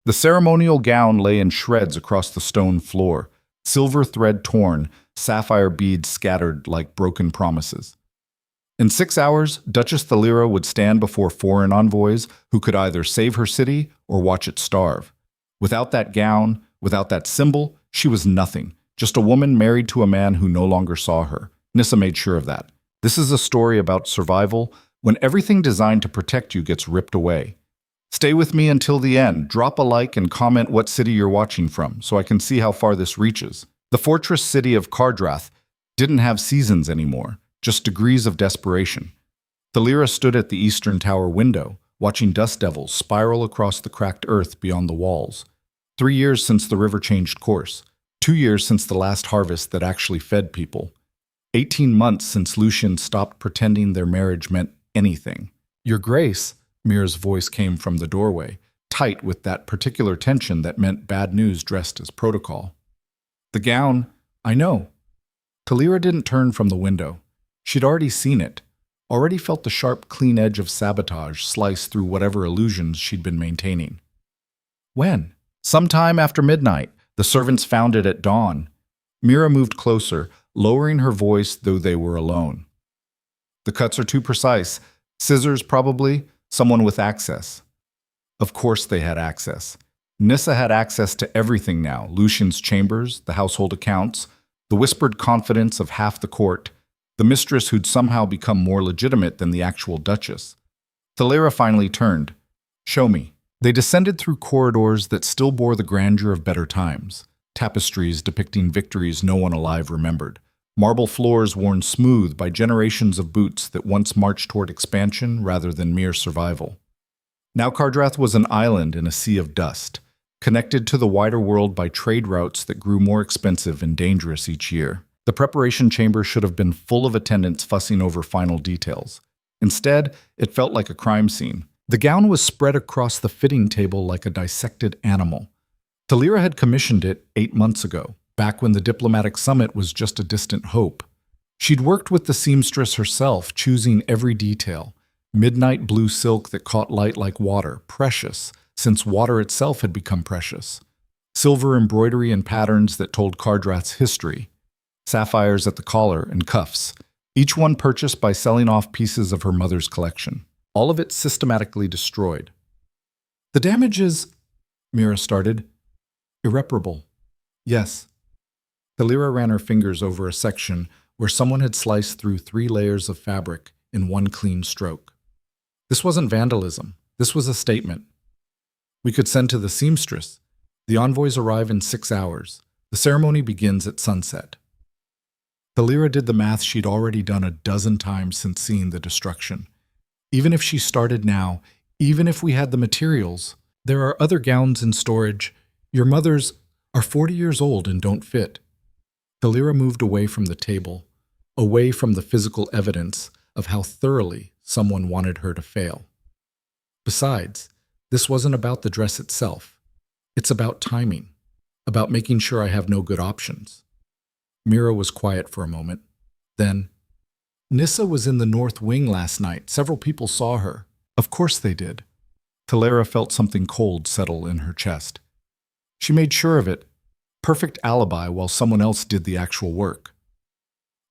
The ceremonial gown lay in shreds across the stone floor, silver thread torn, sapphire beads scattered like broken promises. In 6 hours, Duchess Thalira would stand before foreign envoys who could either save her city or watch it starve. Without that gown, without that symbol, she was nothing, just a woman married to a man who no longer saw her. Nissa made sure of that. This is a story about survival when everything designed to protect you gets ripped away. Stay with me until the end. Drop a like and comment what city you're watching from so I can see how far this reaches. The fortress city of Kardrath didn't have seasons anymore, just degrees of desperation. Thalira stood at the eastern tower window, watching dust devils spiral across the cracked earth beyond the walls. 3 years since the river changed course. 2 years since the last harvest that actually fed people. 18 months since Lucian stopped pretending their marriage meant anything. Your Grace, Mira's voice came from the doorway, tight with that particular tension that meant bad news dressed as protocol. The gown, I know. Thalira didn't turn from the window. She'd already seen it, already felt the sharp, clean edge of sabotage slice through whatever illusions she'd been maintaining. When? Sometime after midnight. The servants found it at dawn. Mira moved closer, lowering her voice though they were alone. The cuts are too precise. Scissors, probably. Someone with access. Of course they had access. Nissa had access to everything now. Lucian's chambers, the household accounts, the whispered confidence of half the court, the mistress who'd somehow become more legitimate than the actual Duchess. Thalira finally turned. Show me. They descended through corridors that still bore the grandeur of better times. Tapestries depicting victories no one alive remembered. Marble floors worn smooth by generations of boots that once marched toward expansion rather than mere survival. Now Kardrath was an island in a sea of dust, connected to the wider world by trade routes that grew more expensive and dangerous each year. The preparation chamber should have been full of attendants fussing over final details. Instead, it felt like a crime scene. The gown was spread across the fitting table like a dissected animal. Thalira had commissioned it 8 months ago, back when the diplomatic summit was just a distant hope. She'd worked with the seamstress herself, choosing every detail. Midnight blue silk that caught light like water, precious, since water itself had become precious. Silver embroidery and patterns that told Kardrath's history. Sapphires at the collar and cuffs, each one purchased by selling off pieces of her mother's collection. All of it systematically destroyed. The damage is, Mira started, irreparable. Yes. Thalira ran her fingers over a section where someone had sliced through 3 layers of fabric in one clean stroke. This wasn't vandalism. This was a statement. We could send to the seamstress. The envoys arrive in 6 hours. The ceremony begins at sunset. Thalira did the math she'd already done a dozen times since seeing the destruction. Even if she started now, even if we had the materials, there are other gowns in storage. Your mother's are 40 years old and don't fit. Thalira moved away from the table, away from the physical evidence of how thoroughly someone wanted her to fail. Besides, this wasn't about the dress itself. It's about timing, about making sure I have no good options. Mira was quiet for a moment. Then, Nissa was in the north wing last night. Several people saw her. Of course they did. Thalira felt something cold settle in her chest. She made sure of it. Perfect alibi while someone else did the actual work.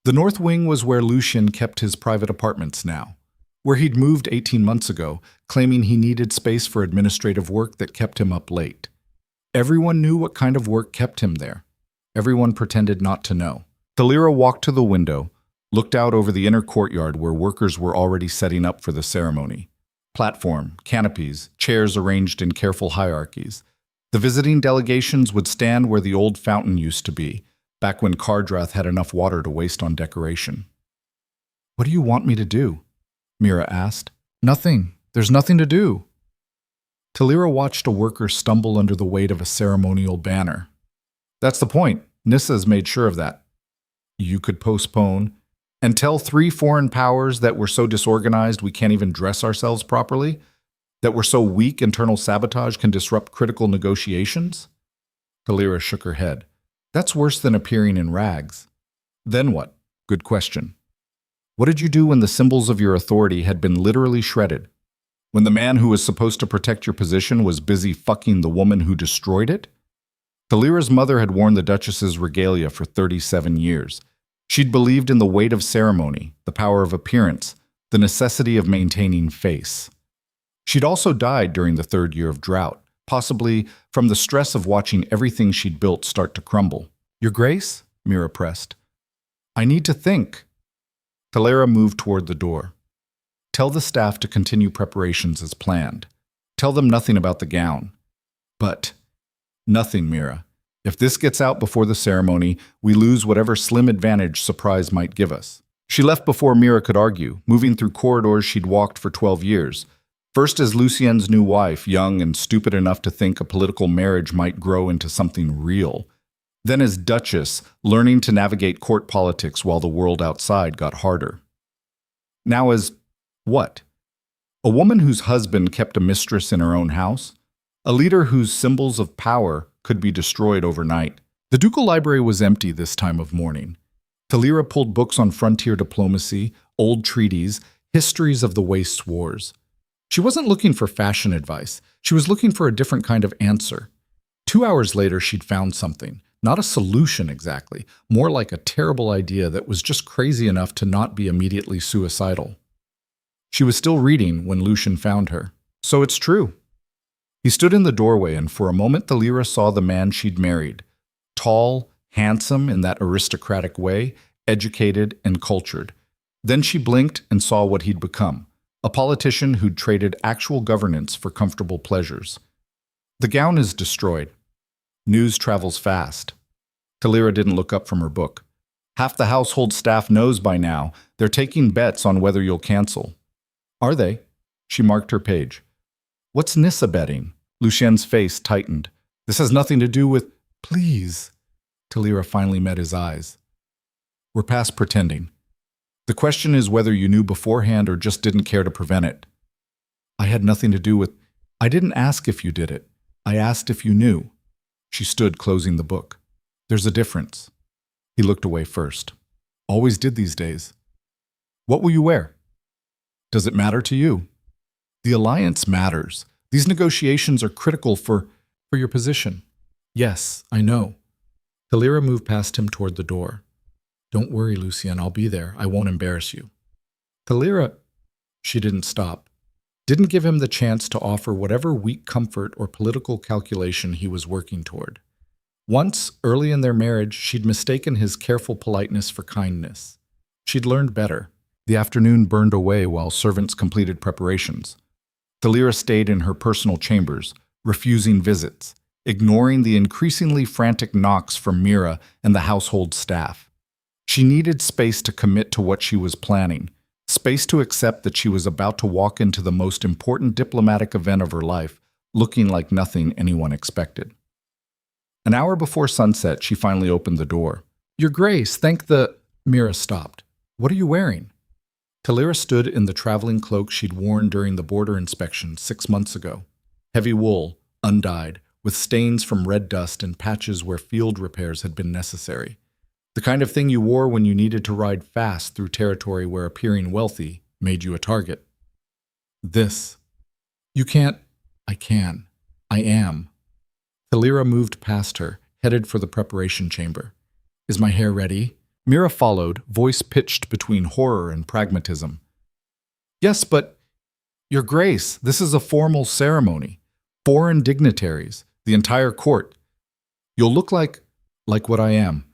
The north wing was where Lucian kept his private apartments now, where he'd moved 18 months ago, claiming he needed space for administrative work that kept him up late. Everyone knew what kind of work kept him there. Everyone pretended not to know. Thalira walked to the window, looked out over the inner courtyard where workers were already setting up for the ceremony. Platform, canopies, chairs arranged in careful hierarchies. The visiting delegations would stand where the old fountain used to be, back when Kardrath had enough water to waste on decoration. What do you want me to do? Mira asked. Nothing. There's nothing to do. Thalira watched a worker stumble under the weight of a ceremonial banner. That's the point. Nissa's made sure of that. You could postpone and tell 3 foreign powers that we're so disorganized we can't even dress ourselves properly, that we're so weak internal sabotage can disrupt critical negotiations? Thalira shook her head. That's worse than appearing in rags. Then what? Good question. What did you do when the symbols of your authority had been literally shredded? When the man who was supposed to protect your position was busy fucking the woman who destroyed it? Thalira's mother had worn the Duchess's regalia for 37 years. She'd believed in the weight of ceremony, the power of appearance, the necessity of maintaining face. She'd also died during the third year of drought, possibly from the stress of watching everything she'd built start to crumble. Your Grace? Mira pressed. I need to think. Thalira moved toward the door. Tell the staff to continue preparations as planned. Tell them nothing about the gown. But nothing, Mira. If this gets out before the ceremony, we lose whatever slim advantage surprise might give us. She left before Mira could argue, moving through corridors she'd walked for 12 years. First as Lucien's new wife, young and stupid enough to think a political marriage might grow into something real. Then as Duchess, learning to navigate court politics while the world outside got harder. Now as what? A woman whose husband kept a mistress in her own house? A leader whose symbols of power could be destroyed overnight. The ducal library was empty this time of morning. Thalira pulled books on frontier diplomacy, old treaties, histories of the Waste's wars. She wasn't looking for fashion advice. She was looking for a different kind of answer. 2 hours later, she'd found something. Not a solution exactly, more like a terrible idea that was just crazy enough to not be immediately suicidal. She was still reading when Lucian found her. So it's true. He stood in the doorway, and for a moment Thalira saw the man she'd married. Tall, handsome in that aristocratic way, educated and cultured. Then she blinked and saw what he'd become, a politician who'd traded actual governance for comfortable pleasures. The gown is destroyed. News travels fast. Thalira didn't look up from her book. Half the household staff knows by now. They're taking bets on whether you'll cancel. Are they? She marked her page. What's Nissa betting? Lucien's face tightened. This has nothing to do with... Please. Thalira finally met his eyes. We're past pretending. The question is whether you knew beforehand or just didn't care to prevent it. I had nothing to do with... I didn't ask if you did it. I asked if you knew. She stood, closing the book. There's a difference. He looked away first. Always did these days. What will you wear? Does it matter to you? The alliance matters. These negotiations are critical for your position. Yes, I know. Thalira moved past him toward the door. Don't worry, Lucien, I'll be there. I won't embarrass you. Thalira... She didn't stop. Didn't give him the chance to offer whatever weak comfort or political calculation he was working toward. Once, early in their marriage, she'd mistaken his careful politeness for kindness. She'd learned better. The afternoon burned away while servants completed preparations. Thalira stayed in her personal chambers, refusing visits, ignoring the increasingly frantic knocks from Mira and the household staff. She needed space to commit to what she was planning, space to accept that she was about to walk into the most important diplomatic event of her life, looking like nothing anyone expected. An hour before sunset, she finally opened the door. Your Grace, thank the... Mira stopped. What are you wearing? Thalira stood in the traveling cloak she'd worn during the border inspection 6 months ago. Heavy wool, undyed, with stains from red dust and patches where field repairs had been necessary. The kind of thing you wore when you needed to ride fast through territory where appearing wealthy made you a target. This. You can't. I can. I am. Thalira moved past her, headed for the preparation chamber. Is my hair ready? Mira followed, voice pitched between horror and pragmatism. Yes, but... Your Grace, this is a formal ceremony. Foreign dignitaries, the entire court. You'll look like what I am.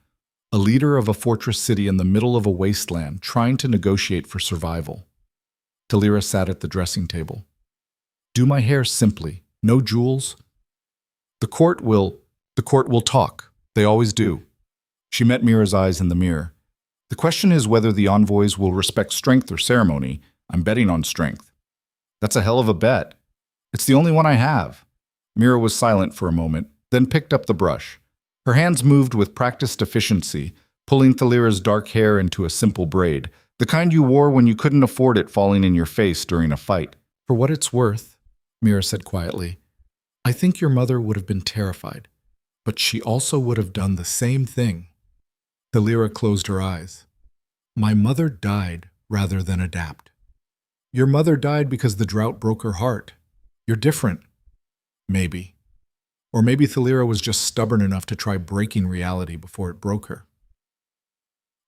A leader of a fortress city in the middle of a wasteland, trying to negotiate for survival. Thalira sat at the dressing table. Do my hair simply, no jewels. The court will talk. They always do. She met Mira's eyes in the mirror. The question is whether the envoys will respect strength or ceremony. I'm betting on strength. That's a hell of a bet. It's the only one I have. Mira was silent for a moment, then picked up the brush. Her hands moved with practiced efficiency, pulling Thalira's dark hair into a simple braid, the kind you wore when you couldn't afford it falling in your face during a fight. For what it's worth, Mira said quietly, I think your mother would have been terrified, but she also would have done the same thing. Thalira closed her eyes. My mother died rather than adapt. Your mother died because the drought broke her heart. You're different. Maybe. Or maybe Thalira was just stubborn enough to try breaking reality before it broke her.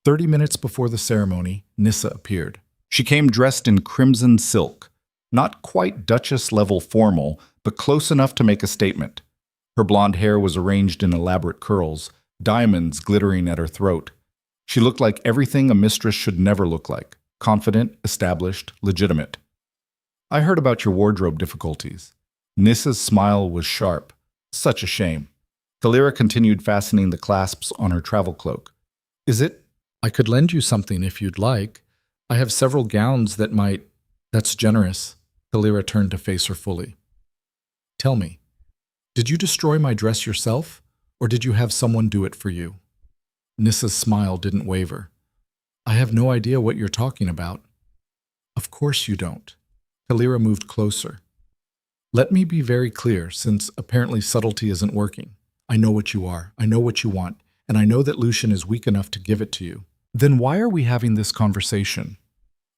30 minutes before the ceremony, Nissa appeared. She came dressed in crimson silk, not quite Duchess-level formal, but close enough to make a statement. Her blonde hair was arranged in elaborate curls, diamonds glittering at her throat. She looked like everything a mistress should never look like: confident, established, legitimate. I heard about your wardrobe difficulties. Nissa's smile was sharp. Such a shame. Thalira continued fastening the clasps on her travel cloak. Is it? I could lend you something if you'd like. I have several gowns that might... That's generous. Thalira turned to face her fully. Tell me, did you destroy my dress yourself, or did you have someone do it for you? Nissa's smile didn't waver. I have no idea what you're talking about. Of course you don't. Thalira moved closer. Let me be very clear, since apparently subtlety isn't working. I know what you are, I know what you want, and I know that Lucian is weak enough to give it to you. Then why are we having this conversation?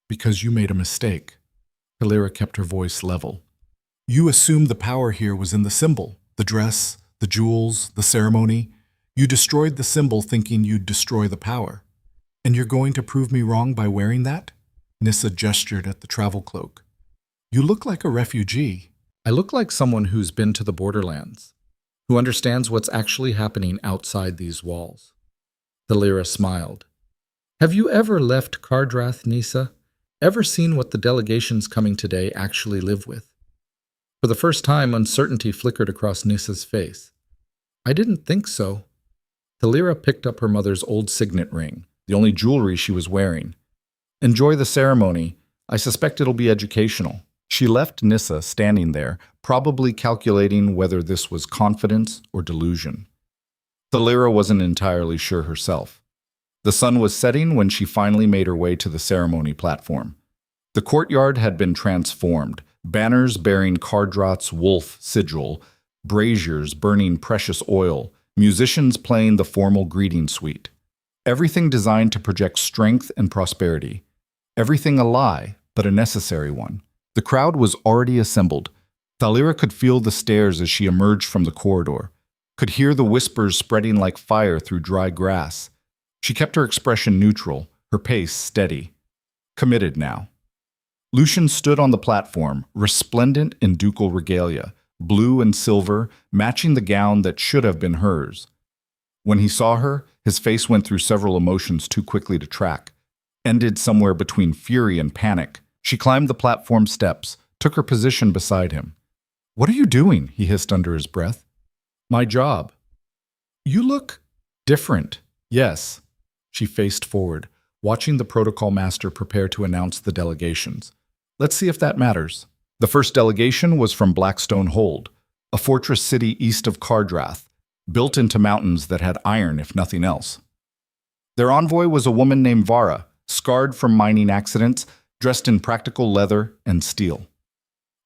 Because you made a mistake. Thalira kept her voice level. You assumed the power here was in the symbol, the dress, the jewels, the ceremony. You destroyed the symbol thinking you'd destroy the power. And you're going to prove me wrong by wearing that? Nissa gestured at the travel cloak. You look like a refugee. I look like someone who's been to the borderlands, who understands what's actually happening outside these walls. Thalira smiled. Have you ever left Kardrath, Nissa? Ever seen what the delegations coming today actually live with? For the first time, uncertainty flickered across Nissa's face. I didn't think so. Thalira picked up her mother's old signet ring, the only jewelry she was wearing. Enjoy the ceremony. I suspect it'll be educational. She left Nissa standing there, probably calculating whether this was confidence or delusion. Thalira wasn't entirely sure herself. The sun was setting when she finally made her way to the ceremony platform. The courtyard had been transformed, banners bearing Kardrath's wolf sigil, braziers burning precious oil, musicians playing the formal greeting suite. Everything designed to project strength and prosperity. Everything a lie, but a necessary one. The crowd was already assembled. Thalira could feel the stares as she emerged from the corridor, could hear the whispers spreading like fire through dry grass. She kept her expression neutral, her pace steady. Committed now. Lucian stood on the platform, resplendent in ducal regalia, blue and silver, matching the gown that should have been hers. When he saw her, his face went through several emotions too quickly to track, ended somewhere between fury and panic. She climbed the platform steps, took her position beside him. What are you doing? He hissed under his breath. My job. You look different. Yes. She faced forward, watching the protocol master prepare to announce the delegations. Let's see if that matters. The first delegation was from Blackstone Hold, a fortress city east of Kardrath, built into mountains that had iron if nothing else. Their envoy was a woman named Vara, scarred from mining accidents, dressed in practical leather and steel.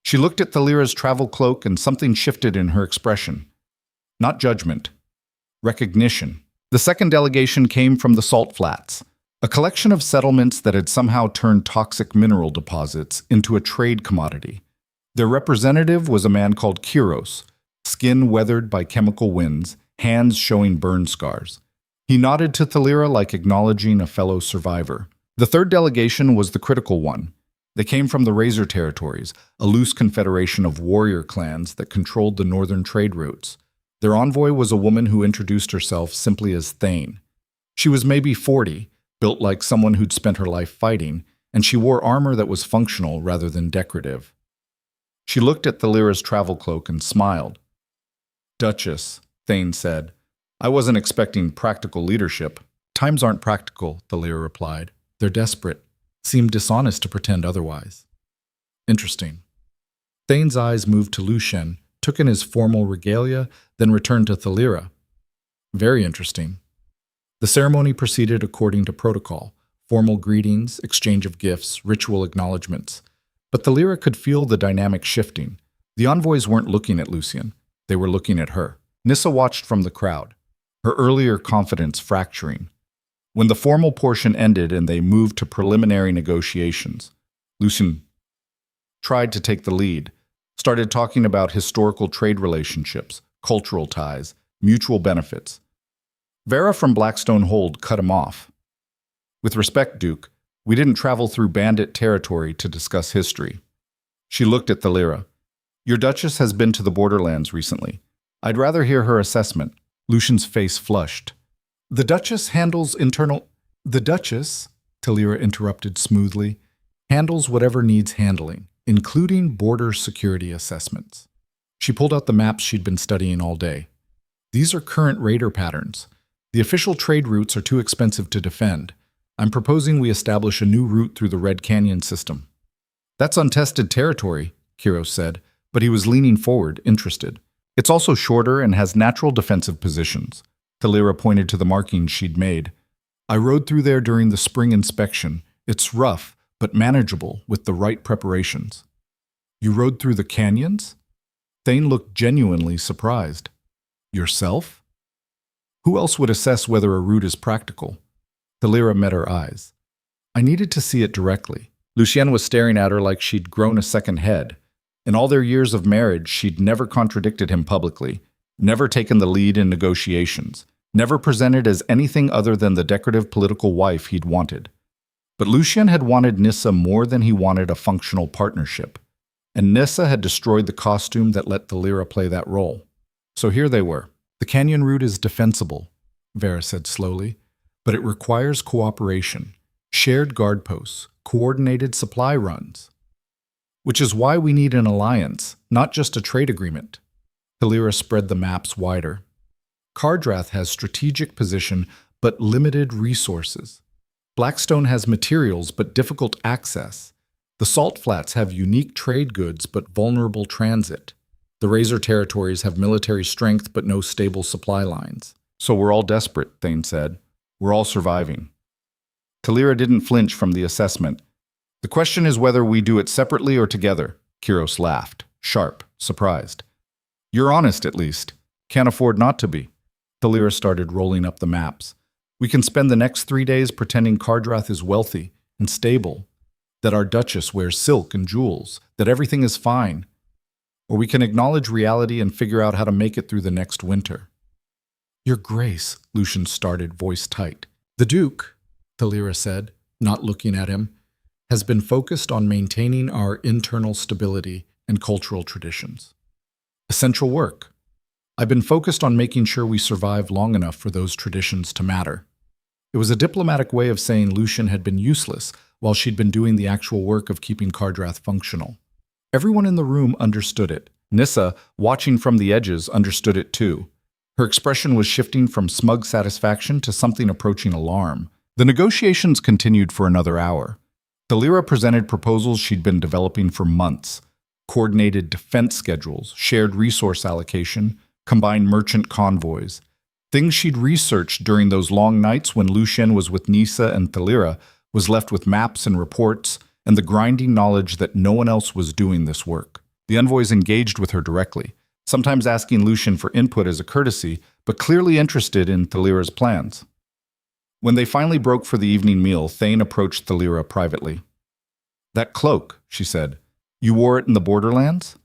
She looked at Thalira's travel cloak and something shifted in her expression. Not judgment. Recognition. The second delegation came from the Salt Flats, a collection of settlements that had somehow turned toxic mineral deposits into a trade commodity. Their representative was a man called Kiros, skin weathered by chemical winds, hands showing burn scars. He nodded to Thalira like acknowledging a fellow survivor. The third delegation was the critical one. They came from the Razor Territories, a loose confederation of warrior clans that controlled the northern trade routes. Their envoy was a woman who introduced herself simply as Thane. She was maybe 40, built like someone who'd spent her life fighting, and she wore armor that was functional rather than decorative. She looked at Thalira's travel cloak and smiled. Duchess, Thane said. I wasn't expecting practical leadership. Times aren't practical, Thalira replied. They're desperate. Seemed dishonest to pretend otherwise. Interesting. Thane's eyes moved to Lucian, took in his formal regalia, then returned to Thalira. Very interesting. The ceremony proceeded according to protocol. Formal greetings, exchange of gifts, ritual acknowledgments. But Thalira could feel the dynamic shifting. The envoys weren't looking at Lucian. They were looking at her. Nissa watched from the crowd, her earlier confidence fracturing. When the formal portion ended and they moved to preliminary negotiations, Lucian tried to take the lead, started talking about historical trade relationships, cultural ties, mutual benefits. Vera from Blackstone Hold cut him off. With respect, Duke, we didn't travel through bandit territory to discuss history. She looked at Thalira. Your Duchess has been to the borderlands recently. I'd rather hear her assessment. Lucian's face flushed. The Duchess, Thalira interrupted smoothly, handles whatever needs handling, including border security assessments. She pulled out the maps she'd been studying all day. These are current raider patterns. The official trade routes are too expensive to defend. I'm proposing we establish a new route through the Red Canyon system. That's untested territory, Kiros said, but he was leaning forward, interested. It's also shorter and has natural defensive positions. Thalira pointed to the markings she'd made. I rode through there during the spring inspection. It's rough, but manageable with the right preparations. You rode through the canyons? Thane looked genuinely surprised. Yourself? Who else would assess whether a route is practical? Thalira met her eyes. I needed to see it directly. Lucienne was staring at her like she'd grown a second head. In all their years of marriage, she'd never contradicted him publicly, never taken the lead in negotiations, never presented as anything other than the decorative political wife he'd wanted. But Lucien had wanted Nissa more than he wanted a functional partnership, and Nissa had destroyed the costume that let Thalira play that role. So here they were. The canyon route is defensible, Vera said slowly, but it requires cooperation, shared guard posts, coordinated supply runs. Which is why we need an alliance, not just a trade agreement. Thalira spread the maps wider. Kardrath has strategic position but limited resources. Blackstone has materials but difficult access. The Salt Flats have unique trade goods but vulnerable transit. The Razor territories have military strength but no stable supply lines. So we're all desperate, Thane said. We're all surviving. Thalira didn't flinch from the assessment. The question is whether we do it separately or together. Kiros laughed, sharp, surprised. You're honest, at least. Can't afford not to be. Thalira started rolling up the maps. We can spend the next 3 days pretending Kardrath is wealthy and stable, that our Duchess wears silk and jewels, that everything is fine. Or we can acknowledge reality and figure out how to make it through the next winter. Your Grace, Lucian started, voice tight. The Duke, Thalira said, not looking at him, has been focused on maintaining our internal stability and cultural traditions. Essential work. I've been focused on making sure we survive long enough for those traditions to matter. It was a diplomatic way of saying Lucian had been useless while she'd been doing the actual work of keeping Kardrath functional. Everyone in the room understood it. Nissa, watching from the edges, understood it too. Her expression was shifting from smug satisfaction to something approaching alarm. The negotiations continued for another hour. Thalira presented proposals she'd been developing for months. Coordinated defense schedules, shared resource allocation, combined merchant convoys. Things she'd researched during those long nights when Lucien was with Nissa and Thalira was left with maps and reports and the grinding knowledge that no one else was doing this work. The envoys engaged with her directly, sometimes asking Lucien for input as a courtesy, but clearly interested in Thalira's plans. When they finally broke for the evening meal, Thane approached Thalira privately. That cloak, she said, you wore it in the borderlands?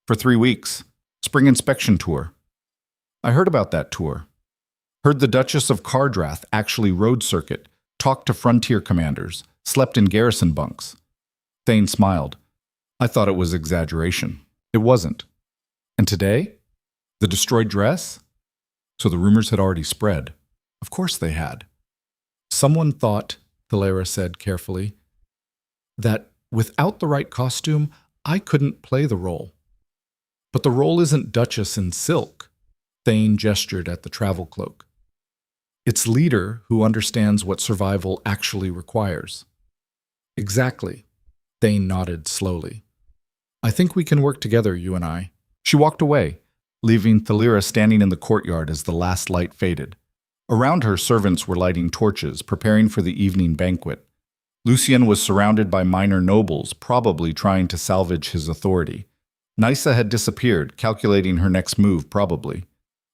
For 3 weeks. Spring inspection tour. I heard about that tour. Heard the Duchess of Kardrath actually road circuit, talked to frontier commanders, slept in garrison bunks. Thane smiled. I thought it was exaggeration. It wasn't. And today? The destroyed dress? So the rumors had already spread. Of course they had. Someone thought, Thalira said carefully, that without the right costume, I couldn't play the role. But the role isn't Duchess in silk. Thane gestured at the travel cloak. It's leader who understands what survival actually requires. Exactly. Thane nodded slowly. I think we can work together, you and I. She walked away, leaving Thalira standing in the courtyard as the last light faded. Around her, servants were lighting torches, preparing for the evening banquet. Lucien was surrounded by minor nobles, probably trying to salvage his authority. Nyssa had disappeared, calculating her next move, probably.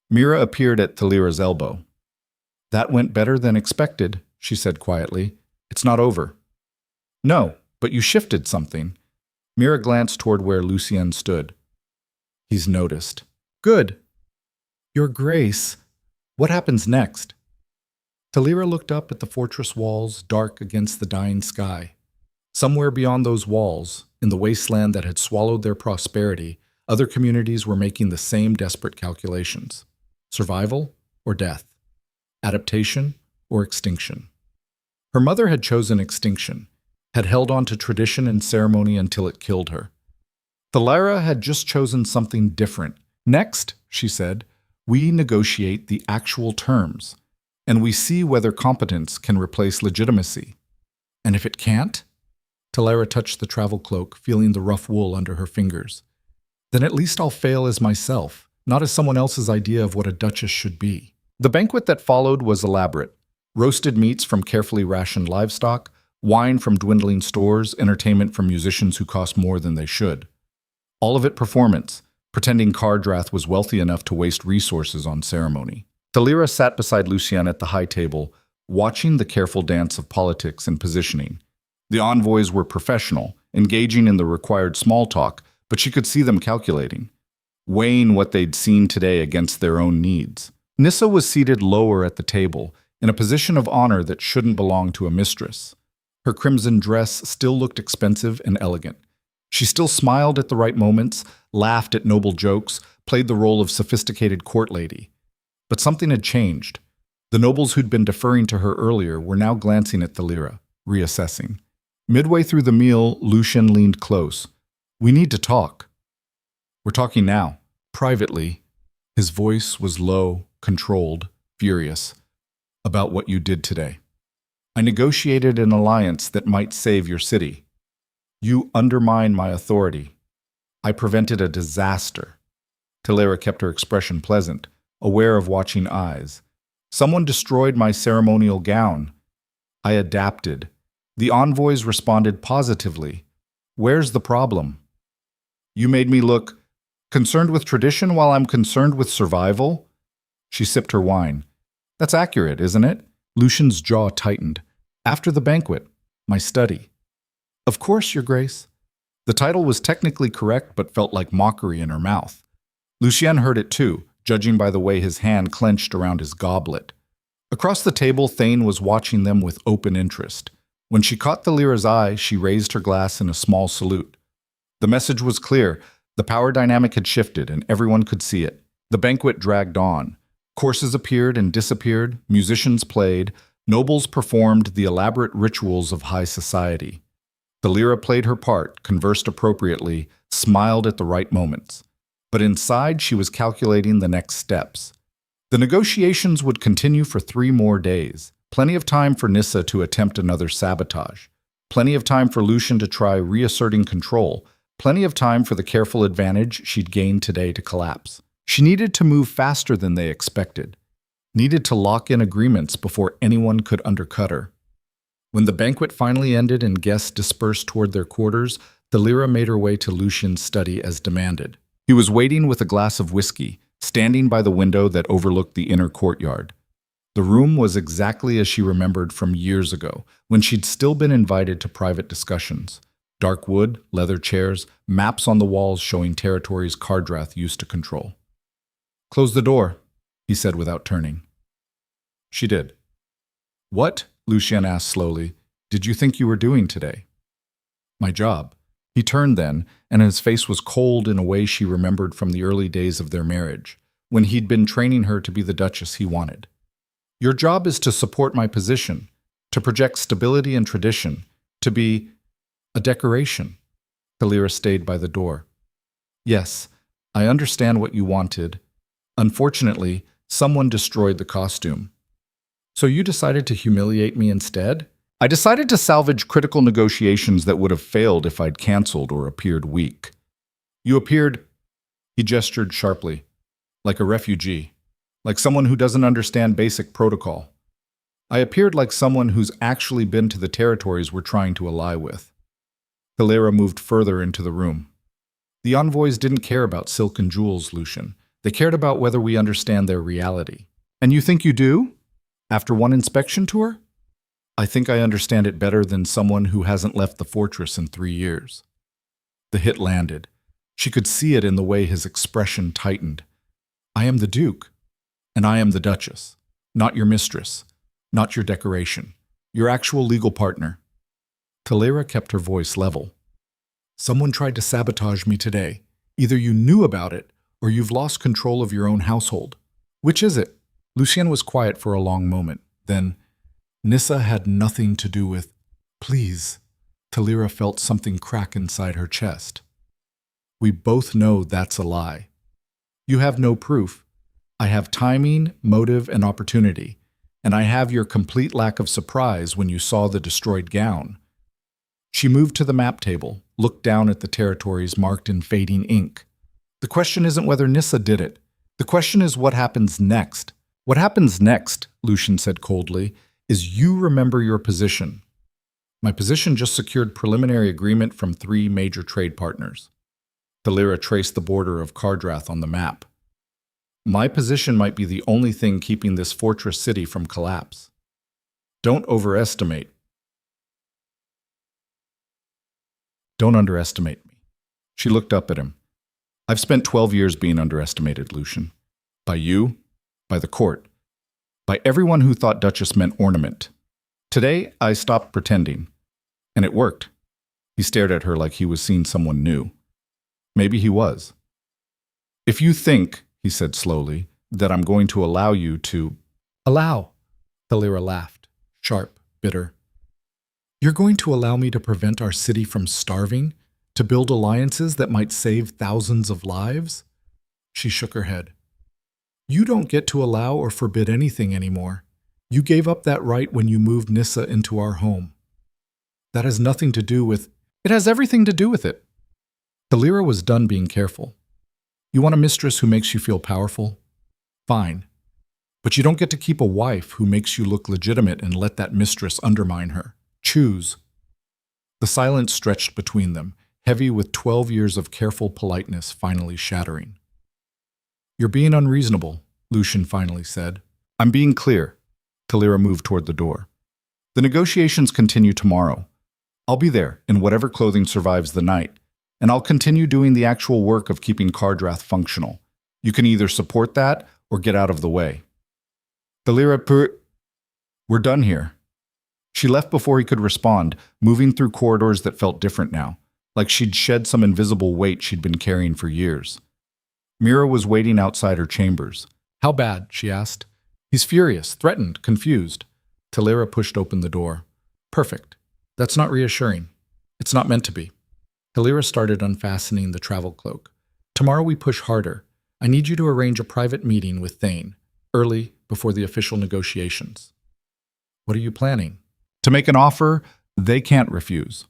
Mira appeared at Thalira's elbow. That went better than expected, she said quietly. It's not over. No, but you shifted something. Mira glanced toward where Lucien stood. He's noticed. Good. Your Grace, what happens next? Talira looked up at the fortress walls, dark against the dying sky. Somewhere beyond those walls, in the wasteland that had swallowed their prosperity, other communities were making the same desperate calculations. Survival or death? Adaptation or extinction? Her mother had chosen extinction, had held on to tradition and ceremony until it killed her. Talira had just chosen something different. Next, she said, we negotiate the actual terms, and we see whether competence can replace legitimacy. And if it can't? Talira touched the travel cloak, feeling the rough wool under her fingers. Then at least I'll fail as myself, not as someone else's idea of what a duchess should be. The banquet that followed was elaborate. Roasted meats from carefully rationed livestock, wine from dwindling stores, entertainment from musicians who cost more than they should. All of it performance, pretending Cardrath was wealthy enough to waste resources on ceremony. Talira sat beside Lucien at the high table, watching the careful dance of politics and positioning. The envoys were professional, engaging in the required small talk, but she could see them calculating, weighing what they'd seen today against their own needs. Nissa was seated lower at the table, in a position of honor that shouldn't belong to a mistress. Her crimson dress still looked expensive and elegant. She still smiled at the right moments, laughed at noble jokes, played the role of sophisticated court lady. But something had changed. The nobles who'd been deferring to her earlier were now glancing at Talira, reassessing. Midway through the meal, Lucien leaned close. We need to talk. We're talking now, privately. His voice was low, controlled, furious. About what you did today. I negotiated an alliance that might save your city. You undermined my authority. I prevented a disaster. Talira kept her expression pleasant, aware of watching eyes. Someone destroyed my ceremonial gown. I adapted. The envoys responded positively. Where's the problem? You made me look concerned with tradition while I'm concerned with survival? She sipped her wine. That's accurate, isn't it? Lucien's jaw tightened. After the banquet, my study. Of course, Your Grace. The title was technically correct but felt like mockery in her mouth. Lucien heard it too, judging by the way his hand clenched around his goblet. Across the table, Thane was watching them with open interest. When she caught Talira's eye, she raised her glass in a small salute. The message was clear. The power dynamic had shifted, and everyone could see it. The banquet dragged on. Courses appeared and disappeared, musicians played, nobles performed the elaborate rituals of high society. Talira played her part, conversed appropriately, smiled at the right moments. But inside, she was calculating the next steps. The negotiations would continue for 3 more days. Plenty of time for Nissa to attempt another sabotage. Plenty of time for Lucien to try reasserting control. Plenty of time for the careful advantage she'd gained today to collapse. She needed to move faster than they expected. Needed to lock in agreements before anyone could undercut her. When the banquet finally ended and guests dispersed toward their quarters, Talira made her way to Lucien's study as demanded. He was waiting with a glass of whiskey, standing by the window that overlooked the inner courtyard. The room was exactly as she remembered from years ago, when she'd still been invited to private discussions. Dark wood, leather chairs, maps on the walls showing territories Cardrath used to control. Close the door, he said without turning. She did. What, Lucien asked slowly, did you think you were doing today? My job. He turned then, and his face was cold in a way she remembered from the early days of their marriage, when he'd been training her to be the Duchess he wanted. Your job is to support my position, to project stability and tradition, to be a decoration. Talira stayed by the door. Yes, I understand what you wanted. Unfortunately, someone destroyed the costume. So you decided to humiliate me instead? I decided to salvage critical negotiations that would have failed if I'd canceled or appeared weak. You appeared, he gestured sharply, like a refugee, like someone who doesn't understand basic protocol. I appeared like someone who's actually been to the territories we're trying to ally with. Talira moved further into the room. The envoys didn't care about silk and jewels, Lucien. They cared about whether we understand their reality. And you think you do? After one inspection tour? I think I understand it better than someone who hasn't left the fortress in 3 years. The hit landed. She could see it in the way his expression tightened. I am the Duke, and I am the Duchess. Not your mistress, not your decoration, your actual legal partner. Talira kept her voice level. Someone tried to sabotage me today. Either you knew about it, or you've lost control of your own household. Which is it? Lucien was quiet for a long moment. Then, Nissa had nothing to do with... Please. Talira felt something crack inside her chest. We both know that's a lie. You have no proof. I have timing, motive, and opportunity, and I have your complete lack of surprise when you saw the destroyed gown. She moved to the map table, looked down at the territories marked in fading ink. The question isn't whether Nissa did it. The question is what happens next. What happens next, Lucien said coldly, is you remember your position. My position just secured preliminary agreement from 3 major trade partners. Talira traced the border of Cardrath on the map. My position might be the only thing keeping this fortress city from collapse. Don't overestimate. Don't underestimate me. She looked up at him. I've spent 12 years being underestimated, Lucien. By you, by the court, by everyone who thought Duchess meant ornament. Today, I stopped pretending. And it worked. He stared at her like he was seeing someone new. Maybe he was. If you think, he said slowly, that I'm going to allow you to... Allow, Talira laughed, sharp, bitter. You're going to allow me to prevent our city from starving? To build alliances that might save thousands of lives? She shook her head. You don't get to allow or forbid anything anymore. You gave up that right when you moved Nissa into our home. That has nothing to do with... It has everything to do with it. Talira was done being careful. You want a mistress who makes you feel powerful? Fine. But you don't get to keep a wife who makes you look legitimate and let that mistress undermine her. Choose. The silence stretched between them, heavy with 12 years of careful politeness finally shattering. You're being unreasonable, Lucien finally said. I'm being clear. Talira moved toward the door. The negotiations continue tomorrow. I'll be there in whatever clothing survives the night, and I'll continue doing the actual work of keeping Cardrath functional. You can either support that or get out of the way. We're done here. She left before he could respond, moving through corridors that felt different now, like she'd shed some invisible weight she'd been carrying for years. Mira was waiting outside her chambers. How bad? She asked. He's furious, threatened, confused. Talira pushed open the door. Perfect. That's not reassuring. It's not meant to be. Talira started unfastening the travel cloak. Tomorrow we push harder. I need you to arrange a private meeting with Thane, early, before the official negotiations. What are you planning? To make an offer they can't refuse.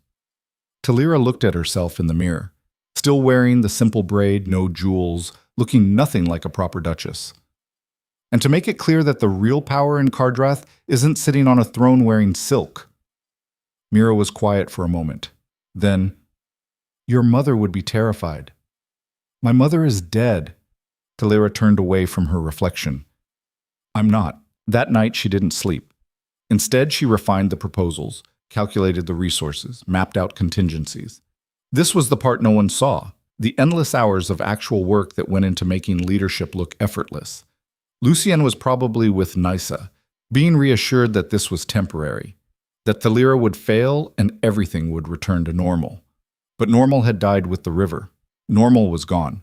Talira looked at herself in the mirror, still wearing the simple braid, no jewels, looking nothing like a proper duchess. And to make it clear that the real power in Cardrath isn't sitting on a throne wearing silk. Mira was quiet for a moment. Then, your mother would be terrified. My mother is dead. Talira turned away from her reflection. I'm not. That night she didn't sleep. Instead, she refined the proposals, calculated the resources, mapped out contingencies. This was the part no one saw, the endless hours of actual work that went into making leadership look effortless. Lucien was probably with Nissa, being reassured that this was temporary, that Talira would fail and everything would return to normal. But normal had died with the river. Normal was gone,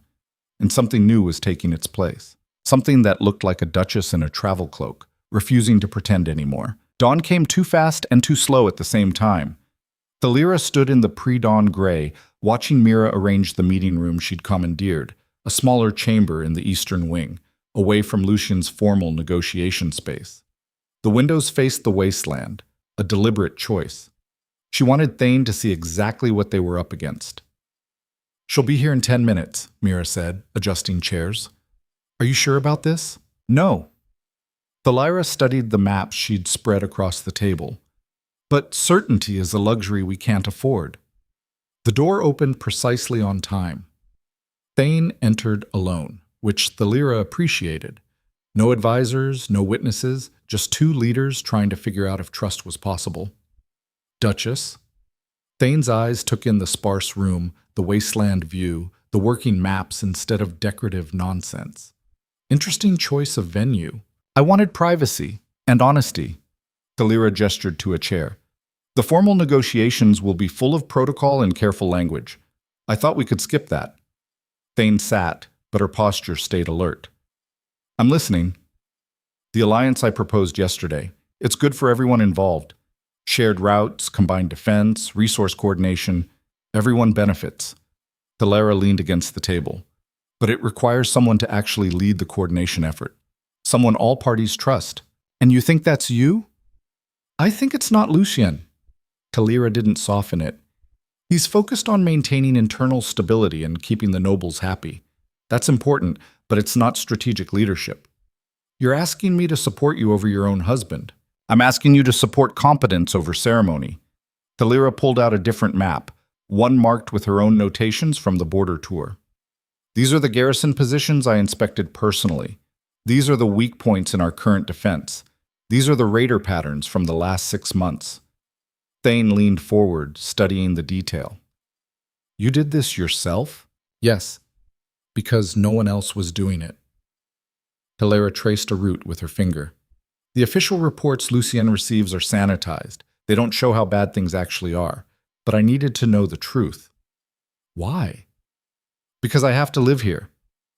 and something new was taking its place. Something that looked like a duchess in a travel cloak, refusing to pretend anymore. Dawn came too fast and too slow at the same time. Talira stood in the pre-dawn gray, watching Mira arrange the meeting room she'd commandeered, a smaller chamber in the eastern wing, away from Lucien's formal negotiation space. The windows faced the wasteland, a deliberate choice. She wanted Thane to see exactly what they were up against. She'll be here in 10 minutes, Mira said, adjusting chairs. Are you sure about this? No. Talira studied the maps she'd spread across the table. But certainty is a luxury we can't afford. The door opened precisely on time. Thane entered alone, which Talira appreciated. No advisors, no witnesses, just 2 leaders trying to figure out if trust was possible. Duchess. Thane's eyes took in the sparse room, the wasteland view, the working maps instead of decorative nonsense. Interesting choice of venue. I wanted privacy and honesty. Thalira gestured to a chair. The formal negotiations will be full of protocol and careful language. I thought we could skip that. Thane sat, but her posture stayed alert. I'm listening. The alliance I proposed yesterday. It's good for everyone involved. Shared routes, combined defense, resource coordination. Everyone benefits. Thalira leaned against the table. But it requires someone to actually lead the coordination effort. Someone all parties trust. And you think that's you? I think it's not Lucien. Thalira didn't soften it. He's focused on maintaining internal stability and keeping the nobles happy. That's important, but it's not strategic leadership. You're asking me to support you over your own husband. I'm asking you to support competence over ceremony. Thalira pulled out a different map, one marked with her own notations from the border tour. These are the garrison positions I inspected personally. These are the weak points in our current defense. These are the raider patterns from the last 6 months. Thane leaned forward, studying the detail. You did this yourself? Yes, because no one else was doing it. Thalira traced a route with her finger. The official reports Lucien receives are sanitized. They don't show how bad things actually are. But I needed to know the truth. Why? Because I have to live here.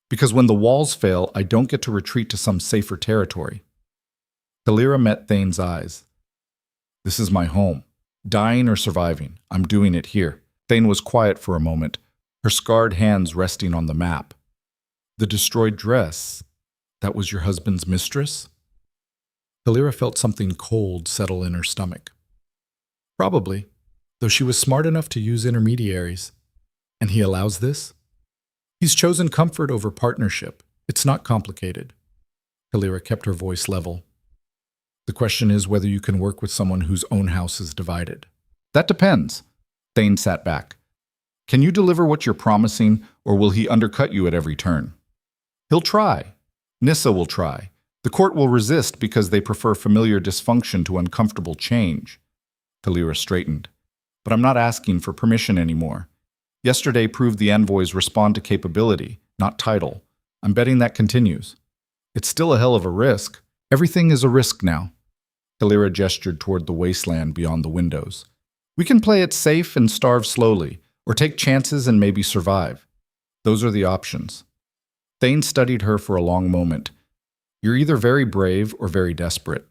Because when the walls fail, I don't get to retreat to some safer territory. Thalira met Thane's eyes. This is my home. Dying or surviving, I'm doing it here. Thane was quiet for a moment, her scarred hands resting on the map. The destroyed dress, that was your husband's mistress? Thalira felt something cold settle in her stomach. Probably, though she was smart enough to use intermediaries. And he allows this? He's chosen comfort over partnership. It's not complicated. Thalira kept her voice level. The question is whether you can work with someone whose own house is divided. That depends. Thane sat back. Can you deliver what you're promising, or will he undercut you at every turn? He'll try. Nissa will try. The court will resist because they prefer familiar dysfunction to uncomfortable change. Thalira straightened. But I'm not asking for permission anymore. Yesterday proved the envoys respond to capability, not title. I'm betting that continues. It's still a hell of a risk. Everything is a risk now. Thalira gestured toward the wasteland beyond the windows. We can play it safe and starve slowly, or take chances and maybe survive. Those are the options. Thane studied her for a long moment. You're either very brave or very desperate.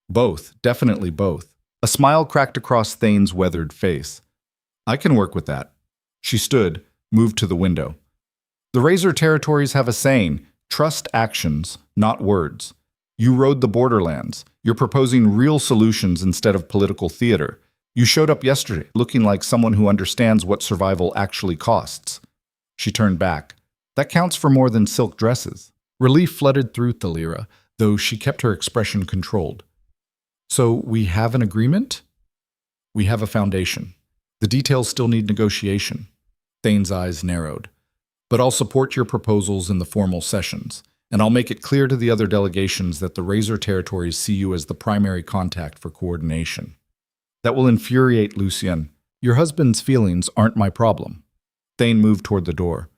Both, definitely both. A smile cracked across Thane's weathered face. I can work with that. She stood, moved to the window. The Razor territories have a saying, trust actions, not words. You rode the borderlands. You're proposing real solutions instead of political theater. You showed up yesterday looking like someone who understands what survival actually costs. She turned back. That counts for more than silk dresses. Relief flooded through Thalira, though she kept her expression controlled. So we have an agreement? We have a foundation. The details still need negotiation. Thane's eyes narrowed. But I'll support your proposals in the formal sessions, and I'll make it clear to the other delegations that the Razor territories see you as the primary contact for coordination. That will infuriate Lucien. Your husband's feelings aren't my problem. Thane moved toward the door.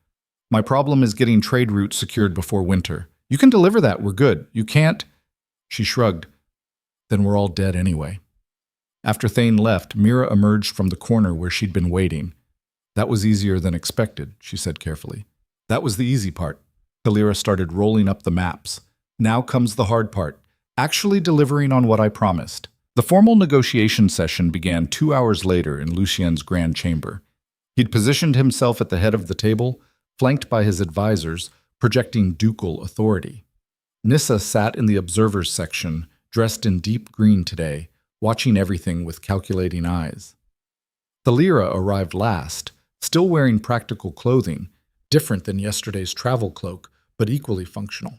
My problem is getting trade routes secured before winter. You can deliver that, we're good. You can't. She shrugged. Then we're all dead anyway. After Thane left, Mira emerged from the corner where she'd been waiting. That was easier than expected, she said carefully. That was the easy part. Thalira started rolling up the maps. Now comes the hard part, actually delivering on what I promised. The formal negotiation session began 2 hours later in Lucien's grand chamber. He'd positioned himself at the head of the table, flanked by his advisors, projecting ducal authority. Nissa sat in the observers section, dressed in deep green today, watching everything with calculating eyes. Thalira arrived last, still wearing practical clothing, different than yesterday's travel cloak, but equally functional.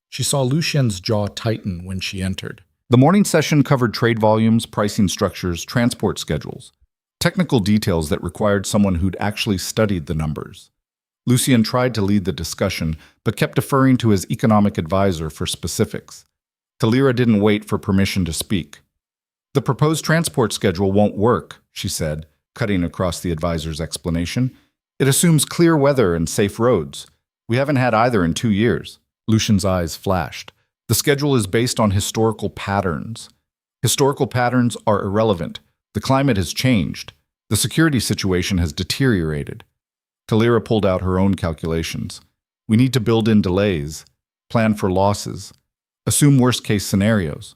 She saw Lucien's jaw tighten when she entered. The morning session covered trade volumes, pricing structures, transport schedules, technical details that required someone who'd actually studied the numbers. Lucien tried to lead the discussion, but kept deferring to his economic advisor for specifics. Thalira didn't wait for permission to speak. The proposed transport schedule won't work, she said. cutting across the advisor's explanation. It assumes clear weather and safe roads. We haven't had either in 2 years. Lucian's eyes flashed. The schedule is based on historical patterns. Historical patterns are irrelevant. The climate has changed. The security situation has deteriorated. Talira pulled out her own calculations. We need to build in delays, plan for losses, assume worst-case scenarios.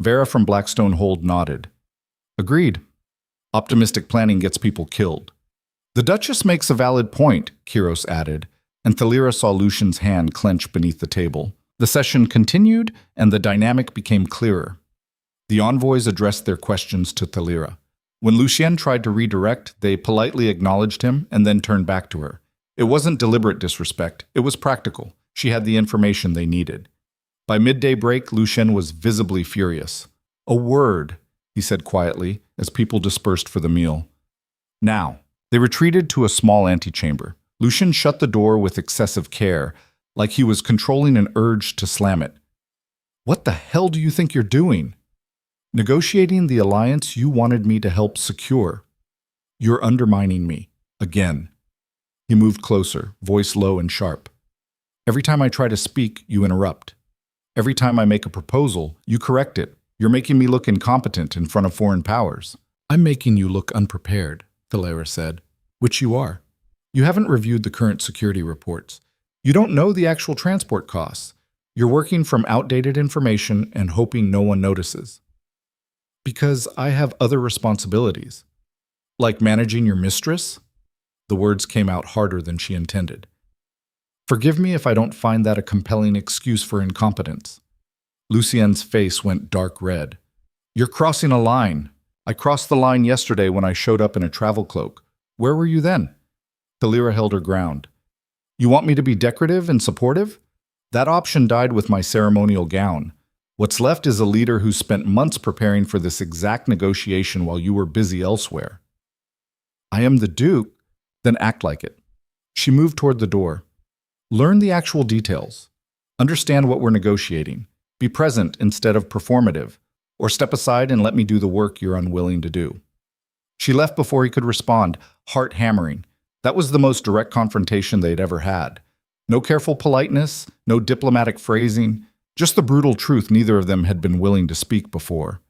Vera from Blackstone Hold nodded. Agreed. Optimistic planning gets people killed. The Duchess makes a valid point, Kiros added, and Thalira saw Lucian's hand clench beneath the table. The session continued, and the dynamic became clearer. The envoys addressed their questions to Thalira. When Lucien tried to redirect, they politely acknowledged him and then turned back to her. It wasn't deliberate disrespect, it was practical. She had the information they needed. By midday break, Lucien was visibly furious. A word, he said quietly, as people dispersed for the meal. Now, they retreated to a small antechamber. Lucien shut the door with excessive care, like he was controlling an urge to slam it. What the hell do you think you're doing? Negotiating the alliance you wanted me to help secure. You're undermining me. Again. He moved closer, voice low and sharp. Every time I try to speak, you interrupt. Every time I make a proposal, you correct it. You're making me look incompetent in front of foreign powers. I'm making you look unprepared, Thalera said, which you are. You haven't reviewed the current security reports. You don't know the actual transport costs. You're working from outdated information and hoping no one notices. Because I have other responsibilities. Like managing your mistress? The words came out harder than she intended. Forgive me if I don't find that a compelling excuse for incompetence. Lucien's face went dark red. You're crossing a line. I crossed the line yesterday when I showed up in a travel cloak. Where were you then? Thalira held her ground. You want me to be decorative and supportive? That option died with my ceremonial gown. What's left is a leader who spent months preparing for this exact negotiation while you were busy elsewhere. I am the Duke, then act like it. She moved toward the door. Learn the actual details. Understand what we're negotiating. Be present instead of performative, or step aside and let me do the work you're unwilling to do. She left before he could respond, heart hammering. That was the most direct confrontation they'd ever had. No careful politeness, no diplomatic phrasing, just the brutal truth neither of them had been willing to speak before.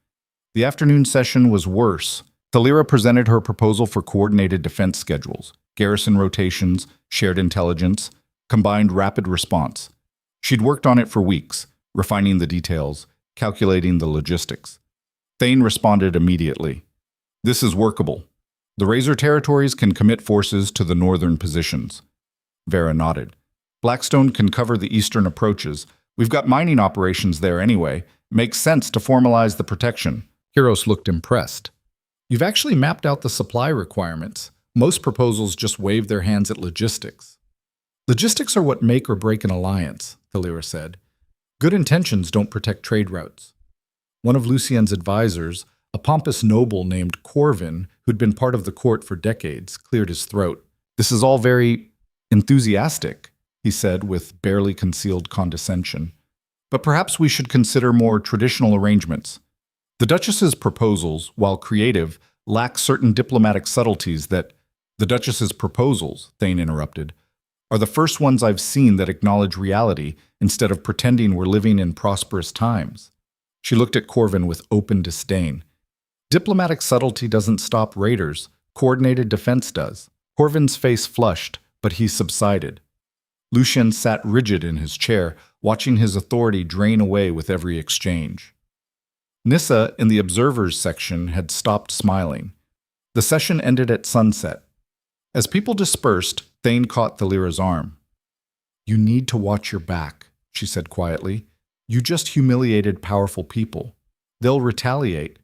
The afternoon session was worse. Thalira presented her proposal for coordinated defense schedules, garrison rotations, shared intelligence, combined rapid response. She'd worked on it for weeks, refining the details, calculating the logistics. Thane responded immediately. This is workable. The Razor territories can commit forces to the northern positions. Vera nodded. Blackstone can cover the eastern approaches. We've got mining operations there anyway. Makes sense to formalize the protection. Kiros looked impressed. You've actually mapped out the supply requirements. Most proposals just wave their hands at logistics. Logistics are what make or break an alliance, Thalira said. Good intentions don't protect trade routes. One of Lucien's advisors, a pompous noble named Corvin, who'd been part of the court for decades, cleared his throat. This is all very enthusiastic, he said with barely concealed condescension. But perhaps we should consider more traditional arrangements. The Duchess's proposals, while creative, lack certain diplomatic subtleties that— The Duchess's proposals, Thane interrupted, are the first ones I've seen that acknowledge reality instead of pretending we're living in prosperous times. She looked at Corvin with open disdain. Diplomatic subtlety doesn't stop raiders. Coordinated defense does. Corvin's face flushed, but he subsided. Lucien sat rigid in his chair, watching his authority drain away with every exchange. Nissa, in the observers section, had stopped smiling. The session ended at sunset. As people dispersed, Thane caught Thalira's arm. You need to watch your back, she said quietly. You just humiliated powerful people. They'll retaliate.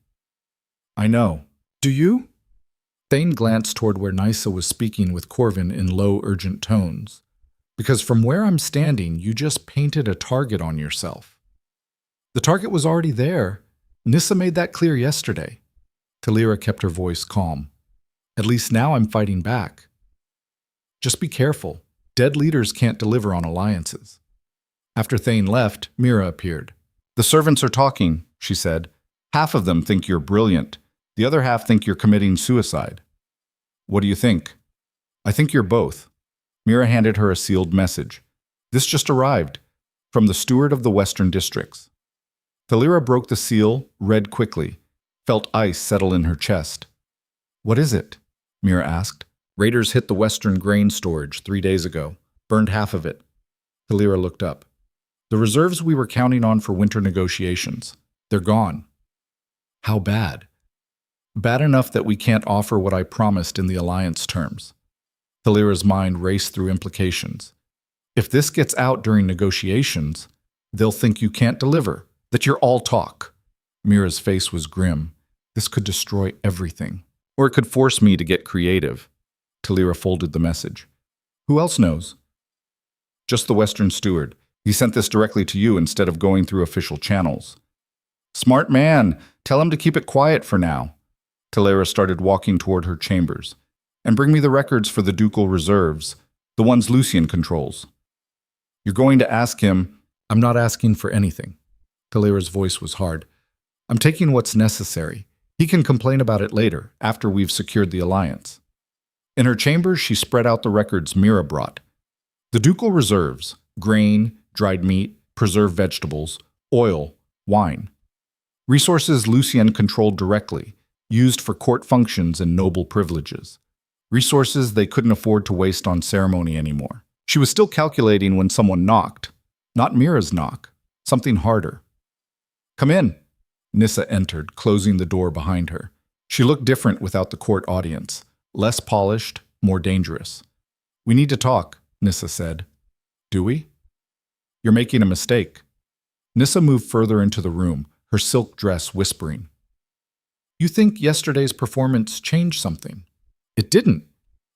I know. Do you? Thane glanced toward where Nyssa was speaking with Corvin in low, urgent tones. Because from where I'm standing, you just painted a target on yourself. The target was already there. Nissa made that clear yesterday. Thalira kept her voice calm. At least now I'm fighting back. Just be careful. Dead leaders can't deliver on alliances. After Thane left, Mira appeared. The servants are talking, she said. Half of them think you're brilliant. The other half think you're committing suicide. What do you think? I think you're both. Mira handed her a sealed message. This just arrived, from the steward of the Western Districts. Thalira broke the seal, read quickly, felt ice settle in her chest. What is it? Mira asked. Raiders hit the Western grain storage 3 days ago, burned half of it. Thalira looked up. The reserves we were counting on for winter negotiations. They're gone. How bad? Bad enough that we can't offer what I promised in the alliance terms. Thalira's mind raced through implications. If this gets out during negotiations, they'll think you can't deliver, that you're all talk. Mira's face was grim. This could destroy everything. Or it could force me to get creative. Thalira folded the message. Who else knows? Just the Western steward. He sent this directly to you instead of going through official channels. Smart man. Tell him to keep it quiet for now. Thalira started walking toward her chambers. And bring me the records for the ducal reserves, the ones Lucian controls. You're going to ask him. I'm not asking for anything. Thalira's voice was hard. I'm taking what's necessary. He can complain about it later, after we've secured the alliance. In her chambers, she spread out the records Mira brought. The ducal reserves, grain, dried meat, preserved vegetables, oil, wine. Resources Lucian controlled directly, used for court functions and noble privileges. Resources they couldn't afford to waste on ceremony anymore. She was still calculating when someone knocked. Not Mira's knock. Something harder. Come in. Nissa entered, closing the door behind her. She looked different without the court audience. Less polished, more dangerous. We need to talk, Nissa said. Do we? You're making a mistake. Nissa moved further into the room, her silk dress whispering. You think yesterday's performance changed something? It didn't.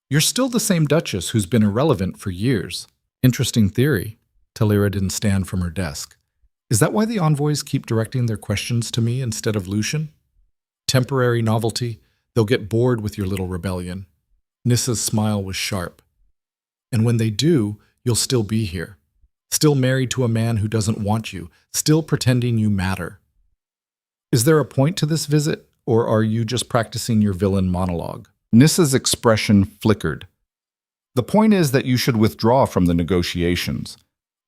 You're still the same Duchess who's been irrelevant for years. Interesting theory. Thalira didn't stand from her desk. Is that why the envoys keep directing their questions to me instead of Lucian? Temporary novelty. They'll get bored with your little rebellion. Nissa's smile was sharp. And when they do, you'll still be here. Still married to a man who doesn't want you. Still pretending you matter. Is there a point to this visit, or are you just practicing your villain monologue? Nissa's expression flickered. The point is that you should withdraw from the negotiations.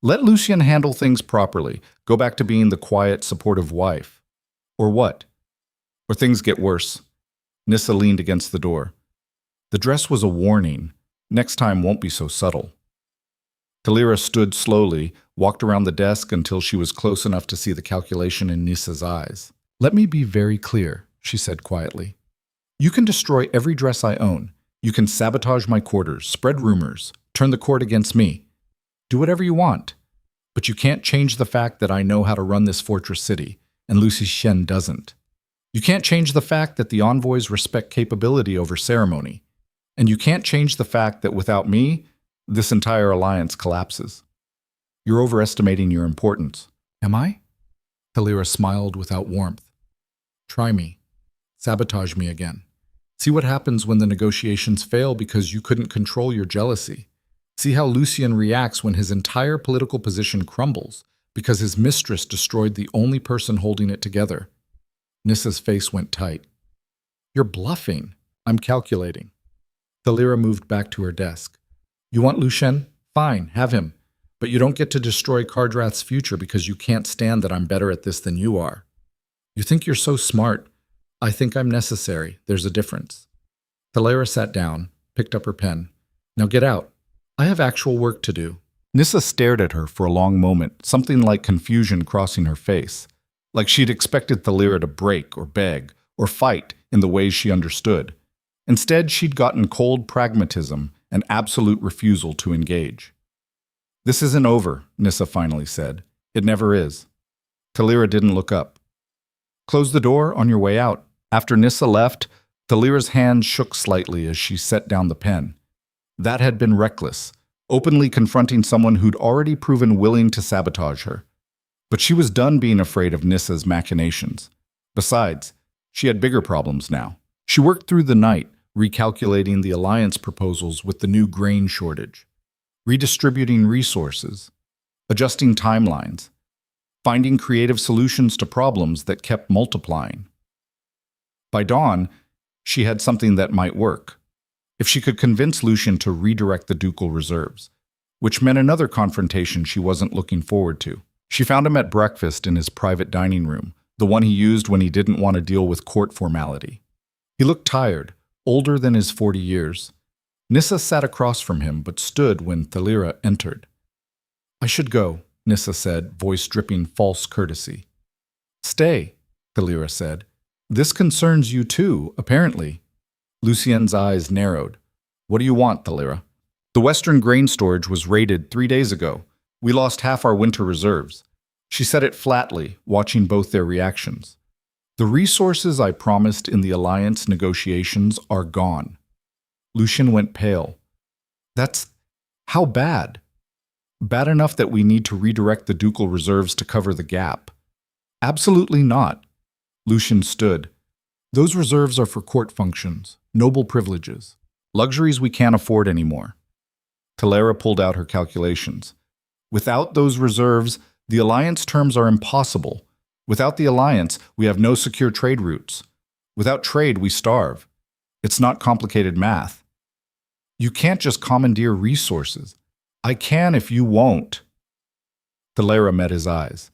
Let Lucian handle things properly. Go back to being the quiet, supportive wife. Or what? Or things get worse. Nissa leaned against the door. The dress was a warning. Next time won't be so subtle. Thalira stood slowly, walked around the desk until she was close enough to see the calculation in Nissa's eyes. Let me be very clear, she said quietly. You can destroy every dress I own. You can sabotage my quarters, spread rumors, turn the court against me. Do whatever you want. But you can't change the fact that I know how to run this fortress city, and Lucy Shen doesn't. You can't change the fact that the envoys respect capability over ceremony. And you can't change the fact that without me, this entire alliance collapses. You're overestimating your importance. Am I? Thalira smiled without warmth. Try me. Sabotage me again. See what happens when the negotiations fail because you couldn't control your jealousy. See how Lucian reacts when his entire political position crumbles because his mistress destroyed the only person holding it together. Nissa's face went tight. You're bluffing. I'm calculating. Thalira moved back to her desk. You want Lucian? Fine, have him. But you don't get to destroy Kardrath's future because you can't stand that I'm better at this than you are. You think you're so smart. I think I'm necessary. There's a difference. Thalira sat down, picked up her pen. Now get out. I have actual work to do. Nissa stared at her for a long moment, something like confusion crossing her face, like she'd expected Thalira to break or beg or fight in the ways she understood. Instead, she'd gotten cold pragmatism and absolute refusal to engage. This isn't over, Nissa finally said. It never is. Thalira didn't look up. Close the door on your way out. After Nissa left, Thalira's hand shook slightly as she set down the pen. That had been reckless, openly confronting someone who'd already proven willing to sabotage her. But she was done being afraid of Nissa's machinations. Besides, she had bigger problems now. She worked through the night, recalculating the alliance proposals with the new grain shortage, redistributing resources, adjusting timelines, finding creative solutions to problems that kept multiplying. By dawn, she had something that might work. if she could convince Lucian to redirect the ducal reserves, which meant another confrontation she wasn't looking forward to. She found him at breakfast in his private dining room, the one he used when he didn't want to deal with court formality. He looked tired, older than his 40 years. Nissa sat across from him, but stood when Thalira entered. "I should go," Nissa said, voice dripping false courtesy. "Stay," Thalira said. "This concerns you too, apparently." Lucien's eyes narrowed. "What do you want, Thalira?" "The Western grain storage was raided 3 days ago. We lost half our winter reserves." She said it flatly, watching both their reactions. "The resources I promised in the alliance negotiations are gone." Lucian went pale. "That's... how bad?" "Bad enough that we need to redirect the ducal reserves to cover the gap." "Absolutely not." Lucian stood. "Those reserves are for court functions, noble privileges, luxuries we can't afford anymore." Thalira pulled out her calculations. "Without those reserves, the alliance terms are impossible. Without the alliance, we have no secure trade routes. Without trade, we starve. It's not complicated math." "You can't just commandeer resources." "I can if you won't." Thalira met his eyes.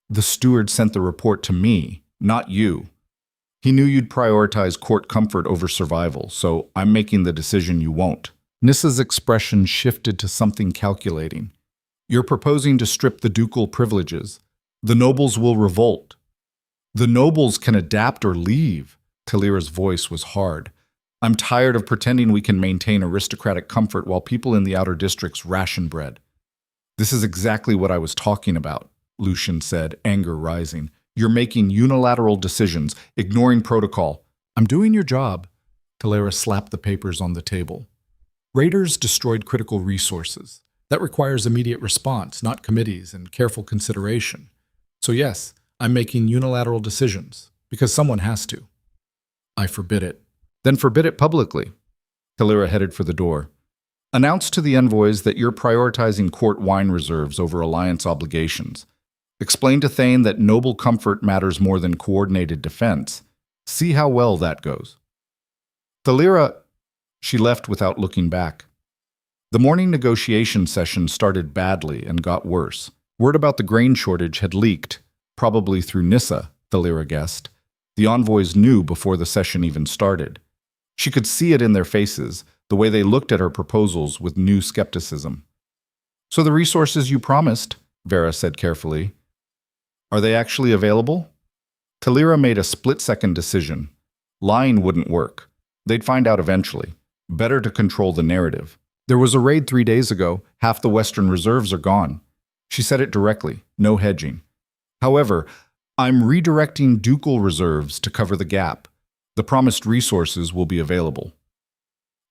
"The steward sent the report to me, not you. He knew you'd prioritize court comfort over survival, so I'm making the decision you won't." Nissa's expression shifted to something calculating. "You're proposing to strip the ducal privileges. The nobles will revolt." "The nobles can adapt or leave." Thalira's voice was hard. "I'm tired of pretending we can maintain aristocratic comfort while people in the outer districts ration bread." "This is exactly what I was talking about," Lucian said, anger rising. "You're making unilateral decisions, ignoring protocol." "I'm doing your job." Thalira slapped the papers on the table. "Raiders destroyed critical resources. That requires immediate response, not committees and careful consideration. So yes, I'm making unilateral decisions, because someone has to." "I forbid it." "Then forbid it publicly." Thalira headed for the door. "Announce to the envoys that you're prioritizing court wine reserves over alliance obligations. Explain to Thane that noble comfort matters more than coordinated defense. See how well that goes." Thalira... She left without looking back. The morning negotiation session started badly and got worse. Word about the grain shortage had leaked, probably through Nissa, Thalira guessed. The envoys knew before the session even started. She could see it in their faces, the way they looked at her proposals with new skepticism. "So the resources you promised," Vera said carefully, "are they actually available?" Thalira made a split-second decision. Lying wouldn't work. They'd find out eventually. Better to control the narrative. "There was a raid 3 days ago. Half the Western reserves are gone." She said it directly, no hedging. "However, I'm redirecting ducal reserves to cover the gap. The promised resources will be available."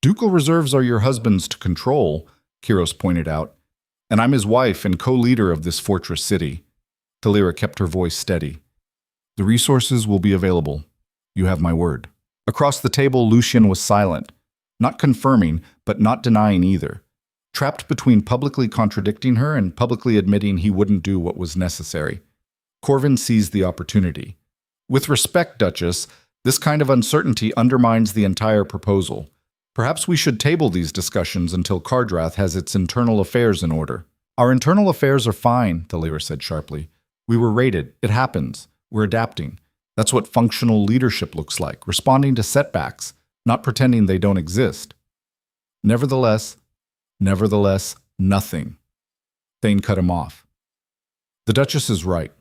"Ducal reserves are your husband's to control," Kiros pointed out, "and I'm his wife and co-leader of this fortress city." Thalira kept her voice steady. "The resources will be available. You have my word." Across the table, Lucian was silent, not confirming, but not denying either, trapped between publicly contradicting her and publicly admitting he wouldn't do what was necessary. Corvin seized the opportunity. "With respect, Duchess, this kind of uncertainty undermines the entire proposal. Perhaps we should table these discussions until Kardrath has its internal affairs in order." "Our internal affairs are fine," Thalira said sharply. "We were raided. It happens. We're adapting. That's what functional leadership looks like, responding to setbacks, not pretending they don't exist." Nevertheless, nothing. Thane cut him off. "The Duchess is right.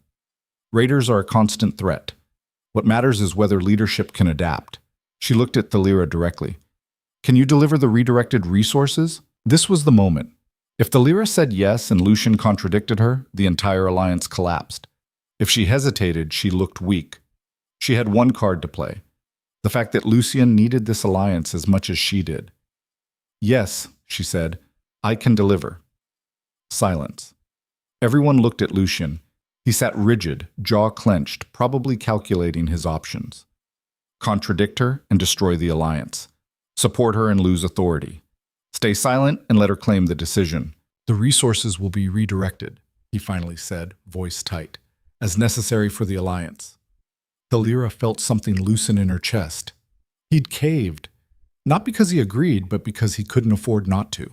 Raiders are a constant threat. What matters is whether leadership can adapt." She looked at Thalira directly. "Can you deliver the redirected resources?" This was the moment. If Thalira said yes and Lucian contradicted her, the entire alliance collapsed. If she hesitated, she looked weak. She had one card to play. The fact that Lucian needed this alliance as much as she did. "Yes," she said, "I can deliver." Silence. Everyone looked at Lucian. He sat rigid, jaw clenched, probably calculating his options. Contradict her and destroy the alliance. Support her and lose authority. Stay silent and let her claim the decision. "The resources will be redirected," he finally said, voice tight, "as necessary for the alliance." Thalira felt something loosen in her chest. He'd caved. Not because he agreed, but because he couldn't afford not to.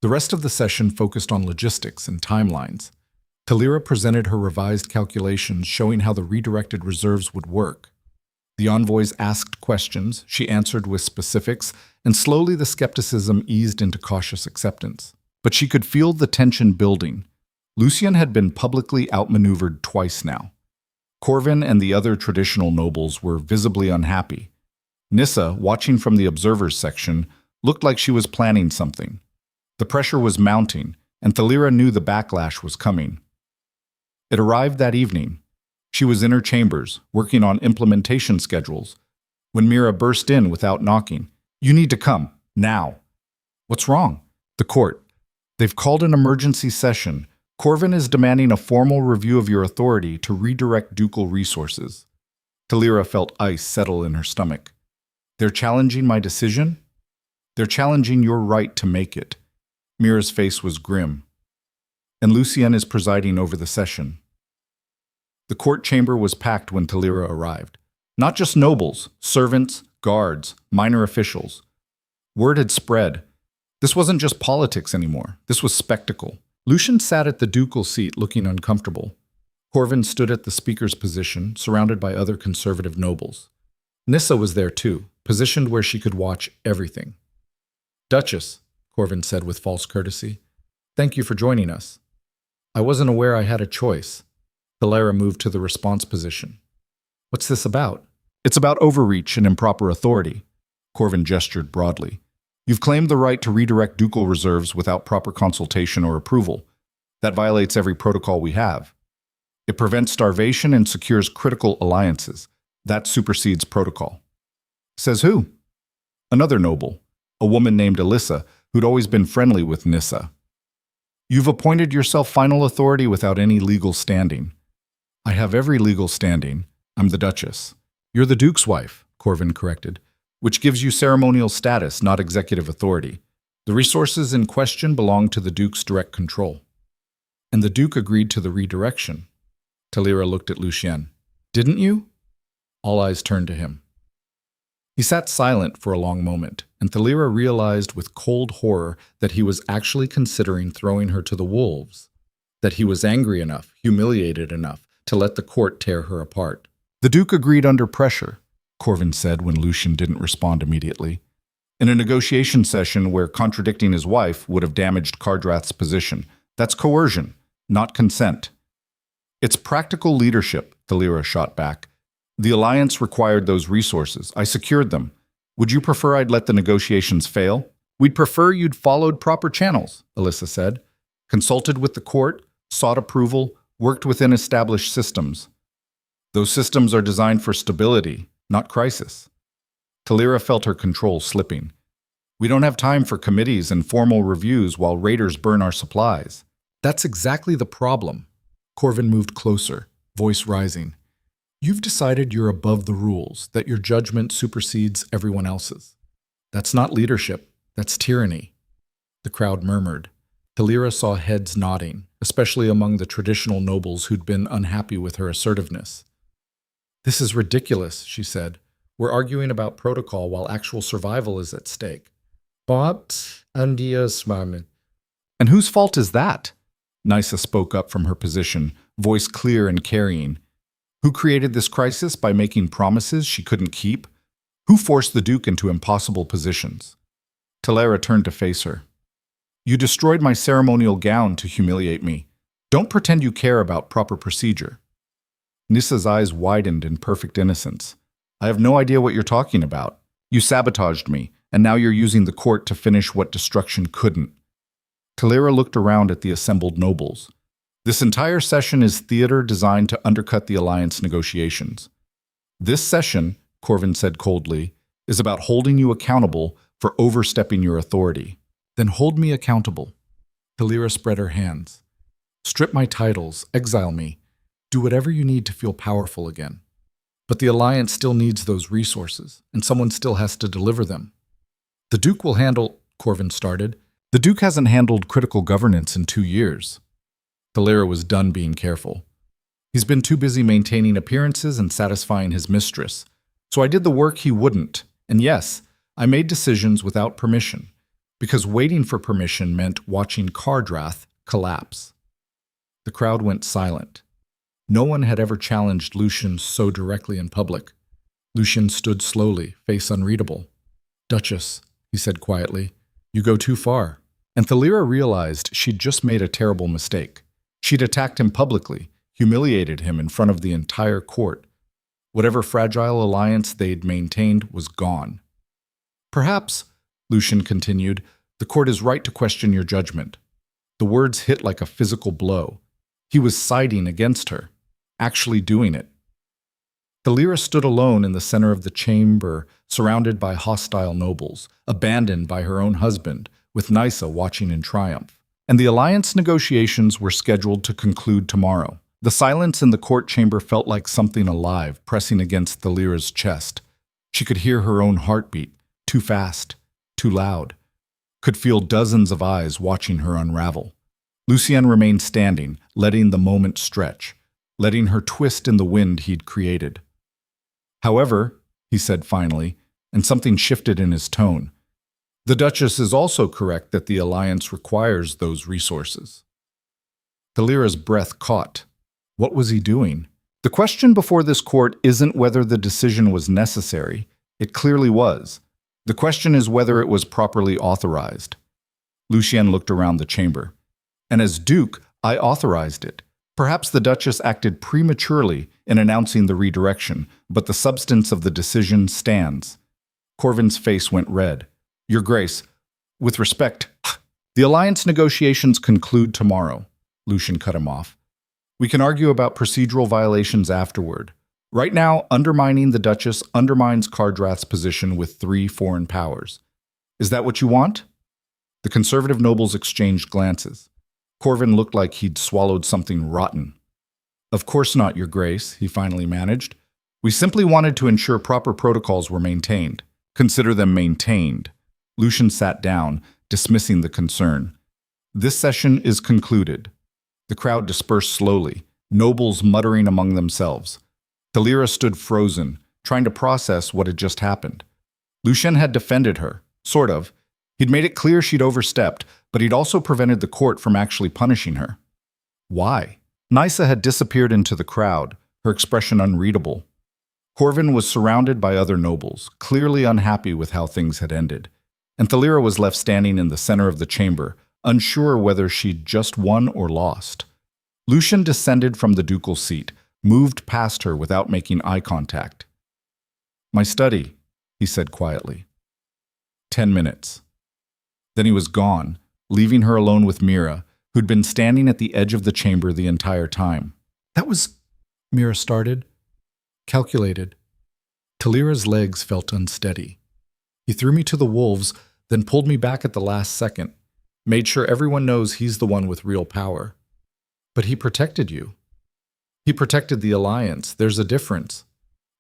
The rest of the session focused on logistics and timelines. Talira presented her revised calculations showing how the redirected reserves would work. The envoys asked questions, she answered with specifics, and slowly the skepticism eased into cautious acceptance. But she could feel the tension building. Lucien had been publicly outmaneuvered twice now. Corvin and the other traditional nobles were visibly unhappy. Nissa, watching from the observers section, looked like she was planning something. The pressure was mounting, and Talira knew the backlash was coming. It arrived that evening. She was in her chambers, working on implementation schedules, when Mira burst in without knocking. "You need to come, now." "What's wrong?" "The court. They've called an emergency session. Corvin is demanding a formal review of your authority to redirect ducal resources." Talira felt ice settle in her stomach. "They're challenging my decision?" "They're challenging your right to make it." Mira's face was grim. "And Lucien is presiding over the session." The court chamber was packed when Talira arrived. Not just nobles, servants, guards, minor officials. Word had spread. This wasn't just politics anymore. This was spectacle. Lucien sat at the ducal seat looking uncomfortable. Corvin stood at the speaker's position, surrounded by other conservative nobles. Nissa was there too, positioned where she could watch everything. "Duchess," Corvin said with false courtesy, "thank you for joining us." "I wasn't aware I had a choice." Talira moved to the response position. "What's this about?" "It's about overreach and improper authority." Corvin gestured broadly. "You've claimed the right to redirect ducal reserves without proper consultation or approval. That violates every protocol we have. It prevents starvation and secures critical alliances. That supersedes protocol." "Says who?" "Another noble, a woman named Alyssa, who'd always been friendly with Nissa." "You've appointed yourself final authority without any legal standing." "I have every legal standing. I'm the Duchess." "You're the Duke's wife," Corvin corrected, "which gives you ceremonial status, not executive authority. The resources in question belong to the Duke's direct control." "And the Duke agreed to the redirection." Talira looked at Lucien. "Didn't you?" All eyes turned to him. He sat silent for a long moment, and Talira realized with cold horror that he was actually considering throwing her to the wolves, that he was angry enough, humiliated enough, to let the court tear her apart. "The Duke agreed under pressure," Corvin said when Lucien didn't respond immediately. "In a negotiation session where contradicting his wife would have damaged Kardrath's position. That's coercion, not consent." "It's practical leadership," Talira shot back. "The alliance required those resources. I secured them. Would you prefer I'd let the negotiations fail?" "We'd prefer you'd followed proper channels," Alyssa said. "Consulted with the court, sought approval, worked within established systems. Those systems are designed for stability, not crisis." Talira felt her control slipping. "We don't have time for committees and formal reviews while raiders burn our supplies." "That's exactly the problem." Corvin moved closer, voice rising. "You've decided you're above the rules, that your judgment supersedes everyone else's. That's not leadership, that's tyranny." The crowd murmured. Talira saw heads nodding, especially among the traditional nobles who'd been unhappy with her assertiveness. "This is ridiculous," she said. "We're arguing about protocol while actual survival is at stake." And whose fault is that?" Nissa spoke up from her position, voice clear and carrying. "Who created this crisis by making promises she couldn't keep? Who forced the Duke into impossible positions?" Talira turned to face her. "You destroyed my ceremonial gown to humiliate me. Don't pretend you care about proper procedure." Nissa's eyes widened in perfect innocence. "I have no idea what you're talking about. You sabotaged me, and now you're using the court to finish what destruction couldn't." Talira looked around at the assembled nobles. "This entire session is theater designed to undercut the alliance negotiations. This session," Corvin said coldly, "is about holding you accountable for overstepping your authority." "Then hold me accountable." Talira spread her hands. "Strip my titles, exile me. Do whatever you need to feel powerful again. But the alliance still needs those resources, and someone still has to deliver them." "The Duke will handle," Corvin started. "The Duke hasn't handled critical governance in 2 years." Talira was done being careful. "He's been too busy maintaining appearances and satisfying his mistress. So I did the work he wouldn't. And yes, I made decisions without permission, because waiting for permission meant watching Cardrath collapse. The crowd went silent. No one had ever challenged Lucian so directly in public. Lucian stood slowly, face unreadable. "Duchess," he said quietly, "you go too far." And Thalira realized she'd just made a terrible mistake. She'd attacked him publicly, humiliated him in front of the entire court. Whatever fragile alliance they'd maintained was gone. "Perhaps," Lucian continued, "the court is right to question your judgment." The words hit like a physical blow. He was siding against her, actually doing it. Thalira stood alone in the center of the chamber, surrounded by hostile nobles, abandoned by her own husband, with Nysa watching in triumph. And the alliance negotiations were scheduled to conclude tomorrow. The silence in the court chamber felt like something alive pressing against Thalira's chest. She could hear her own heartbeat, too fast, too loud, could feel dozens of eyes watching her unravel. Lucien remained standing, letting the moment stretch, letting her twist in the wind he'd created. "However," he said finally, and something shifted in his tone, "the Duchess is also correct that the alliance requires those resources." Thalira's breath caught. What was he doing? The question before this court isn't whether the decision was necessary. It clearly was. The question is whether it was properly authorized. Lucien looked around the chamber. "And as Duke, I authorized it. Perhaps the Duchess acted prematurely in announcing the redirection, but the substance of the decision stands." Corvin's face went red. "Your Grace, with respect, the alliance negotiations conclude tomorrow," Lucien cut him off. "We can argue about procedural violations afterward. Right now, undermining the Duchess undermines Cardrath's position with 3 foreign powers. Is that what you want?" The conservative nobles exchanged glances. Corvin looked like he'd swallowed something rotten. "Of course not, Your Grace," he finally managed. "We simply wanted to ensure proper protocols were maintained. Consider them maintained." Lucien sat down, dismissing the concern. "This session is concluded." The crowd dispersed slowly, nobles muttering among themselves. Thalira stood frozen, trying to process what had just happened. Lucien had defended her, sort of. He'd made it clear she'd overstepped, but he'd also prevented the court from actually punishing her. Why? Nysa had disappeared into the crowd, her expression unreadable. Corvin was surrounded by other nobles, clearly unhappy with how things had ended. And Thalira was left standing in the center of the chamber, unsure whether she'd just won or lost. Lucien descended from the ducal seat, moved past her without making eye contact. "My study," he said quietly. 10 minutes. Then he was gone, leaving her alone with Mira, who'd been standing at the edge of the chamber the entire time. "That was," Mira started. "Calculated." Thalira's legs felt unsteady. "He threw me to the wolves, then pulled me back at the last second. Made sure everyone knows he's the one with real power." "But he protected you." "He protected the alliance. There's a difference."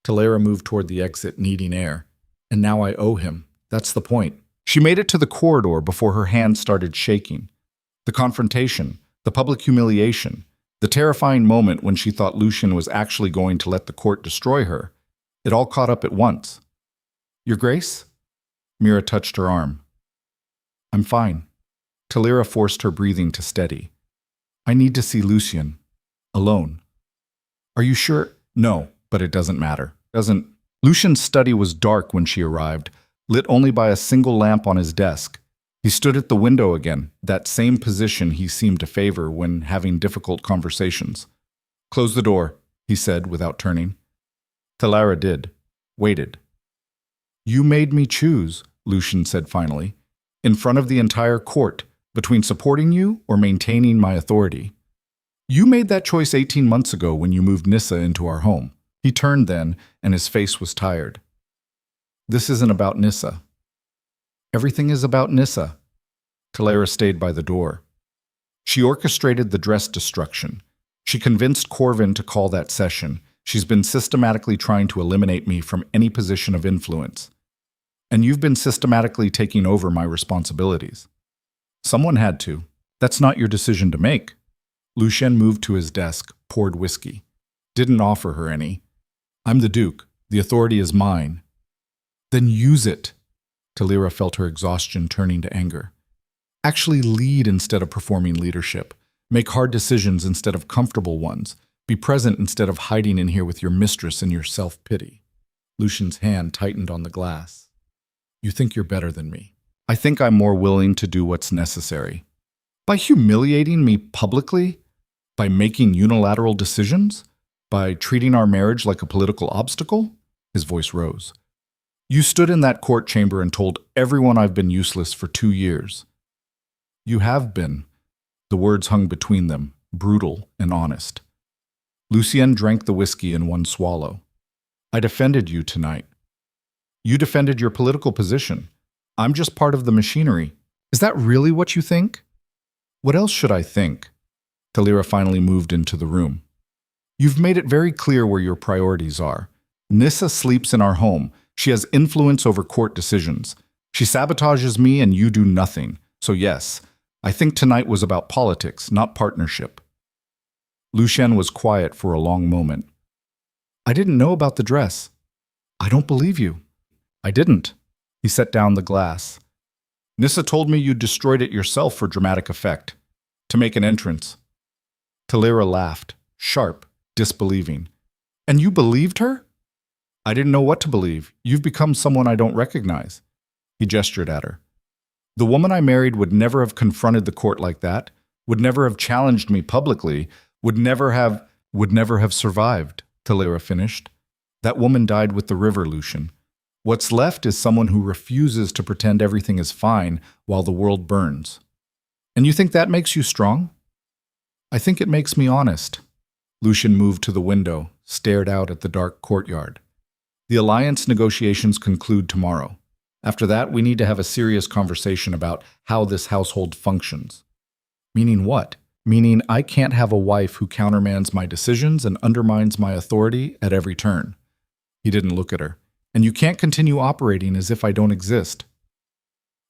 Thalira moved toward the exit, needing air. "And now I owe him. That's the point." She made it to the corridor before her hand started shaking. The confrontation, the public humiliation, the terrifying moment when she thought Lucien was actually going to let the court destroy her. It all caught up at once. "Your Grace?" Mira touched her arm. "I'm fine." Thalira forced her breathing to steady. "I need to see Lucien. Alone." "Are you sure?" "No, but it doesn't matter." Lucien's study was dark when she arrived, lit only by a single lamp on his desk. He stood at the window again, that same position he seemed to favor when having difficult conversations. "Close the door," he said without turning. Thalira did. Waited. "You made me choose," Lucien said finally, "in front of the entire court, between supporting you or maintaining my authority. You made that choice 18 months ago when you moved Nysa into our home." He turned then, and his face was tired. "This isn't about Nysa." "Everything is about Nysa." Thalira stayed by the door. "She orchestrated the dress destruction. She convinced Corvin to call that session. She's been systematically trying to eliminate me from any position of influence. And you've been systematically taking over my responsibilities. Someone had to. That's not your decision to make." Lucien moved to his desk, poured whiskey. Didn't offer her any. "I'm the Duke. The authority is mine." "Then use it." Talira felt her exhaustion turning to anger. Actually lead instead of performing leadership. Make hard decisions instead of comfortable ones. Be present instead of hiding in here with your mistress and your self-pity. Lucian's hand tightened on the glass. You think you're better than me. I think I'm more willing to do what's necessary. By humiliating me publicly? By making unilateral decisions? By treating our marriage like a political obstacle? His voice rose. You stood in that court chamber and told everyone I've been useless for 2 years. You have been. The words hung between them, brutal and honest. Lucien drank the whiskey in one swallow. I defended you tonight. You defended your political position. I'm just part of the machinery. Is that really what you think? What else should I think? Talira finally moved into the room. You've made it very clear where your priorities are. Nissa sleeps in our home. She has influence over court decisions. She sabotages me and you do nothing. So yes, I think tonight was about politics, not partnership. Lucien was quiet for a long moment. I didn't know about the dress. I don't believe you. I didn't. He set down the glass. Nissa told me you destroyed it yourself for dramatic effect, to make an entrance. Talira laughed, sharp, disbelieving. And you believed her? I didn't know what to believe. You've become someone I don't recognize. He gestured at her. The woman I married would never have confronted the court like that, would never have challenged me publicly, would never have survived, Talira finished. That woman died with the river, Lucian. What's left is someone who refuses to pretend everything is fine while the world burns. And you think that makes you strong? I think it makes me honest. Lucian moved to the window, stared out at the dark courtyard. The alliance negotiations conclude tomorrow. After that, we need to have a serious conversation about how this household functions. Meaning what? Meaning I can't have a wife who countermands my decisions and undermines my authority at every turn. He didn't look at her. And you can't continue operating as if I don't exist.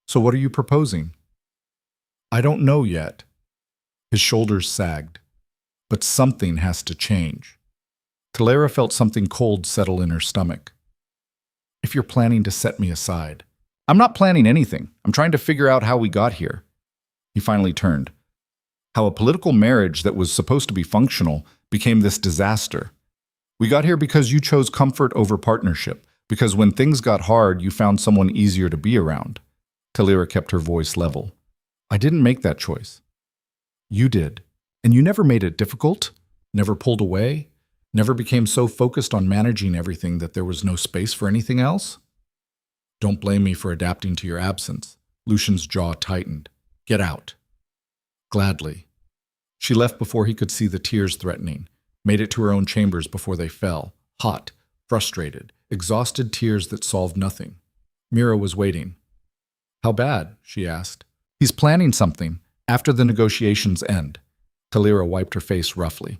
So what are you proposing? I don't know yet. His shoulders sagged. But something has to change. Talira felt something cold settle in her stomach. If you're planning to set me aside. I'm not planning anything. I'm trying to figure out how we got here. He finally turned. How a political marriage that was supposed to be functional became this disaster. We got here because you chose comfort over partnership. Because when things got hard, you found someone easier to be around. Talira kept her voice level. I didn't make that choice. You did. And you never made it difficult, never pulled away, never became so focused on managing everything that there was no space for anything else? Don't blame me for adapting to your absence. Lucian's jaw tightened. Get out. Gladly. She left before he could see the tears threatening, made it to her own chambers before they fell, hot, frustrated, exhausted tears that solved nothing. Mira was waiting. How bad? She asked. He's planning something, after the negotiations end. Talira wiped her face roughly.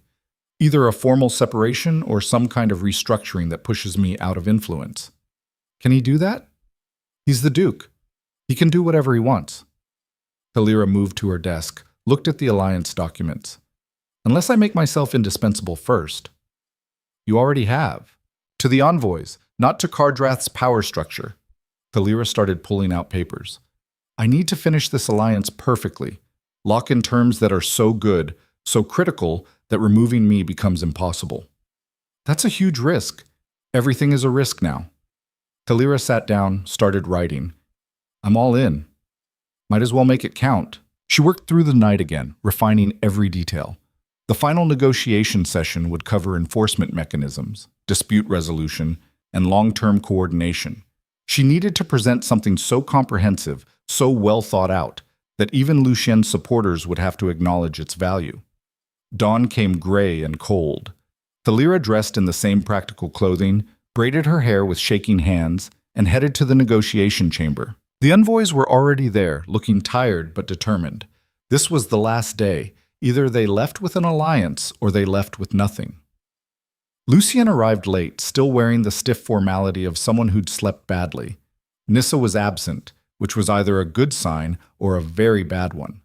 Either a formal separation or some kind of restructuring that pushes me out of influence. Can he do that? He's the Duke. He can do whatever he wants. Talira moved to her desk, looked at the alliance documents. Unless I make myself indispensable first. You already have. To the envoys, not to Kardrath's power structure. Talira started pulling out papers. I need to finish this alliance perfectly. Lock in terms that are so good, so critical, that removing me becomes impossible. That's a huge risk. Everything is a risk now. Talira sat down, started writing. I'm all in. Might as well make it count. She worked through the night again, refining every detail. The final negotiation session would cover enforcement mechanisms, dispute resolution, and long-term coordination. She needed to present something so comprehensive, so well thought out, that even Lucien's supporters would have to acknowledge its value. Dawn came gray and cold. Talira dressed in the same practical clothing, braided her hair with shaking hands, and headed to the negotiation chamber. The envoys were already there, looking tired but determined. This was the last day. Either they left with an alliance or they left with nothing. Lucien arrived late, still wearing the stiff formality of someone who'd slept badly. Nissa was absent, which was either a good sign or a very bad one.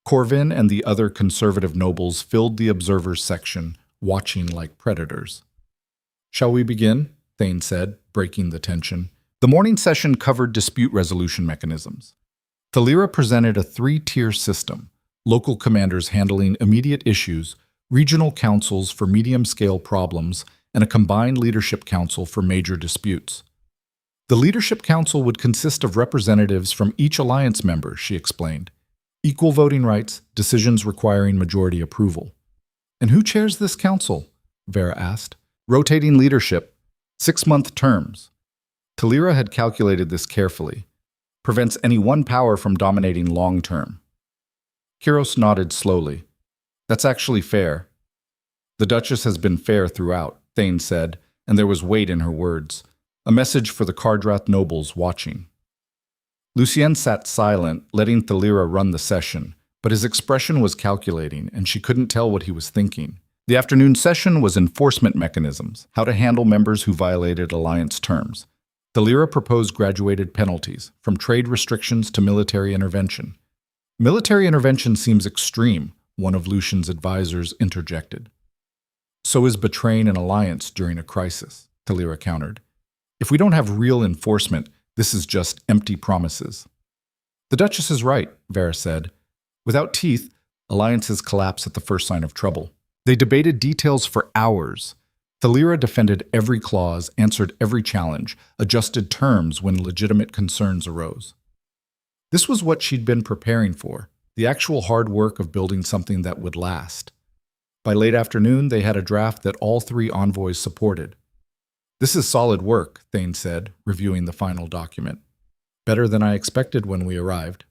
Corvin and the other conservative nobles filled the observers section, watching like predators. Shall we begin? Thane said, breaking the tension. The morning session covered dispute resolution mechanisms. Thalira presented a three-tier system: local commanders handling immediate issues, regional councils for medium-scale problems, and a combined leadership council for major disputes. The leadership council would consist of representatives from each alliance member, she explained. Equal voting rights, decisions requiring majority approval. And who chairs this council? Vera asked. Rotating leadership, 6-month terms. Thalira had calculated this carefully. Prevents any one power from dominating long-term. Kiros nodded slowly. That's actually fair. The Duchess has been fair throughout, Thane said, and there was weight in her words. A message for the Kardrath nobles watching. Lucien sat silent, letting Thalira run the session, but his expression was calculating, and she couldn't tell what he was thinking. The afternoon session was enforcement mechanisms, how to handle members who violated alliance terms. Thalira proposed graduated penalties, from trade restrictions to military intervention. Military intervention seems extreme, one of Lucian's advisors interjected. So is betraying an alliance during a crisis, Thalira countered. If we don't have real enforcement, this is just empty promises. The Duchess is right, Vera said. Without teeth, alliances collapse at the first sign of trouble. They debated details for hours. Thalira defended every clause, answered every challenge, adjusted terms when legitimate concerns arose. This was what she'd been preparing for, the actual hard work of building something that would last. By late afternoon, they had a draft that all three envoys supported. This is solid work, Thane said, reviewing the final document. Better than I expected when we arrived.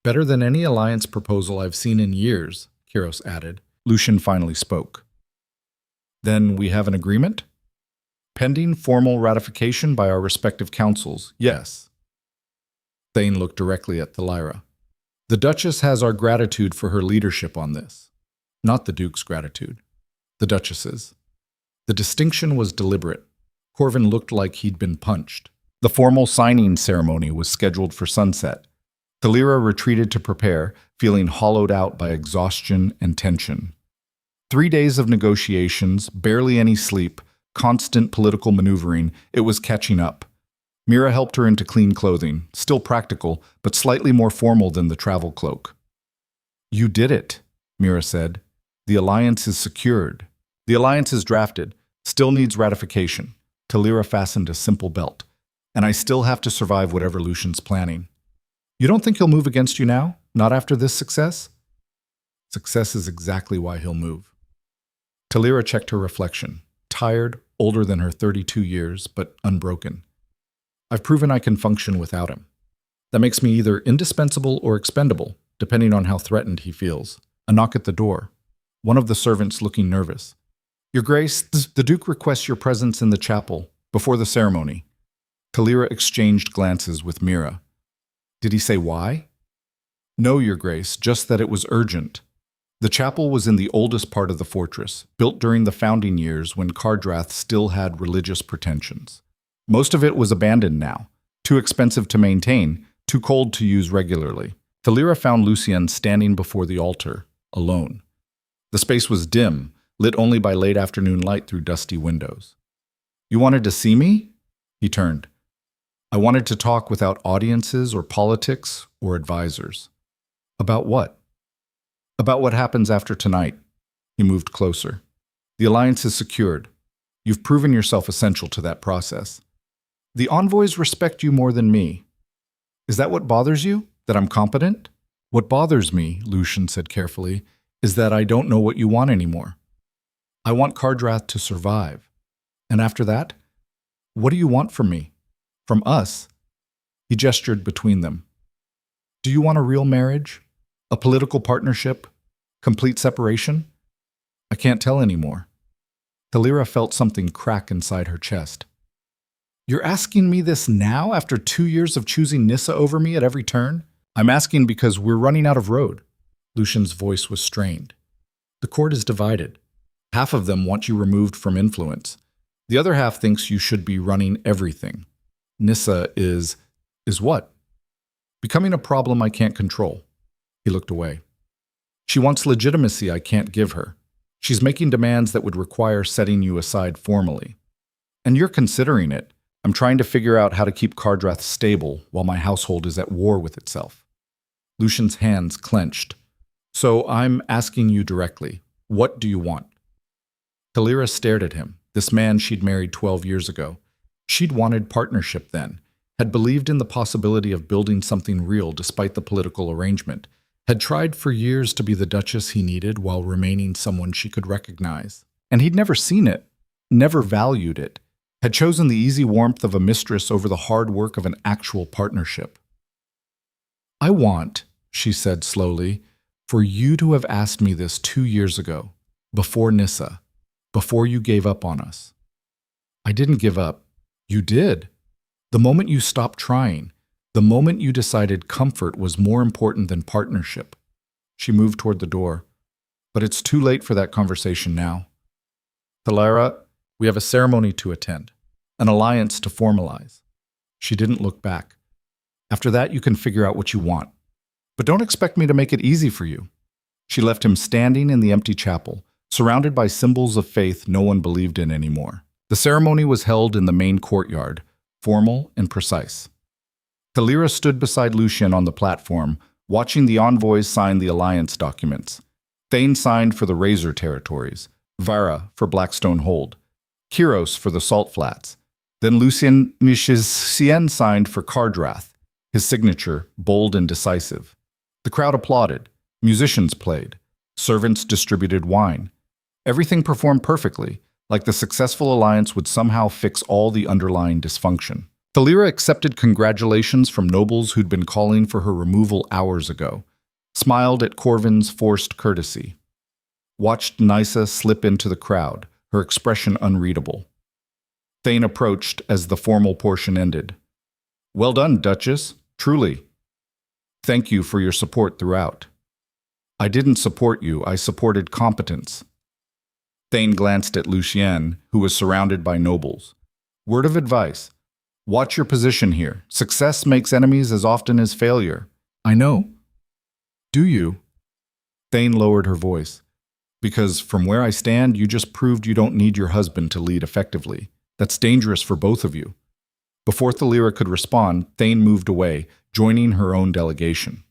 Better than any alliance proposal I've seen in years, Kiros added. Lucian finally spoke. Then we have an agreement? Pending formal ratification by our respective councils, yes. Thane looked directly at Thalira. The Duchess has our gratitude for her leadership on this. Not the Duke's gratitude. The Duchess's. The distinction was deliberate. Corvin looked like he'd been punched. The formal signing ceremony was scheduled for sunset. Thalira retreated to prepare, feeling hollowed out by exhaustion and tension. 3 days of negotiations, barely any sleep, constant political maneuvering, it was catching up. Mira helped her into clean clothing, still practical, but slightly more formal than the travel cloak. You did it, Mira said. The alliance is secured. The alliance is drafted, still needs ratification. Thalira fastened a simple belt. And I still have to survive whatever Lucian's planning. You don't think he'll move against you now? Not after this success? Success is exactly why he'll move. Thalira checked her reflection. Tired, older than her 32 years, but unbroken. I've proven I can function without him. That makes me either indispensable or expendable, depending on how threatened he feels. A knock at the door. One of the servants looking nervous. Your Grace, the Duke requests your presence in the chapel, before the ceremony. Thalira exchanged glances with Mira. Did he say why? No, Your Grace, just that it was urgent. The chapel was in the oldest part of the fortress, built during the founding years when Kardrath still had religious pretensions. Most of it was abandoned now, too expensive to maintain, too cold to use regularly. Thalira found Lucien standing before the altar, alone. The space was dim, lit only by late afternoon light through dusty windows. You wanted to see me? He turned. I wanted to talk without audiences or politics or advisors. About what? About what happens after tonight. He moved closer. The alliance is secured. You've proven yourself essential to that process. The envoys respect you more than me. Is that what bothers you? That I'm competent? What bothers me, Lucian said carefully, is that I don't know what you want anymore. I want Kardrath to survive. And after that? What do you want from me? From us? He gestured between them. Do you want a real marriage? A political partnership? Complete separation? I can't tell anymore. Thalira felt something crack inside her chest. You're asking me this now after 2 years of choosing Nissa over me at every turn? I'm asking because we're running out of road. Lucian's voice was strained. The court is divided. Half of them want you removed from influence. The other half thinks you should be running everything. Nissa is what? Becoming a problem I can't control. He looked away. She wants legitimacy I can't give her. She's making demands that would require setting you aside formally. And you're considering it. I'm trying to figure out how to keep Kardrath stable while my household is at war with itself. Lucian's hands clenched. So I'm asking you directly, what do you want? Talira stared at him, this man she'd married 12 years ago. She'd wanted partnership then, had believed in the possibility of building something real despite the political arrangement, had tried for years to be the Duchess he needed while remaining someone she could recognize. And he'd never seen it, never valued it, had chosen the easy warmth of a mistress over the hard work of an actual partnership. I want, she said slowly, for you to have asked me this 2 years ago, before Nissa, before you gave up on us. I didn't give up. You did. The moment you stopped trying, the moment you decided comfort was more important than partnership. She moved toward the door. But it's too late for that conversation now. Talira, we have a ceremony to attend, an alliance to formalize. She didn't look back. After that, you can figure out what you want. But don't expect me to make it easy for you. She left him standing in the empty chapel, surrounded by symbols of faith no one believed in anymore. The ceremony was held in the main courtyard, formal and precise. Talira stood beside Lucian on the platform, watching the envoys sign the alliance documents. Thane signed for the Razor territories, Vara for Blackstone Hold, Kyros for the Salt Flats. Then Lucian Mishisian signed for Kardrath, his signature bold and decisive. The crowd applauded, musicians played, servants distributed wine. Everything performed perfectly, like the successful alliance would somehow fix all the underlying dysfunction. Talira accepted congratulations from nobles who'd been calling for her removal hours ago, smiled at Corvin's forced courtesy, watched Nysa slip into the crowd, her expression unreadable. Thane approached as the formal portion ended. Well done, Duchess, truly. Thank you for your support throughout. I didn't support you, I supported competence. Thane glanced at Lucien, who was surrounded by nobles. Word of advice. Watch your position here. Success makes enemies as often as failure. I know. Do you? Thane lowered her voice. Because from where I stand, you just proved you don't need your husband to lead effectively. That's dangerous for both of you. Before Talira could respond, Thane moved away, joining her own delegation.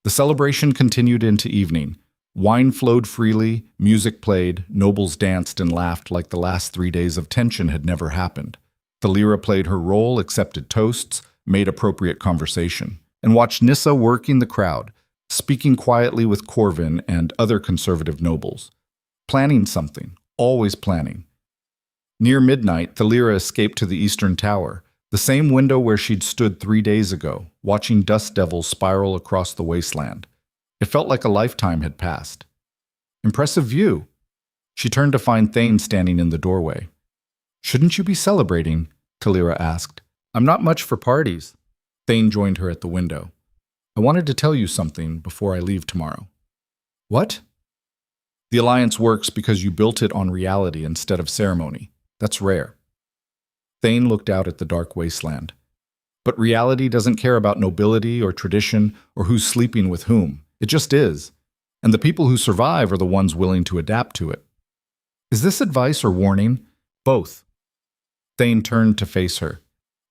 The celebration continued into evening. Wine flowed freely, music played, nobles danced and laughed like the last 3 days of tension had never happened. Talira played her role, accepted toasts, made appropriate conversation, and watched Nissa working the crowd, speaking quietly with Corvin and other conservative nobles. Planning something, always planning. Near midnight, Talira escaped to the eastern tower, the same window where she'd stood 3 days ago, watching dust devils spiral across the wasteland. It felt like a lifetime had passed. Impressive view. She turned to find Thane standing in the doorway. Shouldn't you be celebrating? Talira asked. I'm not much for parties. Thane joined her at the window. I wanted to tell you something before I leave tomorrow. What? The alliance works because you built it on reality instead of ceremony. That's rare. Thane looked out at the dark wasteland. But reality doesn't care about nobility or tradition or who's sleeping with whom. It just is. And the people who survive are the ones willing to adapt to it. Is this advice or warning? Both. Thane turned to face her.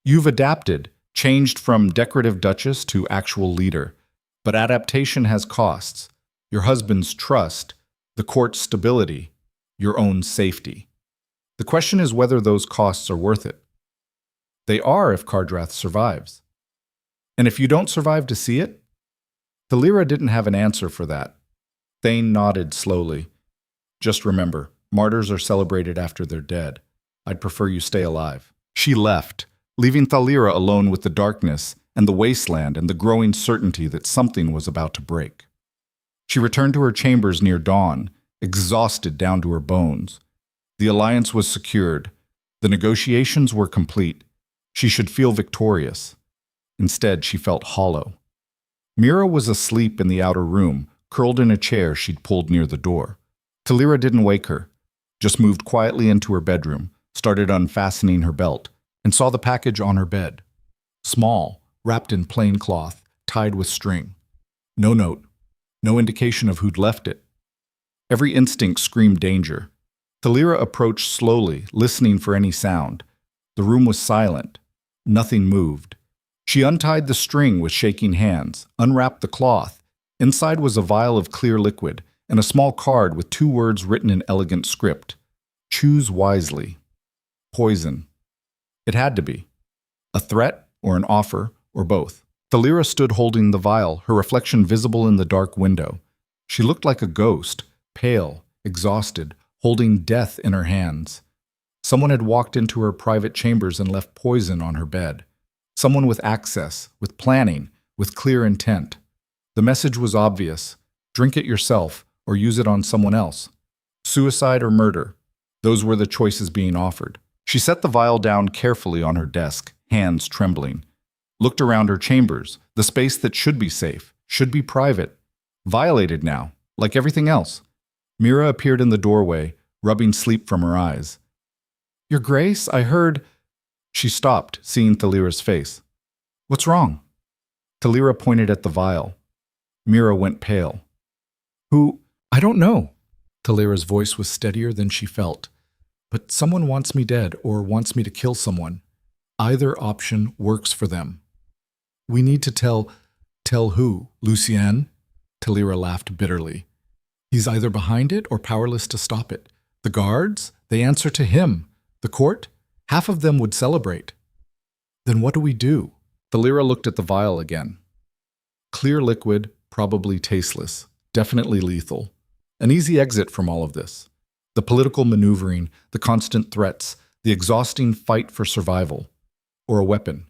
You've adapted, changed from decorative duchess to actual leader. But adaptation has costs. Your husband's trust, the court's stability, your own safety. The question is whether those costs are worth it. They are if Kardrath survives. And if you don't survive to see it? Talira didn't have an answer for that. Thane nodded slowly. Just remember, martyrs are celebrated after they're dead. I'd prefer you stay alive. She left, leaving Talira alone with the darkness and the wasteland and the growing certainty that something was about to break. She returned to her chambers near dawn, exhausted down to her bones. The alliance was secured. The negotiations were complete. She should feel victorious. Instead, she felt hollow. Mira was asleep in the outer room, curled in a chair she'd pulled near the door. Talira didn't wake her, just moved quietly into her bedroom, started unfastening her belt, and saw the package on her bed. Small, wrapped in plain cloth, tied with string. No note, no indication of who'd left it. Every instinct screamed danger. Talira approached slowly, listening for any sound. The room was silent. Nothing moved. She untied the string with shaking hands, unwrapped the cloth. Inside was a vial of clear liquid and a small card with 2 words written in elegant script. Choose wisely. Poison. It had to be. A threat or an offer or both. Thalira stood holding the vial, her reflection visible in the dark window. She looked like a ghost, pale, exhausted, holding death in her hands. Someone had walked into her private chambers and left poison on her bed. Someone with access, with planning, with clear intent. The message was obvious. Drink it yourself or use it on someone else. Suicide or murder. Those were the choices being offered. She set the vial down carefully on her desk, hands trembling. Looked around her chambers, the space that should be safe, should be private. Violated now, like everything else. Mira appeared in the doorway, rubbing sleep from her eyes. Your Grace, I heard... She stopped, seeing Thalira's face. What's wrong? Thalira pointed at the vial. Mira went pale. Who? I don't know. Thalira's voice was steadier than she felt. But someone wants me dead or wants me to kill someone. Either option works for them. We need to tell who? Lucien? Thalira laughed bitterly. He's either behind it or powerless to stop it. The guards? They answer to him. The court? Half of them would celebrate. Then what do we do? Thalira looked at the vial again. Clear liquid, probably tasteless, definitely lethal. An easy exit from all of this. The political maneuvering, the constant threats, the exhausting fight for survival. Or a weapon.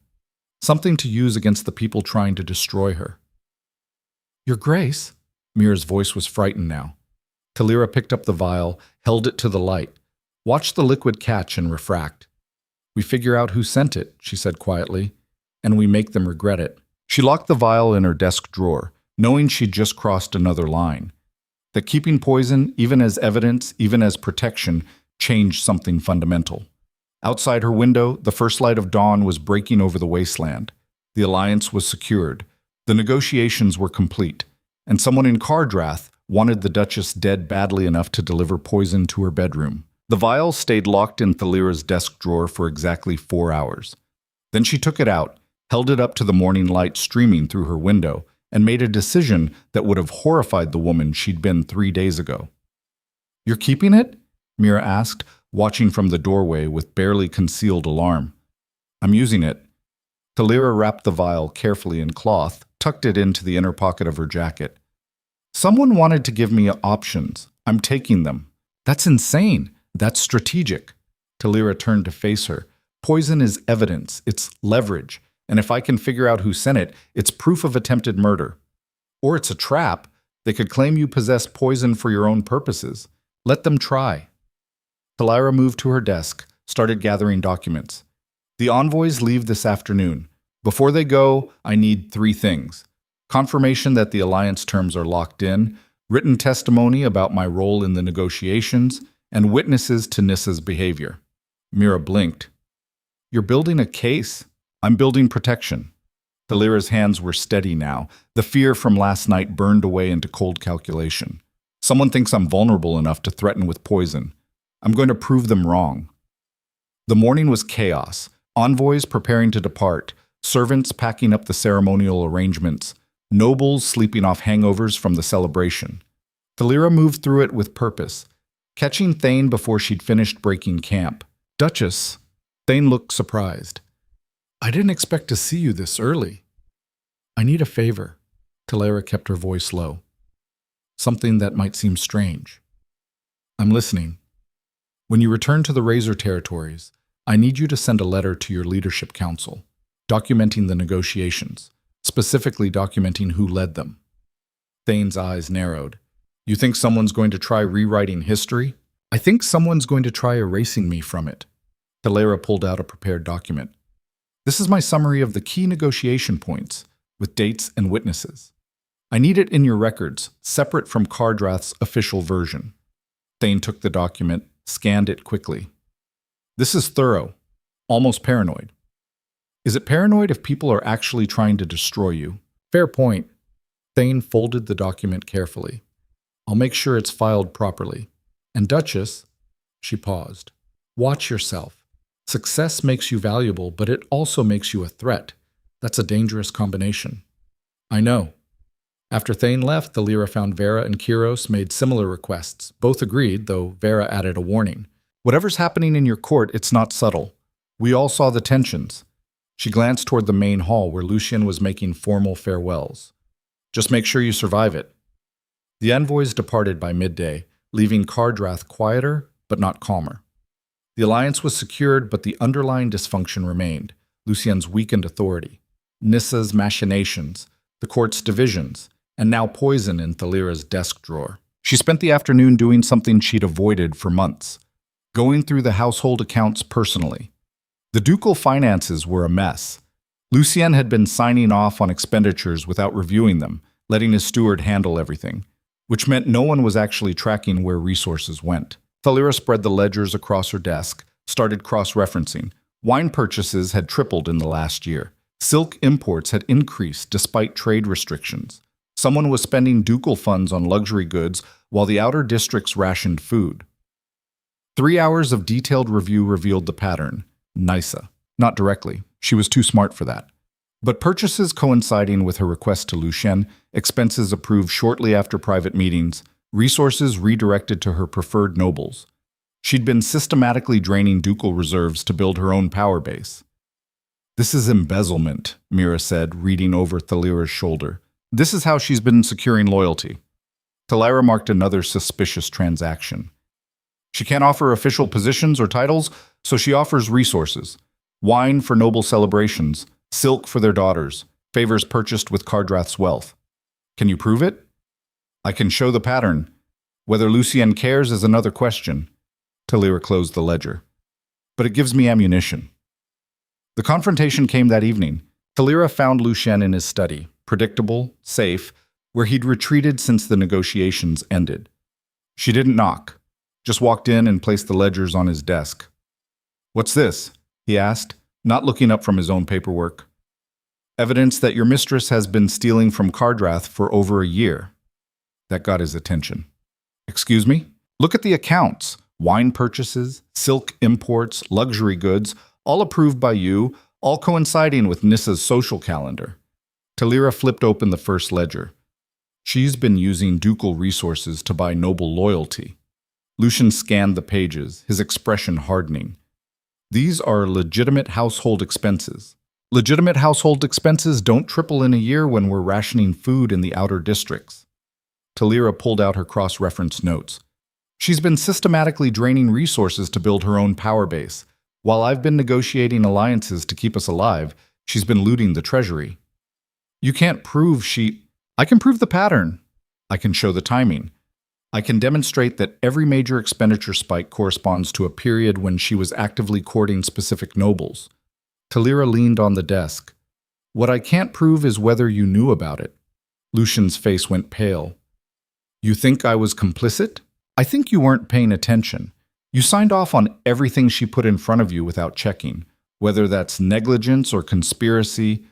Something to use against the people trying to destroy her. Your Grace? Mira's voice was frightened now. Thalira picked up the vial, held it to the light. Watched the liquid catch and refract. We figure out who sent it, she said quietly, and we make them regret it. She locked the vial in her desk drawer, knowing she'd just crossed another line. That keeping poison, even as evidence, even as protection, changed something fundamental. Outside her window, the first light of dawn was breaking over the wasteland. The alliance was secured. The negotiations were complete. And someone in Cardrath wanted the Duchess dead badly enough to deliver poison to her bedroom. The vial stayed locked in Thalira's desk drawer for exactly 4 hours. Then she took it out, held it up to the morning light streaming through her window, and made a decision that would have horrified the woman she'd been 3 days ago. You're keeping it? Mira asked, watching from the doorway with barely concealed alarm. I'm using it. Thalira wrapped the vial carefully in cloth, tucked it into the inner pocket of her jacket. Someone wanted to give me options. I'm taking them. That's insane. That's strategic. Thalira turned to face her. Poison is evidence. It's leverage. And if I can figure out who sent it, it's proof of attempted murder. Or it's a trap. They could claim you possess poison for your own purposes. Let them try. Thalira moved to her desk, started gathering documents. The envoys leave this afternoon. Before they go, I need 3 things. Confirmation that the alliance terms are locked in, written testimony about my role in the negotiations, and witnesses to Nissa's behavior. Mira blinked. You're building a case? I'm building protection. Thalira's hands were steady now. The fear from last night burned away into cold calculation. Someone thinks I'm vulnerable enough to threaten with poison. I'm going to prove them wrong. The morning was chaos. Envoys preparing to depart, servants packing up the ceremonial arrangements, nobles sleeping off hangovers from the celebration. Thalira moved through it with purpose, catching Thane before she'd finished breaking camp. Duchess. Thane looked surprised. I didn't expect to see you this early. I need a favor. Thalira kept her voice low. Something that might seem strange. I'm listening. When you return to the Razor territories, I need you to send a letter to your leadership council, documenting the negotiations, specifically documenting who led them. Thane's eyes narrowed. You think someone's going to try rewriting history? I think someone's going to try erasing me from it. Thalira pulled out a prepared document. This is my summary of the key negotiation points, with dates and witnesses. I need it in your records, separate from Cardrath's official version. Thane took the document, scanned it quickly. This is thorough, almost paranoid. Is it paranoid if people are actually trying to destroy you? Fair point. Thane folded the document carefully. I'll make sure it's filed properly. And Duchess, she paused. Watch yourself. Success makes you valuable, but it also makes you a threat. That's a dangerous combination. I know. After Thane left, the Lyra found Vera and Kyros made similar requests. Both agreed, though Vera added a warning. Whatever's happening in your court, it's not subtle. We all saw the tensions. She glanced toward the main hall where Lucien was making formal farewells. Just make sure you survive it. The envoys departed by midday, leaving Kardrath quieter but not calmer. The alliance was secured, but the underlying dysfunction remained. Lucien's weakened authority, Nissa's machinations, the court's divisions, and now poison in Thalira's desk drawer. She spent the afternoon doing something she'd avoided for months, going through the household accounts personally. The ducal finances were a mess. Lucien had been signing off on expenditures without reviewing them, letting his steward handle everything, which meant no one was actually tracking where resources went. Thalira spread the ledgers across her desk, started cross-referencing. Wine purchases had tripled in the last year. Silk imports had increased despite trade restrictions. Someone was spending ducal funds on luxury goods while the outer districts rationed food. 3 hours of detailed review revealed the pattern. Nyssa. Not directly. She was too smart for that. But purchases coinciding with her request to Lucien, expenses approved shortly after private meetings, resources redirected to her preferred nobles. She'd been systematically draining ducal reserves to build her own power base. This is embezzlement, Mira said, reading over Thalira's shoulder. This is how she's been securing loyalty. Thalira marked another suspicious transaction. She can't offer official positions or titles, so she offers resources. Wine for noble celebrations, silk for their daughters, favors purchased with Kardrath's wealth. Can you prove it? I can show the pattern. Whether Lucien cares is another question. Thalira closed the ledger. But it gives me ammunition. The confrontation came that evening. Thalira found Lucien in his study, predictable, safe, where he'd retreated since the negotiations ended. She didn't knock, just walked in and placed the ledgers on his desk. What's this? He asked, not looking up from his own paperwork. Evidence that your mistress has been stealing from Kardrath for over a year. That got his attention. Excuse me? Look at the accounts. Wine purchases, silk imports, luxury goods, all approved by you, all coinciding with Nissa's social calendar. Thalira flipped open the first ledger. She's been using ducal resources to buy noble loyalty. Lucien scanned the pages, his expression hardening. These are legitimate household expenses. Legitimate household expenses don't triple in a year when we're rationing food in the outer districts. Thalira pulled out her cross-reference notes. She's been systematically draining resources to build her own power base. While I've been negotiating alliances to keep us alive, she's been looting the treasury. You can't prove I can prove the pattern. I can show the timing. I can demonstrate that every major expenditure spike corresponds to a period when she was actively courting specific nobles. Thalira leaned on the desk. What I can't prove is whether you knew about it. Lucien's face went pale. You think I was complicit? I think you weren't paying attention. You signed off on everything she put in front of you without checking, whether that's negligence or conspiracy.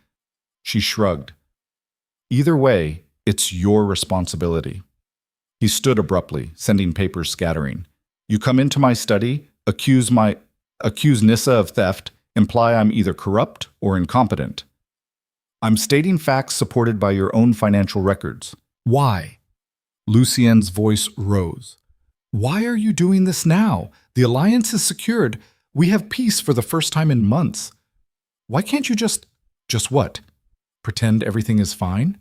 She shrugged. Either way, it's your responsibility. He stood abruptly, sending papers scattering. You come into my study, accuse Nissa of theft, imply I'm either corrupt or incompetent. I'm stating facts supported by your own financial records. Why? Lucien's voice rose. Why are you doing this now? The alliance is secured. We have peace for the first time in months. Why can't you just what? Pretend everything is fine?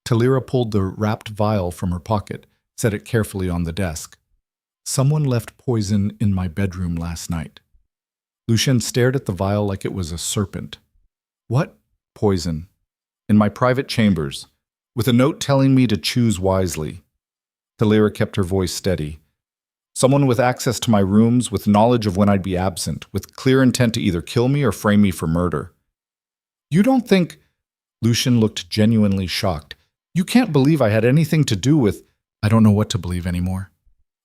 Thalira pulled the wrapped vial from her pocket, set it carefully on the desk. Someone left poison in my bedroom last night. Lucien stared at the vial like it was a serpent. What? Poison. In my private chambers, with a note telling me to choose wisely. Thalira kept her voice steady. Someone with access to my rooms, with knowledge of when I'd be absent, with clear intent to either kill me or frame me for murder. You don't think... Lucien looked genuinely shocked. You can't believe I had anything to do with... I don't know what to believe anymore.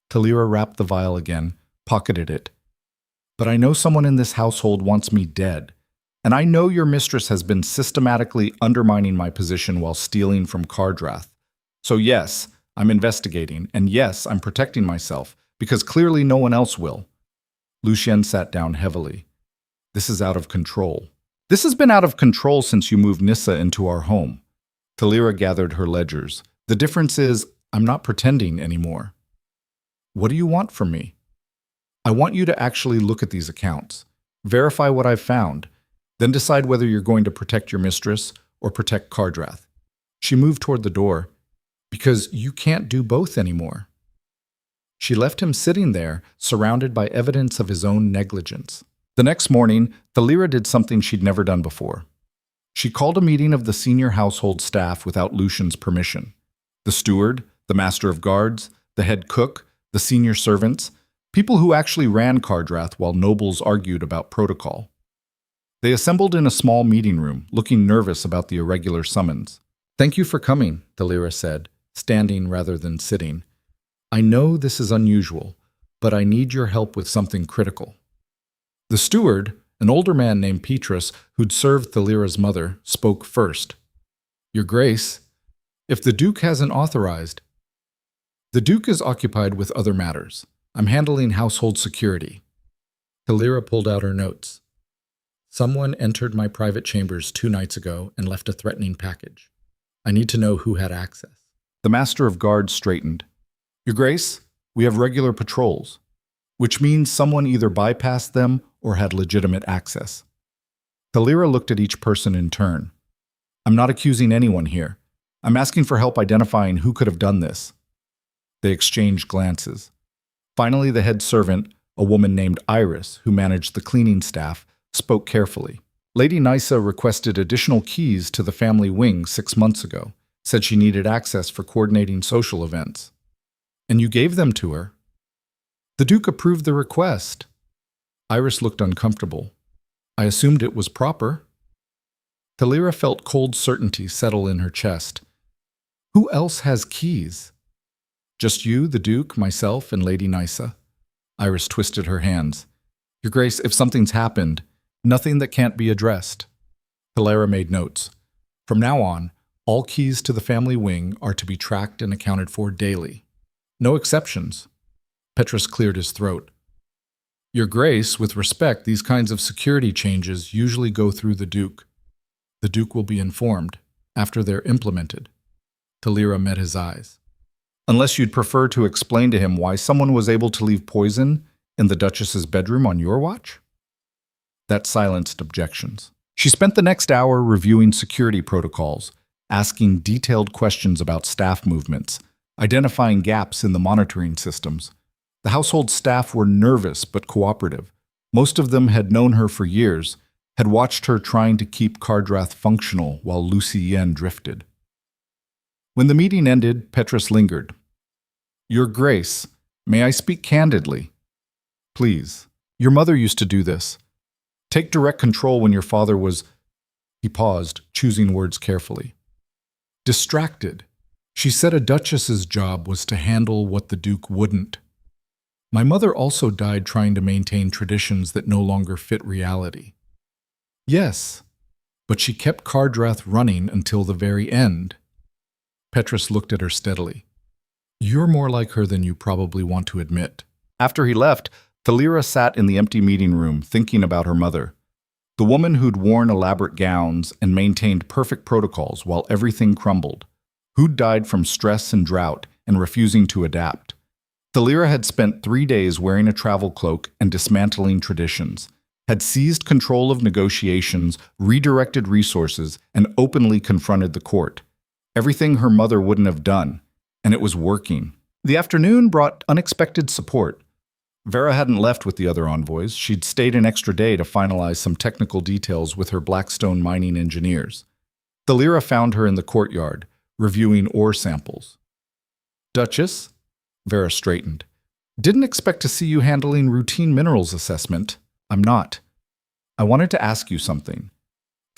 Thalira wrapped the vial again, pocketed it. But I know someone in this household wants me dead. And I know your mistress has been systematically undermining my position while stealing from Kardrath. So yes, I'm investigating, and yes, I'm protecting myself, because clearly no one else will. Lucien sat down heavily. This is out of control. This has been out of control since you moved Nissa into our home. Thalira gathered her ledgers. The difference is, I'm not pretending anymore. What do you want from me? I want you to actually look at these accounts, verify what I've found, then decide whether you're going to protect your mistress or protect Kardrath. She moved toward the door. Because you can't do both anymore. She left him sitting there, surrounded by evidence of his own negligence. The next morning, Thalira did something she'd never done before. She called a meeting of the senior household staff without Lucian's permission. The steward, the master of guards, the head cook, the senior servants, people who actually ran Kardrath while nobles argued about protocol. They assembled in a small meeting room, looking nervous about the irregular summons. "Thank you for coming," Thalira said, standing rather than sitting. "I know this is unusual, but I need your help with something critical." The steward, an older man named Petrus, who'd served Thalira's mother, spoke first. "Your Grace, if the Duke hasn't authorized..." "The Duke is occupied with other matters. I'm handling household security." Thalira pulled out her notes. "Someone entered my private chambers 2 nights ago and left a threatening package. I need to know who had access." The master of guards straightened. "Your Grace, we have regular patrols, which means someone either bypassed them or had legitimate access." Thalira looked at each person in turn. "I'm not accusing anyone here. I'm asking for help identifying who could have done this." They exchanged glances. Finally, the head servant, a woman named Iris, who managed the cleaning staff, spoke carefully. "Lady Nysa requested additional keys to the family wing 6 months ago, said she needed access for coordinating social events. And you gave them to her?" "The Duke approved the request." Iris looked uncomfortable. "I assumed it was proper." Thalira felt cold certainty settle in her chest. "Who else has keys?" "Just you, the Duke, myself, and Lady Nysa." Iris twisted her hands. "Your Grace, if something's happened, nothing that can't be addressed." Thalira made notes. "From now on, all keys to the family wing are to be tracked and accounted for daily. No exceptions." Petrus cleared his throat. "Your Grace, with respect, these kinds of security changes usually go through the Duke. The Duke will be informed after they're implemented." Thalira met his eyes. "Unless you'd prefer to explain to him why someone was able to leave poison in the Duchess's bedroom on your watch?" That silenced objections. She spent the next hour reviewing security protocols, asking detailed questions about staff movements, identifying gaps in the monitoring systems. The household staff were nervous but cooperative. Most of them had known her for years, had watched her trying to keep Kardrath functional while Lucy Yen drifted. When the meeting ended, Petrus lingered. "Your Grace, may I speak candidly?" "Please. Your mother used to do this. Take direct control when your father was..." He paused, choosing words carefully. "Distracted. She said a duchess's job was to handle what the Duke wouldn't. My mother also died trying to maintain traditions that no longer fit reality." "Yes, but she kept Kardrath running until the very end." Petrus looked at her steadily. "You're more like her than you probably want to admit." After he left, Thalira sat in the empty meeting room thinking about her mother. The woman who'd worn elaborate gowns and maintained perfect protocols while everything crumbled. Who'd died from stress and drought and refusing to adapt. Thalira had spent 3 days wearing a travel cloak and dismantling traditions, had seized control of negotiations, redirected resources, and openly confronted the court. Everything her mother wouldn't have done, and it was working. The afternoon brought unexpected support. Vera hadn't left with the other envoys. She'd stayed an extra day to finalize some technical details with her Blackstone mining engineers. Thalira found her in the courtyard, reviewing ore samples. "Duchess?" Vera straightened. "Didn't expect to see you handling routine minerals assessment." "I'm not. I wanted to ask you something."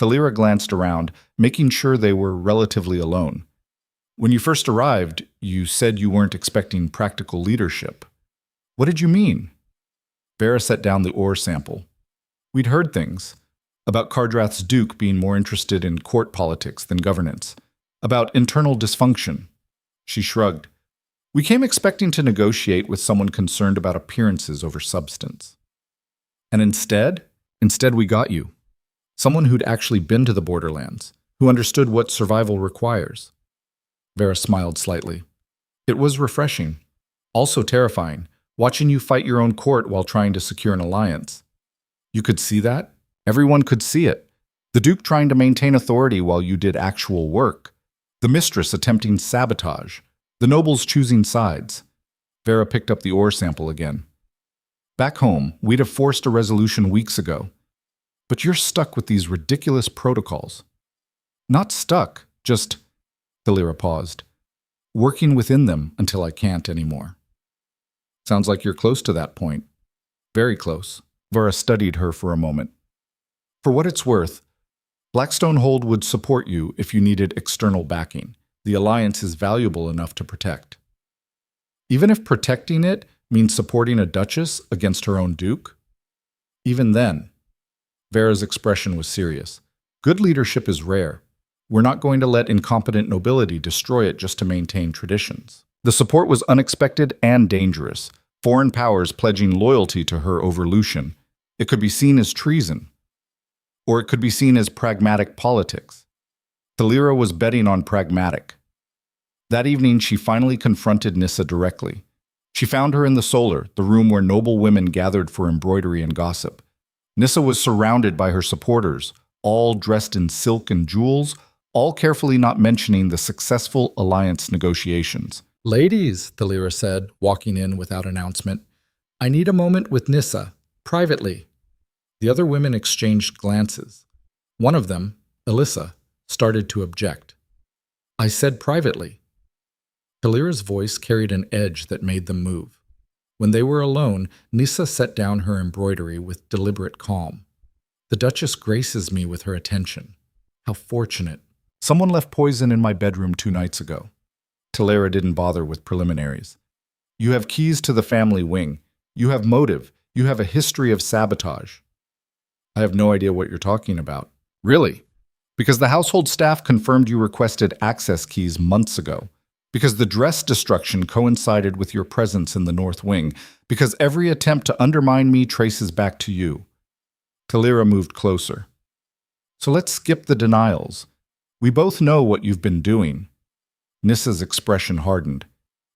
Thalira glanced around, making sure they were relatively alone. "When you first arrived, you said you weren't expecting practical leadership. What did you mean?" Vera set down the ore sample. "We'd heard things. About Kardrath's Duke being more interested in court politics than governance. About internal dysfunction." She shrugged. "We came expecting to negotiate with someone concerned about appearances over substance. And instead, Instead, we got you. Someone who'd actually been to the borderlands, who understood what survival requires. Vera smiled slightly. It was refreshing. Also terrifying, watching you fight your own court while trying to secure an alliance. You could see that? Everyone could see it. The Duke trying to maintain authority while you did actual work. The Mistress attempting sabotage. The nobles choosing sides. Vera picked up the ore sample again. Back home, we'd have forced a resolution weeks ago. But you're stuck with these ridiculous protocols. Not stuck, just... Thalira paused. Working within them until I can't anymore. Sounds like you're close to that point. Very close. Vera studied her for a moment. For what it's worth, Blackstone Hold would support you if you needed external backing. The alliance is valuable enough to protect. Even if protecting it means supporting a Duchess against her own Duke? Even then, Vera's expression was serious. Good leadership is rare. We're not going to let incompetent nobility destroy it just to maintain traditions. The support was unexpected and dangerous. Foreign powers pledging loyalty to her over Lucian. It could be seen as treason. Or it could be seen as pragmatic politics. Thalira was betting on pragmatic. That evening, she finally confronted Nissa directly. She found her in the solar, the room where noble women gathered for embroidery and gossip. Nissa was surrounded by her supporters, all dressed in silk and jewels, all carefully not mentioning the successful alliance negotiations. "Ladies," Thalira said, walking in without announcement, "I need a moment with Nissa, privately." The other women exchanged glances. One of them, Alyssa, started to object. "I said privately." Thalira's voice carried an edge that made them move. When they were alone, Nissa set down her embroidery with deliberate calm. "The Duchess graces me with her attention. How fortunate. Someone left poison in my bedroom 2 nights ago." Thalira didn't bother with preliminaries. "You have keys to the family wing. You have motive. You have a history of sabotage." "I have no idea what you're talking about." "Really? Because the household staff confirmed you requested access keys months ago. Because the dress destruction coincided with your presence in the North Wing. Because every attempt to undermine me traces back to you." Thalira moved closer. "So let's skip the denials. We both know what you've been doing." Nissa's expression hardened.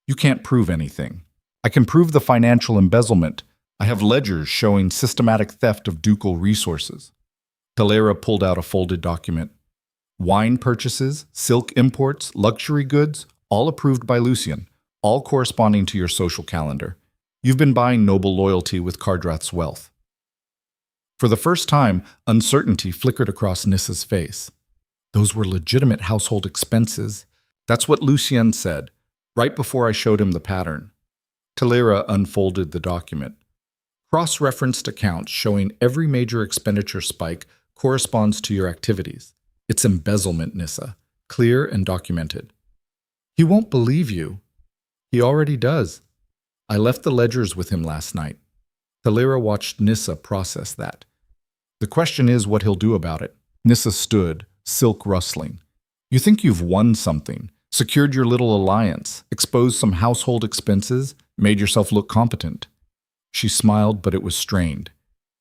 "You can't prove anything. I can prove the financial embezzlement. I have ledgers showing systematic theft of ducal resources." Thalira pulled out a folded document. "Wine purchases, silk imports, luxury goods, all approved by Lucian, all corresponding to your social calendar. You've been buying noble loyalty with Kardrath's wealth." For the first time, uncertainty flickered across Nissa's face. "Those were legitimate household expenses. That's what Lucian said, right before I showed him the pattern." Thalira unfolded the document. Cross-referenced accounts showing every major expenditure spike corresponds to your activities. It's embezzlement, Nissa. Clear and documented. "He won't believe you." "He already does. I left the ledgers with him last night." Thalira watched Nissa process that. "The question is what he'll do about it." Nissa stood, silk rustling. "You think you've won something, secured your little alliance, exposed some household expenses, made yourself look competent." She smiled, but it was strained.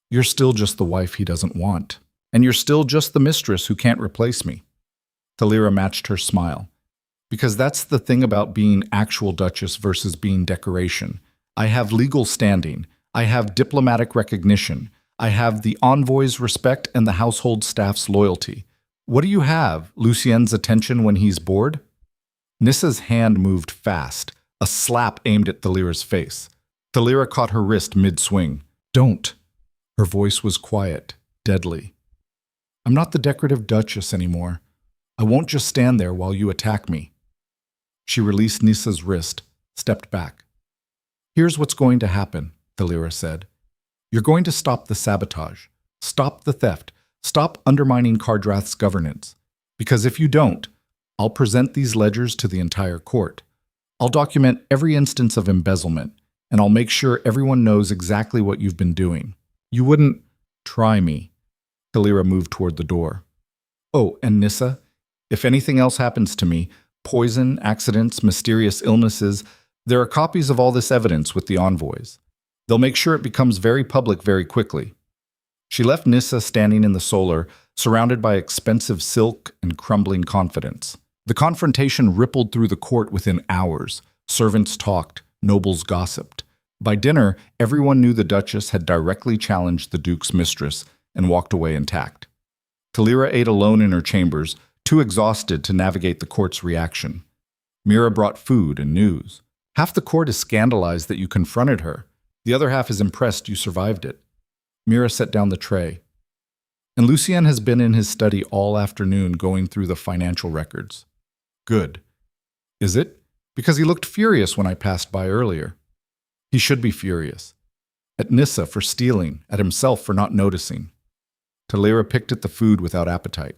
"You're still just the wife he doesn't want. And you're still just the mistress who can't replace me." Thalira matched her smile. "Because that's the thing about being actual Duchess versus being decoration. I have legal standing. I have diplomatic recognition. I have the envoy's respect and the household staff's loyalty. What do you have? Lucien's attention when he's bored?" Nissa's hand moved fast, a slap aimed at Thalira's face. Thalira caught her wrist mid-swing. "Don't." Her voice was quiet, deadly. "I'm not the decorative Duchess anymore. I won't just stand there while you attack me." She released Nissa's wrist, stepped back. "Here's what's going to happen," Thalira said. "You're going to stop the sabotage, stop the theft, stop undermining Kardrath's governance. Because if you don't, I'll present these ledgers to the entire court. I'll document every instance of embezzlement, and I'll make sure everyone knows exactly what you've been doing. You wouldn't try me." Thalira moved toward the door. "Oh, and Nissa, if anything else happens to me, poison, accidents, mysterious illnesses, there are copies of all this evidence with the envoys. They'll make sure it becomes very public very quickly." She left Nissa standing in the solar, surrounded by expensive silk and crumbling confidence. The confrontation rippled through the court within hours. Servants talked, nobles gossiped. By dinner, everyone knew the Duchess had directly challenged the Duke's mistress and walked away intact. Talira ate alone in her chambers, too exhausted to navigate the court's reaction. Mira brought food and news. Half the court is scandalized that you confronted her. The other half is impressed you survived it. Mira set down the tray. And Lucien has been in his study all afternoon going through the financial records. Good. Is it? Because he looked furious when I passed by earlier. He should be furious. At Nissa for stealing, at himself for not noticing. Talira picked at the food without appetite.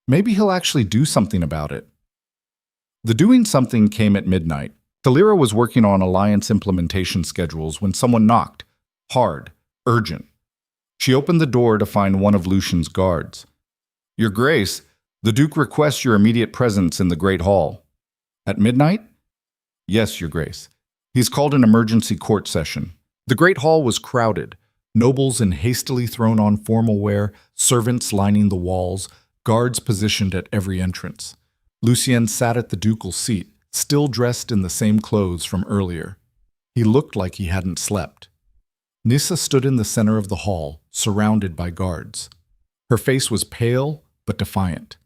Maybe he'll actually do something about it. The doing something came at midnight. Talira was working on alliance implementation schedules when someone knocked. Hard. Urgent. She opened the door to find one of Lucien's guards. Your Grace, the Duke requests your immediate presence in the Great Hall. At midnight? Yes, Your Grace. He's called an emergency court session. The Great Hall was crowded. Nobles in hastily thrown on formal wear, servants lining the walls, guards positioned at every entrance. Lucien sat at the ducal seat, still dressed in the same clothes from earlier. He looked like he hadn't slept. Nissa stood in the center of the hall, surrounded by guards. Her face was pale but defiant.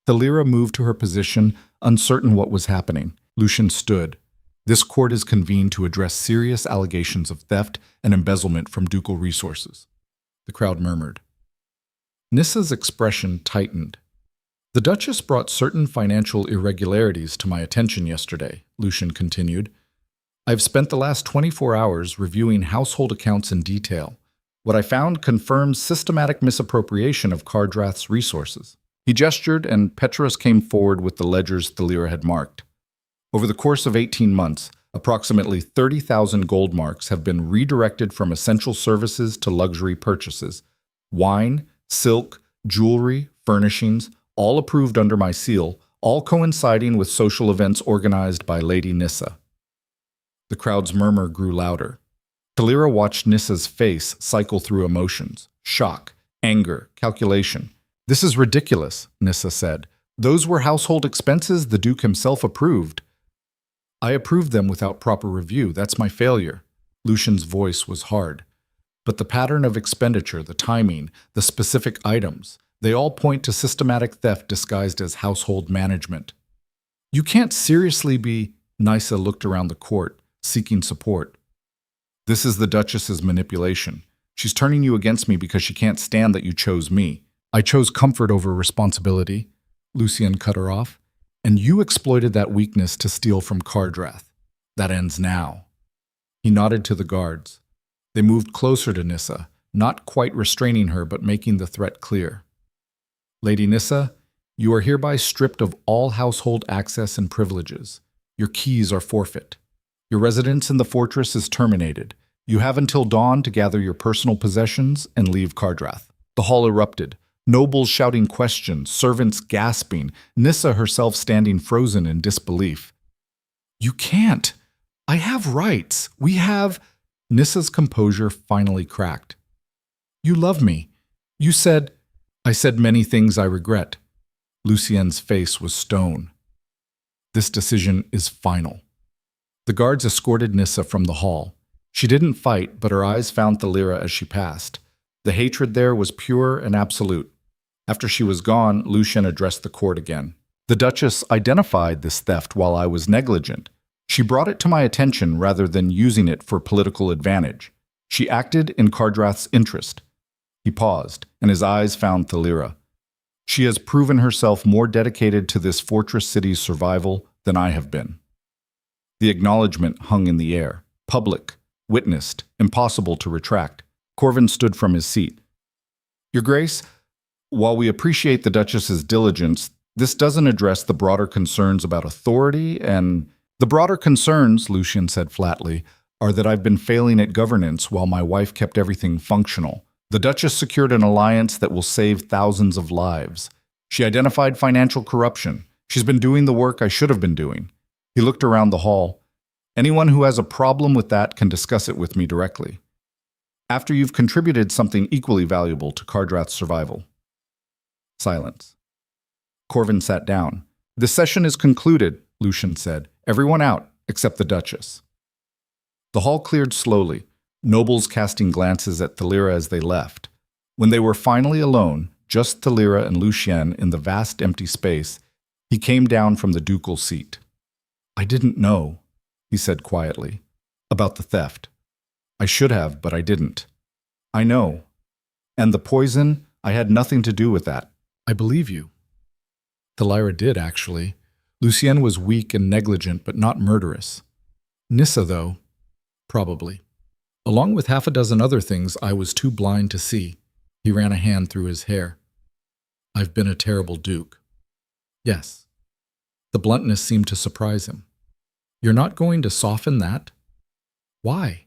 Talira moved to her position, uncertain what was happening. Lucien stood. This court is convened to address serious allegations of theft and embezzlement from ducal resources. The crowd murmured. Nissa's expression tightened. The Duchess brought certain financial irregularities to my attention yesterday, Lucien continued. I've spent the last 24 hours reviewing household accounts in detail. What I found confirms systematic misappropriation of Kardrath's resources. He gestured, and Petrus came forward with the ledgers Talira had marked. Over the course of 18 months, approximately 30,000 gold marks have been redirected from essential services to luxury purchases. Wine, silk, jewelry, furnishings, all approved under my seal, all coinciding with social events organized by Lady Nissa. The crowd's murmur grew louder. Talira watched Nissa's face cycle through emotions: shock, anger, calculation. This is ridiculous, Nissa said. Those were household expenses the Duke himself approved. I approved them without proper review. That's my failure. Lucien's voice was hard. But the pattern of expenditure, the timing, the specific items, they all point to systematic theft disguised as household management. You can't seriously be... Nissa looked around the court, seeking support. This is the Duchess's manipulation. She's turning you against me because she can't stand that you chose me. I chose comfort over responsibility. Lucien cut her off. And you exploited that weakness to steal from Kardrath. That ends now. He nodded to the guards. They moved closer to Nissa, not quite restraining her but making the threat clear. Lady Nissa, you are hereby stripped of all household access and privileges. Your keys are forfeit. Your residence in the fortress is terminated. You have until dawn to gather your personal possessions and leave Kardrath. The hall erupted. Nobles shouting questions, servants gasping, Nissa herself standing frozen in disbelief. You can't. I have rights. We have... Nissa's composure finally cracked. You love me. You said... I said many things I regret. Lucien's face was stone. This decision is final. The guards escorted Nissa from the hall. She didn't fight, but her eyes found Talira as she passed. The hatred there was pure and absolute. After she was gone, Lucien addressed the court again. The Duchess identified this theft while I was negligent. She brought it to my attention rather than using it for political advantage. She acted in Kardrath's interest. He paused, and his eyes found Talira. She has proven herself more dedicated to this fortress city's survival than I have been. The acknowledgement hung in the air. Public, witnessed, impossible to retract. Corvin stood from his seat. Your Grace, while we appreciate the Duchess's diligence, this doesn't address the broader concerns about authority and... The broader concerns, Lucien said flatly, are that I've been failing at governance while my wife kept everything functional. The Duchess secured an alliance that will save thousands of lives. She identified financial corruption. She's been doing the work I should have been doing. He looked around the hall. Anyone who has a problem with that can discuss it with me directly. After you've contributed something equally valuable to Kardrath's survival. Silence. Corvin sat down. "The session is concluded," Lucian said. "Everyone out, except the Duchess." The hall cleared slowly, nobles casting glances at Thalira as they left. When they were finally alone, just Thalira and Lucien in the vast empty space, he came down from the ducal seat. "I didn't know," he said quietly, "about the theft. I should have, but I didn't. I know. And the poison, I had nothing to do with that." "I believe you." Thalira did, actually. Lucien was weak and negligent, but not murderous. Nissa, though, probably. Along with half a dozen other things I was too blind to see. He ran a hand through his hair. "I've been a terrible duke." "Yes." The bluntness seemed to surprise him. "You're not going to soften that?" "Why?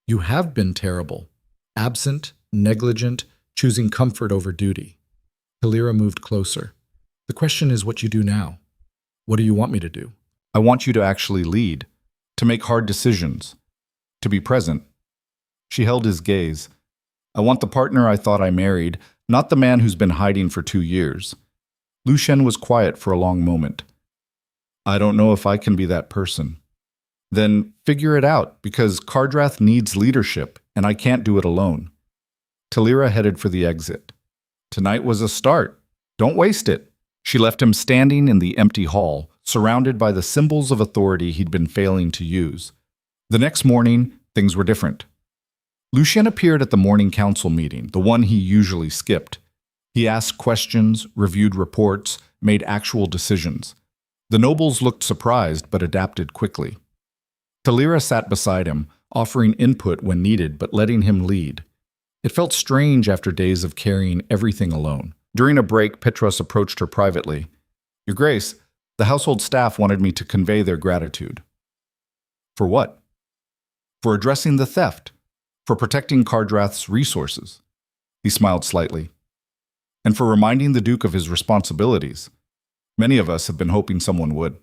You have been terrible. Absent, negligent, choosing comfort over duty." Thalira moved closer. "The question is what you do now. What do you want me to do?" "I want you to actually lead, to make hard decisions, to be present." She held his gaze. "I want the partner I thought I married, not the man who's been hiding for 2 years. Lucien was quiet for a long moment. "I don't know if I can be that person." "Then figure it out, because Kardrath needs leadership, and I can't do it alone." Thalira headed for the exit. "Tonight was a start. Don't waste it." She left him standing in the empty hall, surrounded by the symbols of authority he'd been failing to use. The next morning, things were different. Lucien appeared at the morning council meeting, the one he usually skipped. He asked questions, reviewed reports, made actual decisions. The nobles looked surprised but adapted quickly. Thalira sat beside him, offering input when needed but letting him lead. It felt strange after days of carrying everything alone. During a break, Petros approached her privately. "Your Grace, the household staff wanted me to convey their gratitude." "For what?" "For addressing the theft. For protecting Kardrath's resources." He smiled slightly. "And for reminding the Duke of his responsibilities. Many of us have been hoping someone would."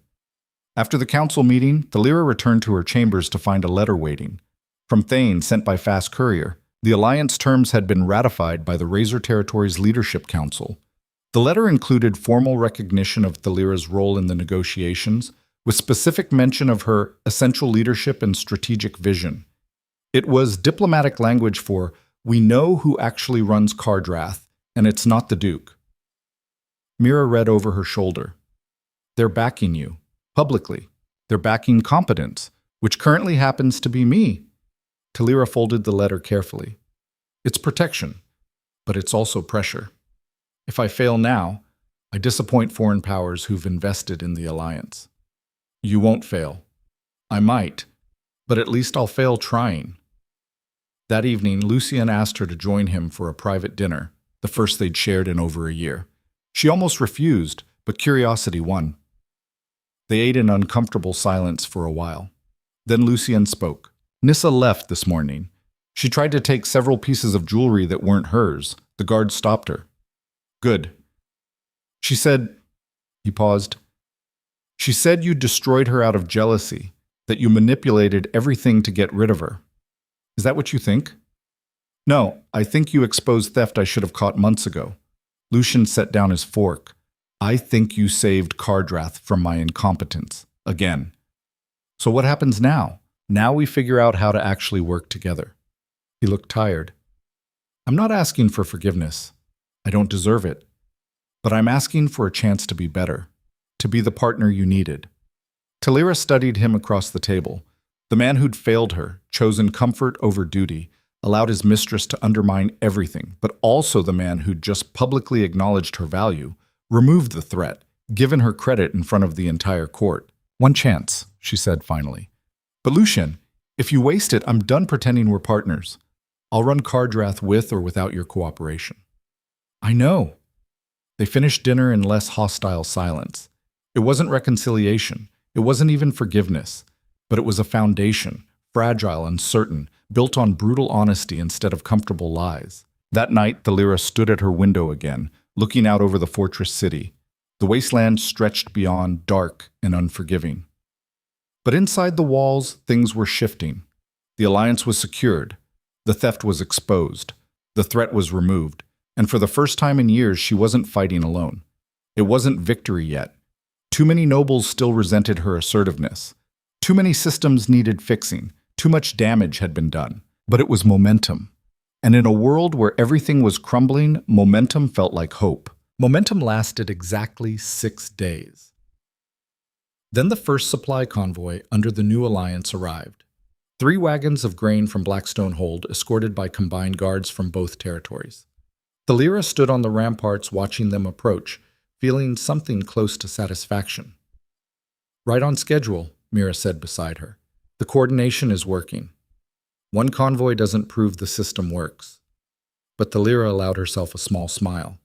After the council meeting, Thalira returned to her chambers to find a letter waiting. From Thane, sent by fast courier. The alliance terms had been ratified by the Razor Territories Leadership Council. The letter included formal recognition of Thalira's role in the negotiations, with specific mention of her essential leadership and strategic vision. It was diplomatic language for, "We know who actually runs Kardrath, and it's not the Duke." Mira read over her shoulder. "They're backing you, publicly. They're backing competence, which currently happens to be me." Thalira folded the letter carefully. "It's protection, but it's also pressure. If I fail now, I disappoint foreign powers who've invested in the alliance." "You won't fail." "I might, but at least I'll fail trying." That evening, Lucien asked her to join him for a private dinner, the first they'd shared in over a year. She almost refused, but curiosity won. They ate in uncomfortable silence for a while. Then Lucien spoke. "Nissa left this morning. She tried to take several pieces of jewelry that weren't hers. The guard stopped her." "Good." "She said..." He paused. "She said you destroyed her out of jealousy, that you manipulated everything to get rid of her. Is that what you think?" "No, I think you exposed theft I should have caught months ago." Lucien set down his fork. "I think you saved Kardrath from my incompetence. Again. So what happens now? Now we figure out how to actually work together." He looked tired. "I'm not asking for forgiveness. I don't deserve it. But I'm asking for a chance to be better, to be the partner you needed." Thalira studied him across the table. The man who'd failed her, chosen comfort over duty, allowed his mistress to undermine everything, but also the man who'd just publicly acknowledged her value, removed the threat, given her credit in front of the entire court. "One chance," she said finally. "But Lucien, if you waste it, I'm done pretending we're partners. I'll run Kardrath with or without your cooperation." "I know." They finished dinner in less hostile silence. It wasn't reconciliation. It wasn't even forgiveness. But it was a foundation, fragile and certain, built on brutal honesty instead of comfortable lies. That night, Thalira stood at her window again, looking out over the fortress city. The wasteland stretched beyond, dark and unforgiving. But inside the walls, things were shifting. The alliance was secured. The theft was exposed. The threat was removed. And for the first time in years, she wasn't fighting alone. It wasn't victory yet. Too many nobles still resented her assertiveness. Too many systems needed fixing. Too much damage had been done. But it was momentum. And in a world where everything was crumbling, momentum felt like hope. Momentum lasted exactly 6 days. Then the first supply convoy under the new alliance arrived. 3 wagons of grain from Blackstone Hold, escorted by combined guards from both territories. Thalira stood on the ramparts watching them approach, feeling something close to satisfaction. "Right on schedule," Mira said beside her. "The coordination is working. One convoy doesn't prove the system works." But Thalira allowed herself a small smile.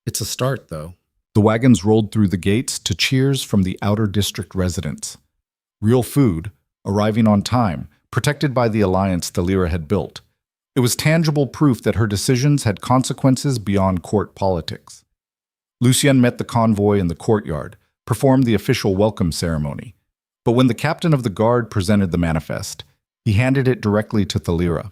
"It's a start, though." The wagons rolled through the gates to cheers from the outer district residents. Real food, arriving on time, protected by the alliance Thalira had built. It was tangible proof that her decisions had consequences beyond court politics. Lucien met the convoy in the courtyard, performed the official welcome ceremony. But when the captain of the guard presented the manifest, he handed it directly to Thalira.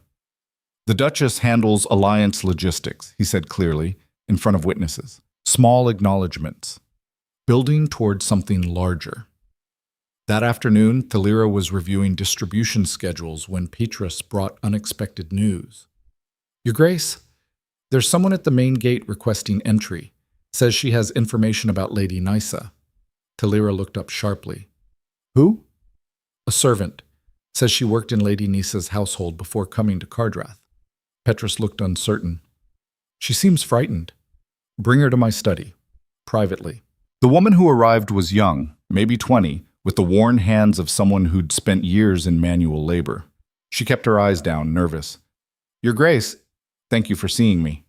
"The Duchess handles alliance logistics," he said clearly, in front of witnesses. Small acknowledgments. Building towards something larger. That afternoon, Thalira was reviewing distribution schedules when Mistress brought unexpected news. "Your Grace, there's someone at the main gate requesting entry. Says she has information about Lady Nysa." Thalira looked up sharply. "Who?" "A servant. Says she worked in Lady Nysa's household before coming to Cardrath." Mistress looked uncertain. "She seems frightened. Bring her to my study, privately." The woman who arrived was young, maybe 20, with the worn hands of someone who'd spent years in manual labor. She kept her eyes down, nervous. "Your Grace, thank you for seeing me."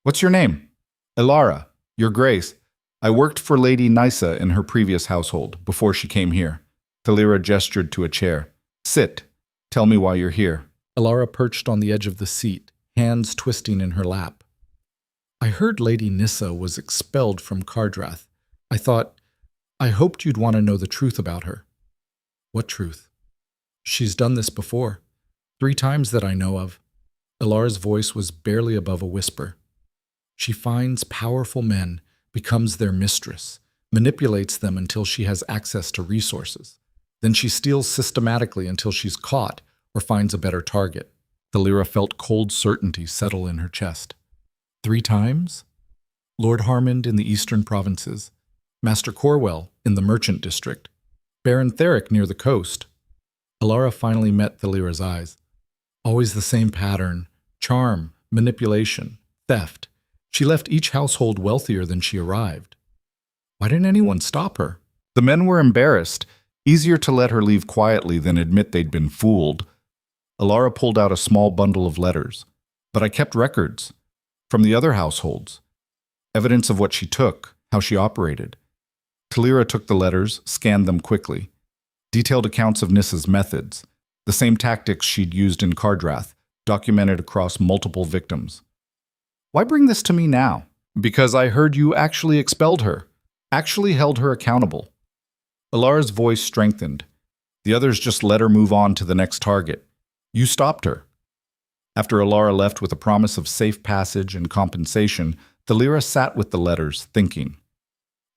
"What's your name?" "Elara. Your Grace, I worked for Lady Nysa in her previous household, before she came here." Thalira gestured to a chair. "Sit. Tell me why you're here." Elara perched on the edge of the seat, hands twisting in her lap. "I heard Lady Nysa was expelled from Cardrath. I hoped you'd want to know the truth about her." "What truth?" "She's done this before. 3 times that I know of." Elara's voice was barely above a whisper. "She finds powerful men, becomes their mistress, manipulates them until she has access to resources. Then she steals systematically until she's caught or finds a better target." Thalira felt cold certainty settle in her chest. 3 times? Lord Harmond in the eastern provinces, Master Corwell in the merchant district, Baron Theric near the coast. Elara finally met Thalira's eyes. Always the same pattern: charm, manipulation, theft. She left each household wealthier than she arrived. Why didn't anyone stop her? The men were embarrassed. Easier to let her leave quietly than admit they'd been fooled. Elara pulled out a small bundle of letters. "But I kept records. From the other households. Evidence of what she took, how she operated." Thalira took the letters, scanned them quickly. Detailed accounts of Nysa's methods. The same tactics she'd used in Cardrath, documented across multiple victims. "Why bring this to me now?" "Because I heard you actually expelled her. Actually held her accountable." Elara's voice strengthened. "The others just let her move on to the next target. You stopped her." After Elara left with a promise of safe passage and compensation, Thalira sat with the letters, thinking.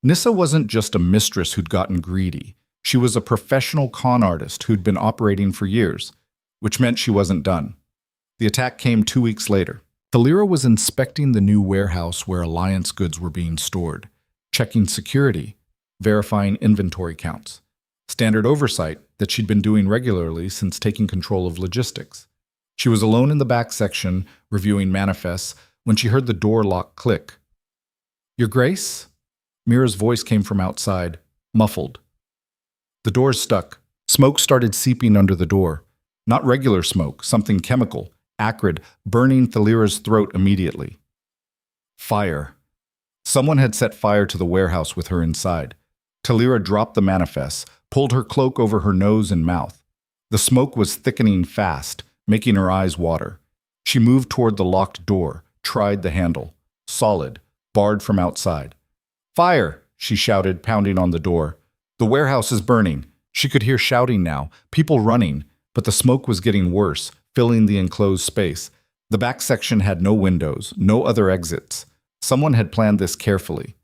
Nysa wasn't just a mistress who'd gotten greedy. She was a professional con artist who'd been operating for years, which meant she wasn't done. The attack came 2 weeks later. Thalira was inspecting the new warehouse where Alliance goods were being stored, checking security, verifying inventory counts. Standard oversight that she'd been doing regularly since taking control of logistics. She was alone in the back section, reviewing manifests, when she heard the door lock click. "Your Grace?" Mira's voice came from outside, muffled. The doors stuck. Smoke started seeping under the door. Not regular smoke, something chemical, acrid, burning Thalira's throat immediately. Fire. Someone had set fire to the warehouse with her inside. Thalira dropped the manifests, pulled her cloak over her nose and mouth. The smoke was thickening fast, making her eyes water. She moved toward the locked door, tried the handle. Solid, barred from outside. "Fire!" she shouted, pounding on the door. The warehouse is burning. She could hear shouting now, people running, but the smoke was getting worse, filling the enclosed space. The back section had no windows, no other exits. Someone had planned this carefully.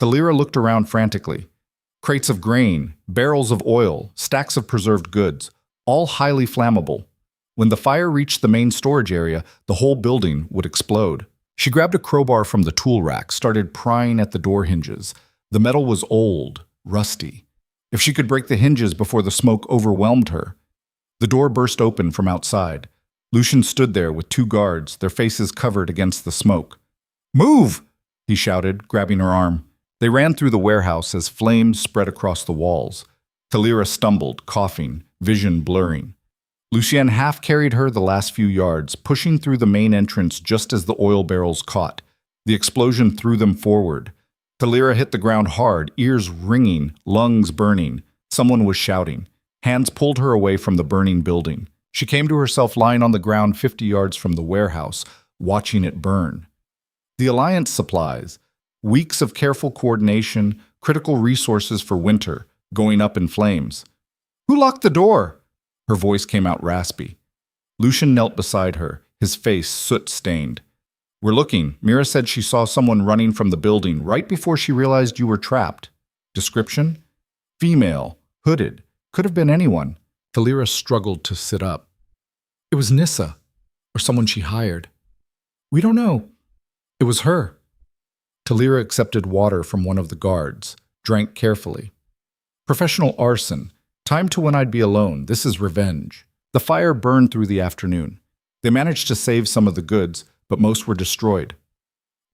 Thalira looked around frantically. Crates of grain, barrels of oil, stacks of preserved goods, all highly flammable. When the fire reached the main storage area, the whole building would explode. She grabbed a crowbar from the tool rack, started prying at the door hinges. The metal was old, rusty. If she could break the hinges before the smoke overwhelmed her. The door burst open from outside. Lucian stood there with 2 guards, their faces covered against the smoke. "Move!" he shouted, grabbing her arm. They ran through the warehouse as flames spread across the walls. Thalira stumbled, coughing, vision blurring. Lucienne half carried her the last few yards, pushing through the main entrance just as the oil barrels caught. The explosion threw them forward. Thalira hit the ground hard, ears ringing, lungs burning. Someone was shouting. Hands pulled her away from the burning building. She came to herself lying on the ground 50 yards from the warehouse, watching it burn. The Alliance supplies, weeks of careful coordination, critical resources for winter, going up in flames. "Who locked the door?" Her voice came out raspy. Lucian knelt beside her, his face soot-stained. "We're looking. Mira said she saw someone running from the building right before she realized you were trapped. Description? Female, hooded. Could have been anyone." Thalira struggled to sit up. "It was Nissa, or someone she hired." "We don't know." "It was her." Thalira accepted water from one of the guards, drank carefully. "Professional arson. Time to when I'd be alone. This is revenge." The fire burned through the afternoon. They managed to save some of the goods, but most were destroyed.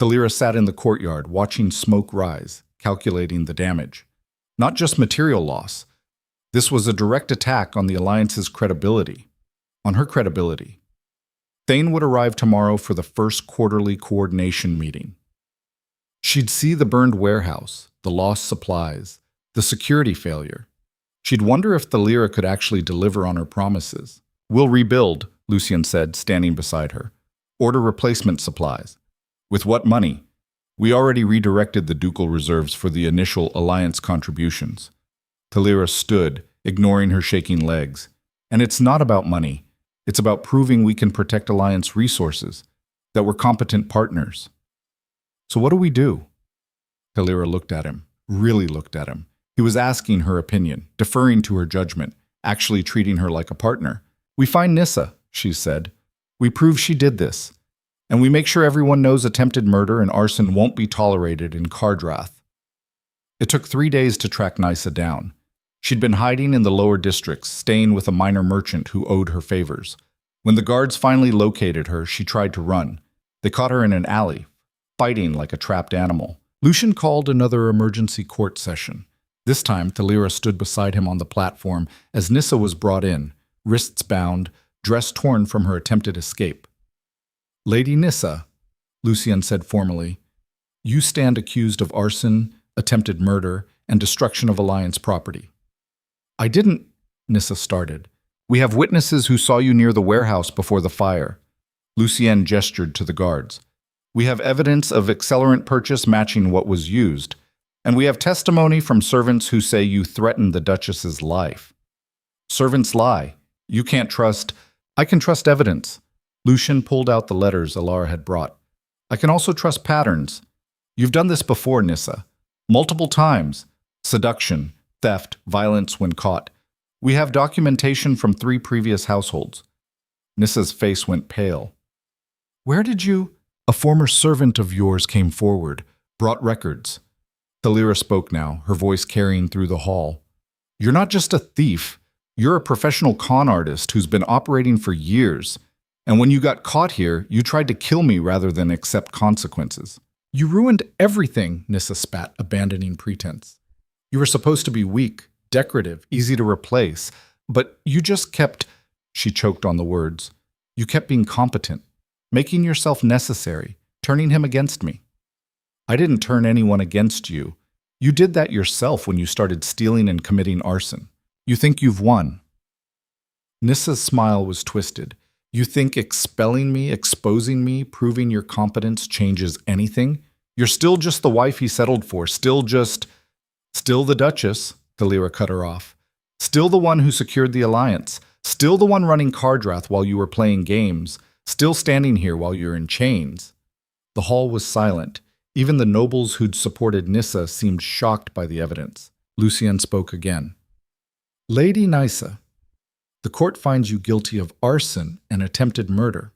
Thalira sat in the courtyard, watching smoke rise, calculating the damage. Not just material loss. This was a direct attack on the Alliance's credibility. On her credibility. Thane would arrive tomorrow for the first quarterly coordination meeting. She'd see the burned warehouse, the lost supplies, the security failure. She'd wonder if Thalira could actually deliver on her promises. "We'll rebuild," Lucian said, standing beside her. "Order replacement supplies." "With what money?" "We already redirected the ducal reserves for the initial Alliance contributions." Thalira stood, ignoring her shaking legs. "And it's not about money. It's about proving we can protect Alliance resources, that we're competent partners." "So what do we do?" Thalira looked at him, really looked at him. He was asking her opinion, deferring to her judgment, actually treating her like a partner. "We find Nissa," she said. "We prove she did this. And we make sure everyone knows attempted murder and arson won't be tolerated in Kardrath." It took 3 days to track Nissa down. She'd been hiding in the lower districts, staying with a minor merchant who owed her favors. When the guards finally located her, she tried to run. They caught her in an alley, fighting like a trapped animal. Lucian called another emergency court session. This time, Thalira stood beside him on the platform as Nissa was brought in, wrists bound, dress torn from her attempted escape. "Lady Nissa," Lucian said formally, "you stand accused of arson, attempted murder, and destruction of Alliance property." "I didn't," Nissa started. "We have witnesses who saw you near the warehouse before the fire." Lucian gestured to the guards. "We have evidence of accelerant purchase matching what was used. And we have testimony from servants who say you threatened the Duchess's life." "Servants lie. You can't trust—" "I can trust evidence." Lucian pulled out the letters Alara had brought. "I can also trust patterns. You've done this before, Nissa. Multiple times. Seduction, theft, violence when caught. We have documentation from 3 previous households." Nissa's face went pale. "Where did you—" "A former servant of yours came forward, brought records." Thalira spoke now, her voice carrying through the hall. "You're not just a thief. You're a professional con artist who's been operating for years. And when you got caught here, you tried to kill me rather than accept consequences." "You ruined everything," Nissa spat, abandoning pretense. "You were supposed to be weak, decorative, easy to replace. But you just kept—" She choked on the words. "You kept being competent, making yourself necessary, turning him against me." "I didn't turn anyone against you. You did that yourself when you started stealing and committing arson. You think you've won." Nissa's smile was twisted. "You think expelling me, exposing me, proving your competence changes anything? You're still just the wife he settled for, still the Duchess," Thalira cut her off. "Still the one who secured the Alliance. Still the one running Cardrath while you were playing games. Still standing here while you're in chains. The hall was silent. Even the nobles who'd supported Nissa seemed shocked by the evidence. Lucien spoke again. Lady Nyssa, the court finds you guilty of arson and attempted murder.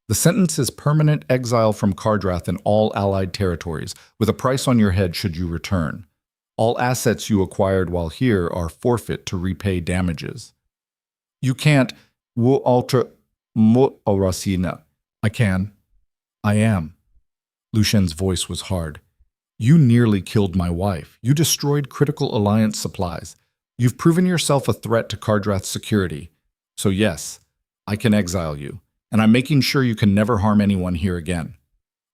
The sentence is permanent exile from Cardrath and all allied territories, with a price on your head should you return. All assets you acquired while here are forfeit to repay damages. You can't alter Rosina. I can. I am. Lucien's voice was hard. You nearly killed my wife. You destroyed critical alliance supplies. You've proven yourself a threat to Cardrath's security. So yes, I can exile you, and I'm making sure you can never harm anyone here again.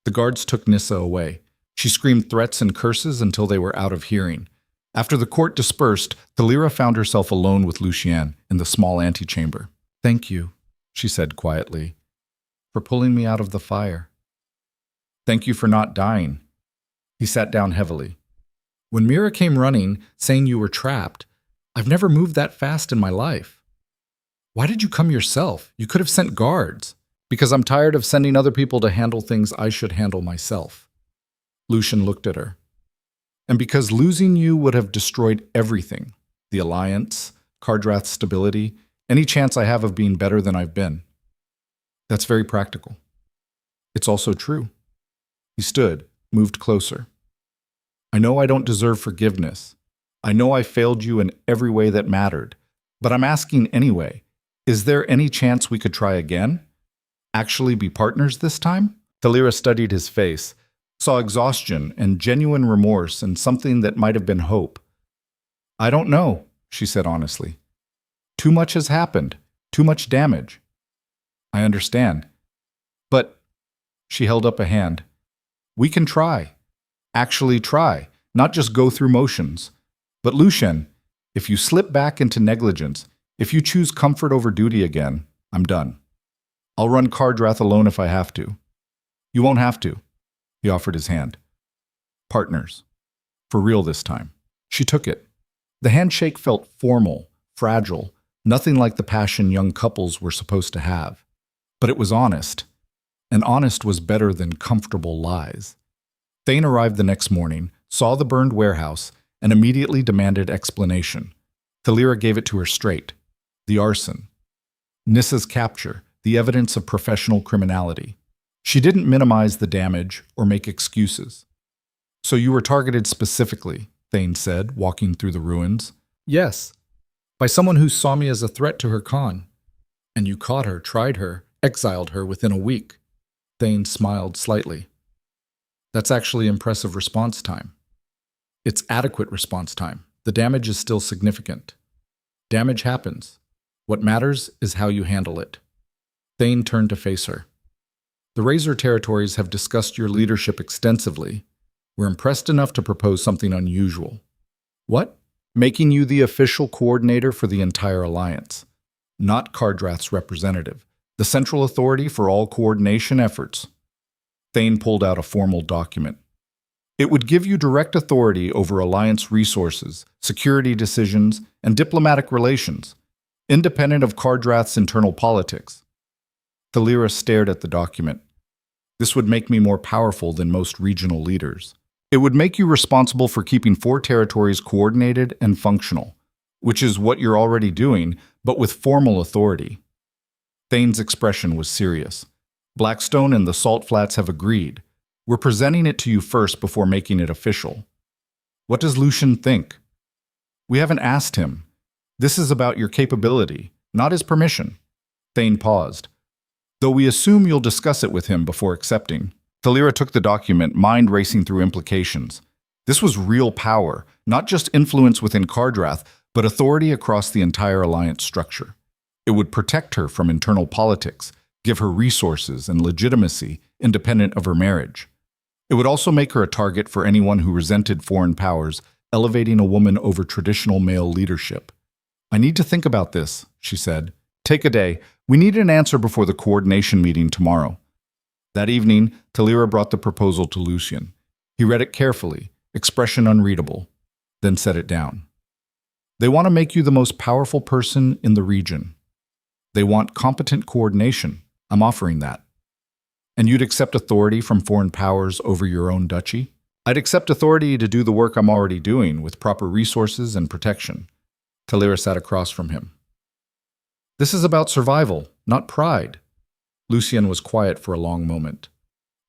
The guards took Nissa away. She screamed threats and curses until they were out of hearing. After the court dispersed, Thalira found herself alone with Lucien in the small antechamber. Thank you, she said quietly, for pulling me out of the fire. Thank you for not dying. He sat down heavily. When Mira came running, saying you were trapped, I've never moved that fast in my life. Why did you come yourself? You could have sent guards. Because I'm tired of sending other people to handle things I should handle myself. Lucien looked at her. And because losing you would have destroyed everything, the alliance, Cardrath's stability, any chance I have of being better than I've been. That's very practical. It's also true. He stood, moved closer. I know I don't deserve forgiveness. I know I failed you in every way that mattered. But I'm asking anyway, is there any chance we could try again? Actually be partners this time? Thalira studied his face, saw exhaustion and genuine remorse and something that might have been hope. I don't know, she said honestly. Too much has happened, too much damage. I understand. But, she held up a hand, we can try. Actually try, not just go through motions. But Lucien, if you slip back into negligence, if you choose comfort over duty again, I'm done. I'll run Cardrath alone if I have to. You won't have to. He offered his hand. Partners. For real this time. She took it. The handshake felt formal, fragile, nothing like the passion young couples were supposed to have. But it was honest. And honest was better than comfortable lies. Thane arrived the next morning, saw the burned warehouse, and immediately demanded explanation. Thalira gave it to her straight. The arson. Nissa's capture, the evidence of professional criminality. She didn't minimize the damage or make excuses. So you were targeted specifically, Thane said, walking through the ruins. Yes. By someone who saw me as a threat to her con. And you caught her, tried her, exiled her within a week. Thane smiled slightly. That's actually impressive response time. It's adequate response time. The damage is still significant. Damage happens. What matters is how you handle it. Thane turned to face her. The Razor territories have discussed your leadership extensively. We're impressed enough to propose something unusual. What? Making you the official coordinator for the entire alliance. Not Cardrath's representative. The central authority for all coordination efforts. Thane pulled out a formal document. It would give you direct authority over alliance resources, security decisions, and diplomatic relations, independent of Cardrath's internal politics. Thalira stared at the document. This would make me more powerful than most regional leaders. It would make you responsible for keeping 4 territories coordinated and functional, which is what you're already doing, but with formal authority. Thane's expression was serious. Blackstone and the Salt Flats have agreed. We're presenting it to you first before making it official. What does Lucien think? We haven't asked him. This is about your capability, not his permission. Thane paused. Though we assume you'll discuss it with him before accepting. Thalira took the document, mind racing through implications. This was real power, not just influence within Cardrath, but authority across the entire alliance structure. It would protect her from internal politics, give her resources and legitimacy independent of her marriage. It would also make her a target for anyone who resented foreign powers, elevating a woman over traditional male leadership. I need to think about this, she said. Take a day. We need an answer before the coordination meeting tomorrow. That evening, Thalira brought the proposal to Lucien. He read it carefully, expression unreadable, then set it down. They want to make you the most powerful person in the region. They want competent coordination. I'm offering that. And you'd accept authority from foreign powers over your own duchy? I'd accept authority to do the work I'm already doing with proper resources and protection. Talira sat across from him. This is about survival, not pride. Lucien was quiet for a long moment.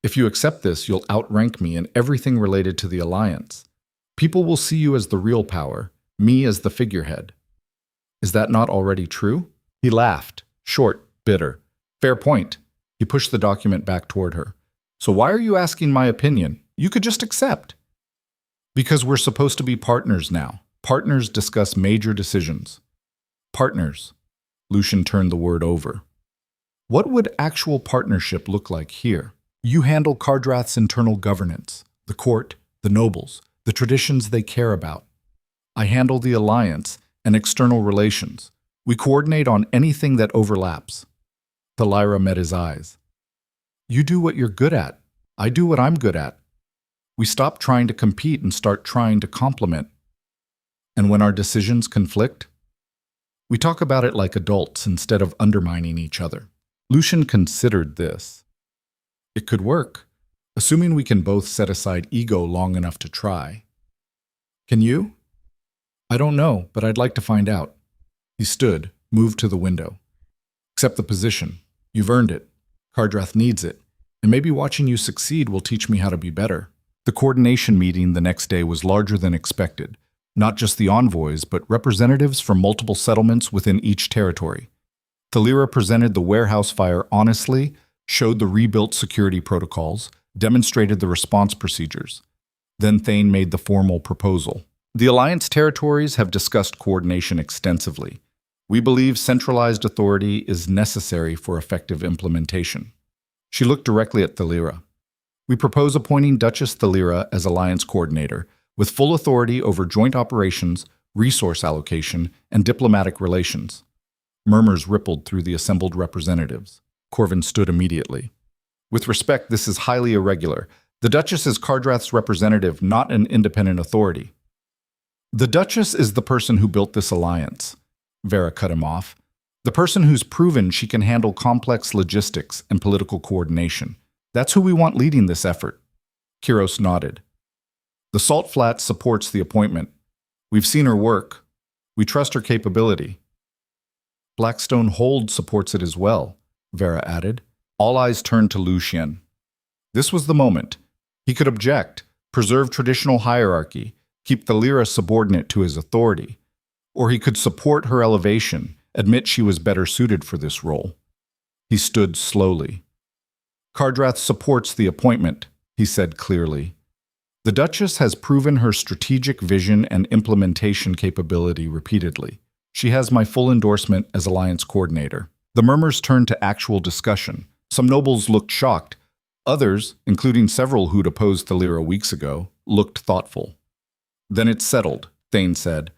If you accept this, you'll outrank me in everything related to the alliance. People will see you as the real power, me as the figurehead. Is that not already true? He laughed, short, bitter. Fair point. He pushed the document back toward her. So why are you asking my opinion? You could just accept. Because we're supposed to be partners now. Partners discuss major decisions. Partners. Lucien turned the word over. What would actual partnership look like here? You handle Kardrath's internal governance, the court, the nobles, the traditions they care about. I handle the alliance and external relations. We coordinate on anything that overlaps. Talira met his eyes. You do what you're good at. I do what I'm good at. We stop trying to compete and start trying to complement. And when our decisions conflict, we talk about it like adults instead of undermining each other. Lucien considered this. It could work, assuming we can both set aside ego long enough to try. Can you? I don't know, but I'd like to find out. He stood, moved to the window. Accept the position. You've earned it. Kardrath needs it, and maybe watching you succeed will teach me how to be better. The coordination meeting the next day was larger than expected, not just the envoys, but representatives from multiple settlements within each territory. Talira presented the warehouse fire honestly, showed the rebuilt security protocols, demonstrated the response procedures. Then Thane made the formal proposal. The Alliance territories have discussed coordination extensively. We believe centralized authority is necessary for effective implementation. She looked directly at Talira. We propose appointing Duchess Talira as Alliance Coordinator, with full authority over joint operations, resource allocation, and diplomatic relations. Murmurs rippled through the assembled representatives. Corvin stood immediately. With respect, this is highly irregular. The Duchess is Kardrath's representative, not an independent authority. The Duchess is the person who built this alliance. Vera cut him off. The person who's proven she can handle complex logistics and political coordination. That's who we want leading this effort. Kiros nodded. The Salt Flat supports the appointment. We've seen her work. We trust her capability. Blackstone Hold supports it as well, Vera added. All eyes turned to Lucien. This was the moment. He could object, preserve traditional hierarchy, keep Talira subordinate to his authority. Or he could support her elevation, admit she was better suited for this role. He stood slowly. Kardrath supports the appointment, he said clearly. The Duchess has proven her strategic vision and implementation capability repeatedly. She has my full endorsement as Alliance Coordinator. The murmurs turned to actual discussion. Some nobles looked shocked. Others, including several who'd opposed Talira weeks ago, looked thoughtful. Then it's settled, Thane said.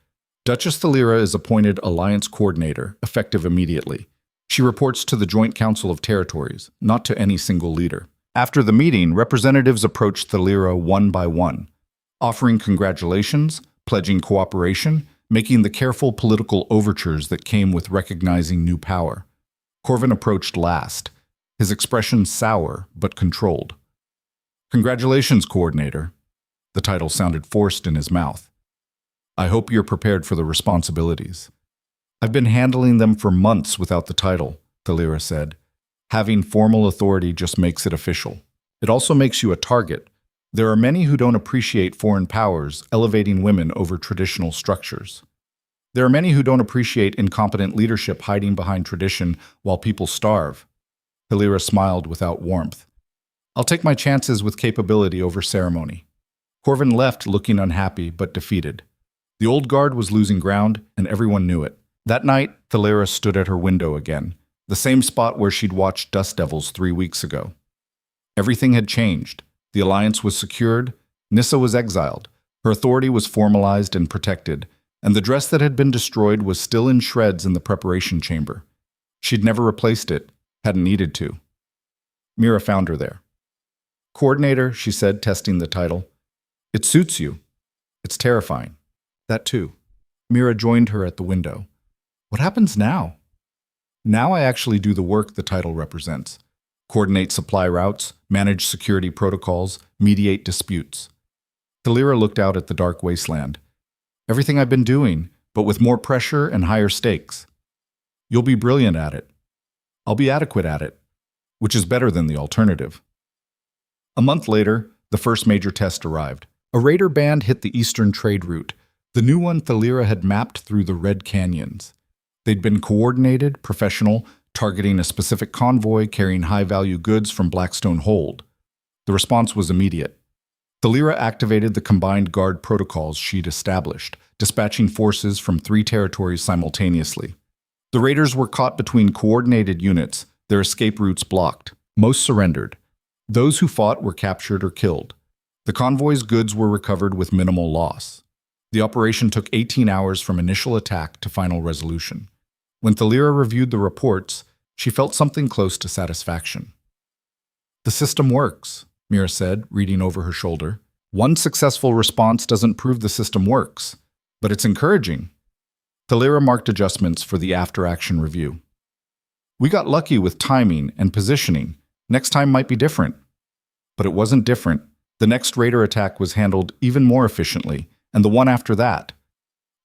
Duchess Talira is appointed Alliance Coordinator, effective immediately. She reports to the Joint Council of Territories, not to any single leader. After the meeting, representatives approached Talira one by one, offering congratulations, pledging cooperation, making the careful political overtures that came with recognizing new power. Corvin approached last, his expression sour but controlled. Congratulations, Coordinator. The title sounded forced in his mouth. I hope you're prepared for the responsibilities. I've been handling them for months without the title, Talira said. Having formal authority just makes it official. It also makes you a target. There are many who don't appreciate foreign powers elevating women over traditional structures. There are many who don't appreciate incompetent leadership hiding behind tradition while people starve. Talira smiled without warmth. I'll take my chances with capability over ceremony. Corvin left looking unhappy but defeated. The old guard was losing ground, and everyone knew it. That night, Talira stood at her window again, the same spot where she'd watched Dust Devils 3 weeks ago. Everything had changed. The alliance was secured, Nissa was exiled, her authority was formalized and protected, and the dress that had been destroyed was still in shreds in the preparation chamber. She'd never replaced it, hadn't needed to. Mira found her there. Coordinator, she said, testing the title. It suits you. It's terrifying. That too. Mira joined her at the window. What happens now? Now I actually do the work the title represents. Coordinate supply routes, manage security protocols, mediate disputes. Thalira looked out at the dark wasteland. Everything I've been doing, but with more pressure and higher stakes. You'll be brilliant at it. I'll be adequate at it, which is better than the alternative. A month later, the first major test arrived. A raider band hit the eastern trade route, the new one Thalira had mapped through the Red Canyons. They'd been coordinated, professional, targeting a specific convoy carrying high-value goods from Blackstone Hold. The response was immediate. Thalira activated the combined guard protocols she'd established, dispatching forces from 3 territories simultaneously. The raiders were caught between coordinated units, their escape routes blocked. Most surrendered. Those who fought were captured or killed. The convoy's goods were recovered with minimal loss. The operation took 18 hours from initial attack to final resolution. When Thalira reviewed the reports, she felt something close to satisfaction. "The system works," Mira said, reading over her shoulder. "One successful response doesn't prove the system works, but it's encouraging." Thalira marked adjustments for the after-action review. "We got lucky with timing and positioning. Next time might be different." But it wasn't different. The next raider attack was handled even more efficiently, and the one after that.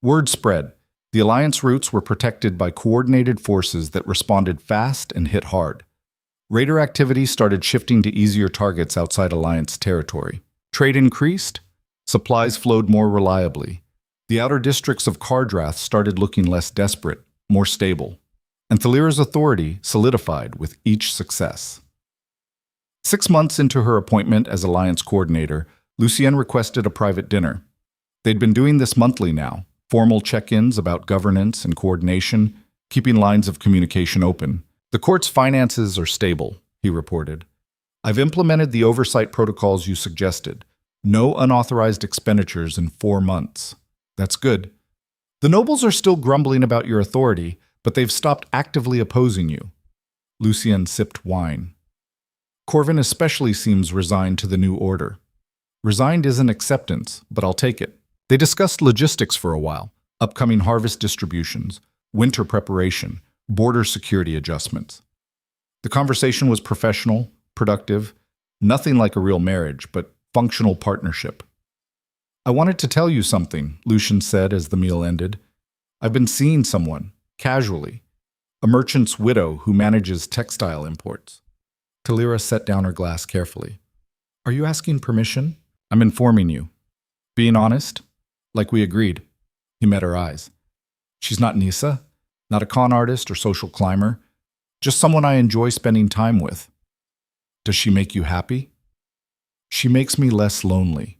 Word spread. The Alliance routes were protected by coordinated forces that responded fast and hit hard. Raider activity started shifting to easier targets outside Alliance territory. Trade increased. Supplies flowed more reliably. The outer districts of Kardrath started looking less desperate, more stable. And Thalira's authority solidified with each success. 6 months into her appointment as Alliance coordinator, Lucienne requested a private dinner. They'd been doing this monthly now, formal check-ins about governance and coordination, keeping lines of communication open. "The court's finances are stable," he reported. "I've implemented the oversight protocols you suggested. No unauthorized expenditures in 4 months. That's good. The nobles are still grumbling about your authority, but they've stopped actively opposing you." Lucienne sipped wine. "Corvin especially seems resigned to the new order." "Resigned isn't acceptance, but I'll take it." They discussed logistics for a while, upcoming harvest distributions, winter preparation, border security adjustments. The conversation was professional, productive, nothing like a real marriage, but functional partnership. "I wanted to tell you something," Lucian said as the meal ended. "I've been seeing someone, casually, a merchant's widow who manages textile imports." Thalira set down her glass carefully. "Are you asking permission?" "I'm informing you. Being honest, like we agreed." He met her eyes. "She's not Nisa, not a con artist or social climber, just someone I enjoy spending time with." "Does she make you happy?" "She makes me less lonely."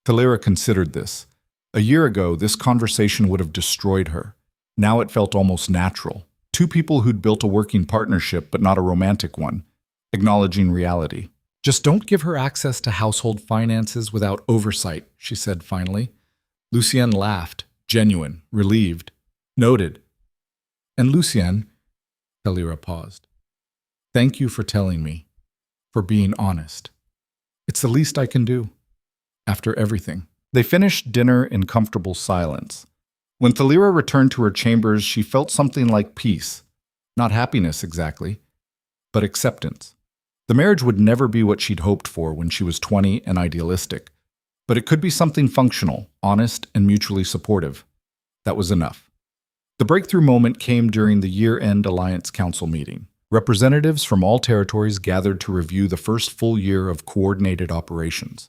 Thalira considered this. A year ago, this conversation would have destroyed her. Now it felt almost natural. 2 people who'd built a working partnership, but not a romantic one, acknowledging reality. "Just don't give her access to household finances without oversight," she said finally. Lucienne laughed, genuine, relieved. "Noted." "And Lucienne," Thalira paused, "thank you for telling me, for being honest. It's the least I can do, after everything." They finished dinner in comfortable silence. When Thalira returned to her chambers, she felt something like peace. Not happiness exactly, but acceptance. The marriage would never be what she'd hoped for when she was 20 and idealistic, but it could be something functional, honest, and mutually supportive. That was enough. The breakthrough moment came during the year-end Alliance Council meeting. Representatives from all territories gathered to review the first full year of coordinated operations.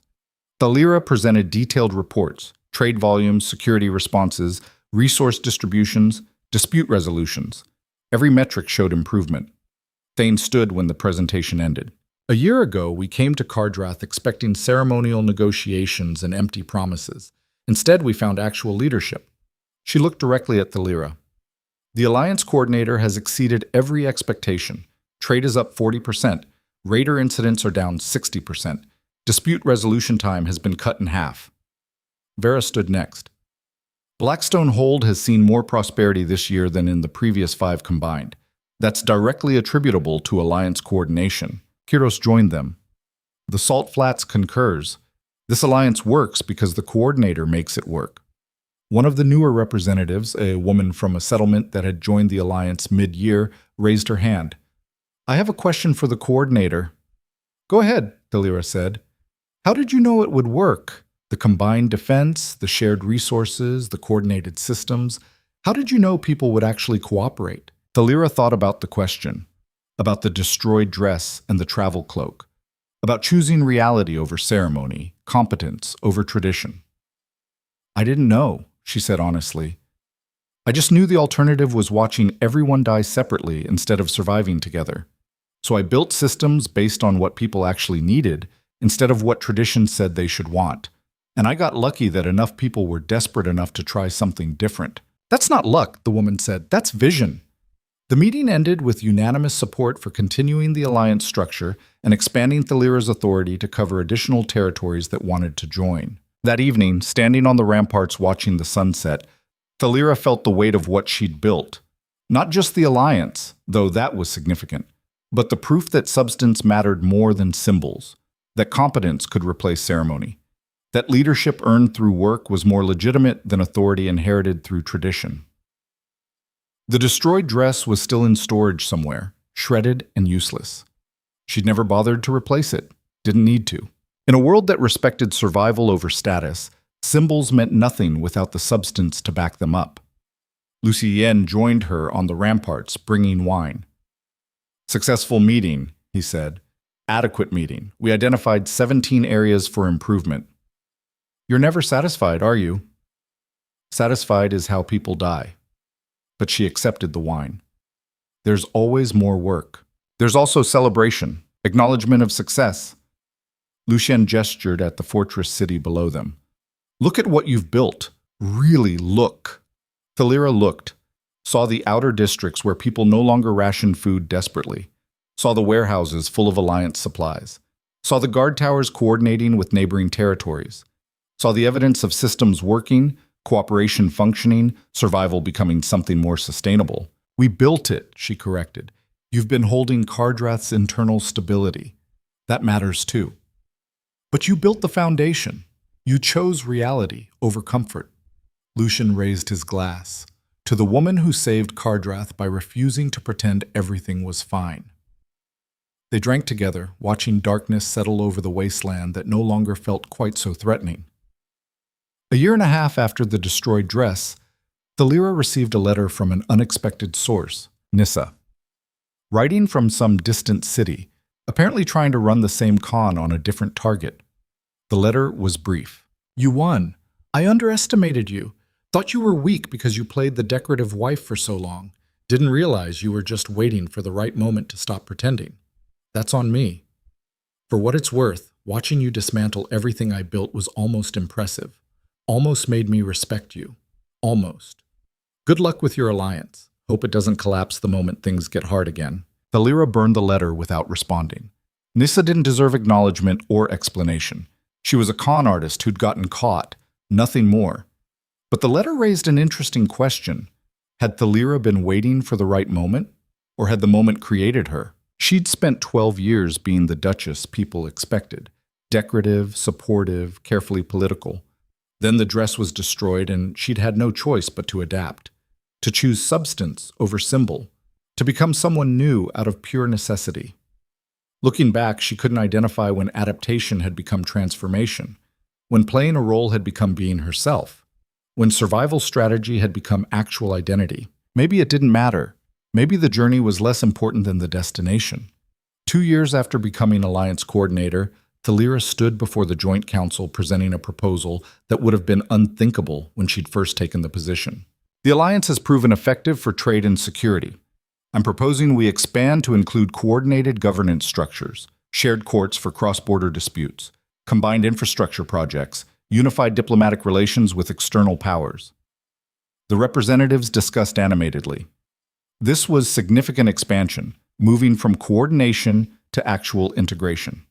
Thalira presented detailed reports, trade volumes, security responses, resource distributions, dispute resolutions. Every metric showed improvement. Thane stood when the presentation ended. "A year ago, we came to Kardrath expecting ceremonial negotiations and empty promises. Instead, we found actual leadership." She looked directly at Thalira. "The Alliance Coordinator has exceeded every expectation. Trade is up 40%. Raider incidents are down 60%. Dispute resolution time has been cut in half." Vera stood next. "Blackstone Hold has seen more prosperity this year than in the previous 5 combined. That's directly attributable to Alliance coordination." Kiros joined them. "The Salt Flats concurs. This alliance works because the coordinator makes it work." One of the newer representatives, a woman from a settlement that had joined the alliance mid-year, raised her hand. I have a question for the coordinator. Go ahead, Thalira said. How did you know it would work? The combined defense, the shared resources, the coordinated systems. How did you know people would actually cooperate? Thalira thought about the question, about the destroyed dress and the travel cloak, about choosing reality over ceremony, competence over tradition. I didn't know, she said honestly. I just knew the alternative was watching everyone die separately instead of surviving together. So I built systems based on what people actually needed instead of what tradition said they should want. And I got lucky that enough people were desperate enough to try something different. That's not luck, the woman said. That's vision. The meeting ended with unanimous support for continuing the alliance structure and expanding Thalira's authority to cover additional territories that wanted to join. That evening, standing on the ramparts watching the sunset, Thalira felt the weight of what she'd built. Not just the alliance, though that was significant, but the proof that substance mattered more than symbols, that competence could replace ceremony, that leadership earned through work was more legitimate than authority inherited through tradition. The destroyed dress was still in storage somewhere, shredded and useless. She'd never bothered to replace it, didn't need to. In a world that respected survival over status, symbols meant nothing without the substance to back them up. Lucy Yen joined her on the ramparts, bringing wine. Successful meeting, he said. Adequate meeting. We identified 17 areas for improvement. You're never satisfied, are you? Satisfied is how people die. But she accepted the wine. There's always more work. There's also celebration, acknowledgement of success. Lucien gestured at the fortress city below them. Look at what you've built. Really look. Thalira looked, saw the outer districts where people no longer rationed food desperately, saw the warehouses full of alliance supplies, saw the guard towers coordinating with neighboring territories, saw the evidence of systems working, cooperation functioning, survival becoming something more sustainable. We built it, she corrected. You've been holding Kardrath's internal stability. That matters too. But you built the foundation. You chose reality over comfort. Lucian raised his glass to the woman who saved Kardrath by refusing to pretend everything was fine. They drank together, watching darkness settle over the wasteland that no longer felt quite so threatening. A year and a half after the destroyed dress, Thalira received a letter from an unexpected source, Nissa. Writing from some distant city, apparently trying to run the same con on a different target. The letter was brief. You won. I underestimated you. Thought you were weak because you played the decorative wife for so long. Didn't realize you were just waiting for the right moment to stop pretending. That's on me. For what it's worth, watching you dismantle everything I built was almost impressive. Almost made me respect you. Almost. Good luck with your alliance. Hope it doesn't collapse the moment things get hard again. Thalira burned the letter without responding. Nissa didn't deserve acknowledgement or explanation. She was a con artist who'd gotten caught, nothing more. But the letter raised an interesting question. Had Thalira been waiting for the right moment? Or had the moment created her? She'd spent 12 years being the Duchess people expected. Decorative, supportive, carefully political. Then the dress was destroyed and she'd had no choice but to adapt. To choose substance over symbol. To become someone new out of pure necessity. Looking back, she couldn't identify when adaptation had become transformation. When playing a role had become being herself. When survival strategy had become actual identity. Maybe it didn't matter. Maybe the journey was less important than the destination. 2 years after becoming Alliance Coordinator, Thalira stood before the Joint Council presenting a proposal that would have been unthinkable when she'd first taken the position. The Alliance has proven effective for trade and security. I'm proposing we expand to include coordinated governance structures, shared courts for cross-border disputes, combined infrastructure projects, unified diplomatic relations with external powers. The representatives discussed animatedly. This was significant expansion, moving from coordination to actual integration.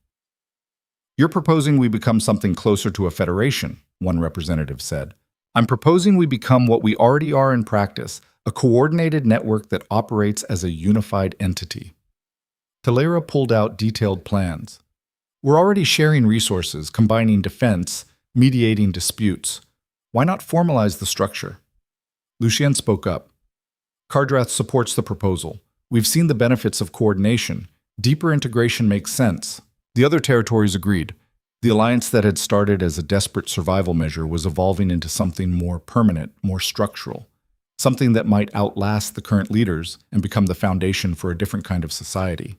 You're proposing we become something closer to a federation, one representative said. I'm proposing we become what we already are in practice, a coordinated network that operates as a unified entity. Thalira pulled out detailed plans. We're already sharing resources, combining defense, mediating disputes. Why not formalize the structure? Lucien spoke up. Kardrath supports the proposal. We've seen the benefits of coordination. Deeper integration makes sense. The other territories agreed. The alliance that had started as a desperate survival measure was evolving into something more permanent, more structural, something that might outlast the current leaders and become the foundation for a different kind of society.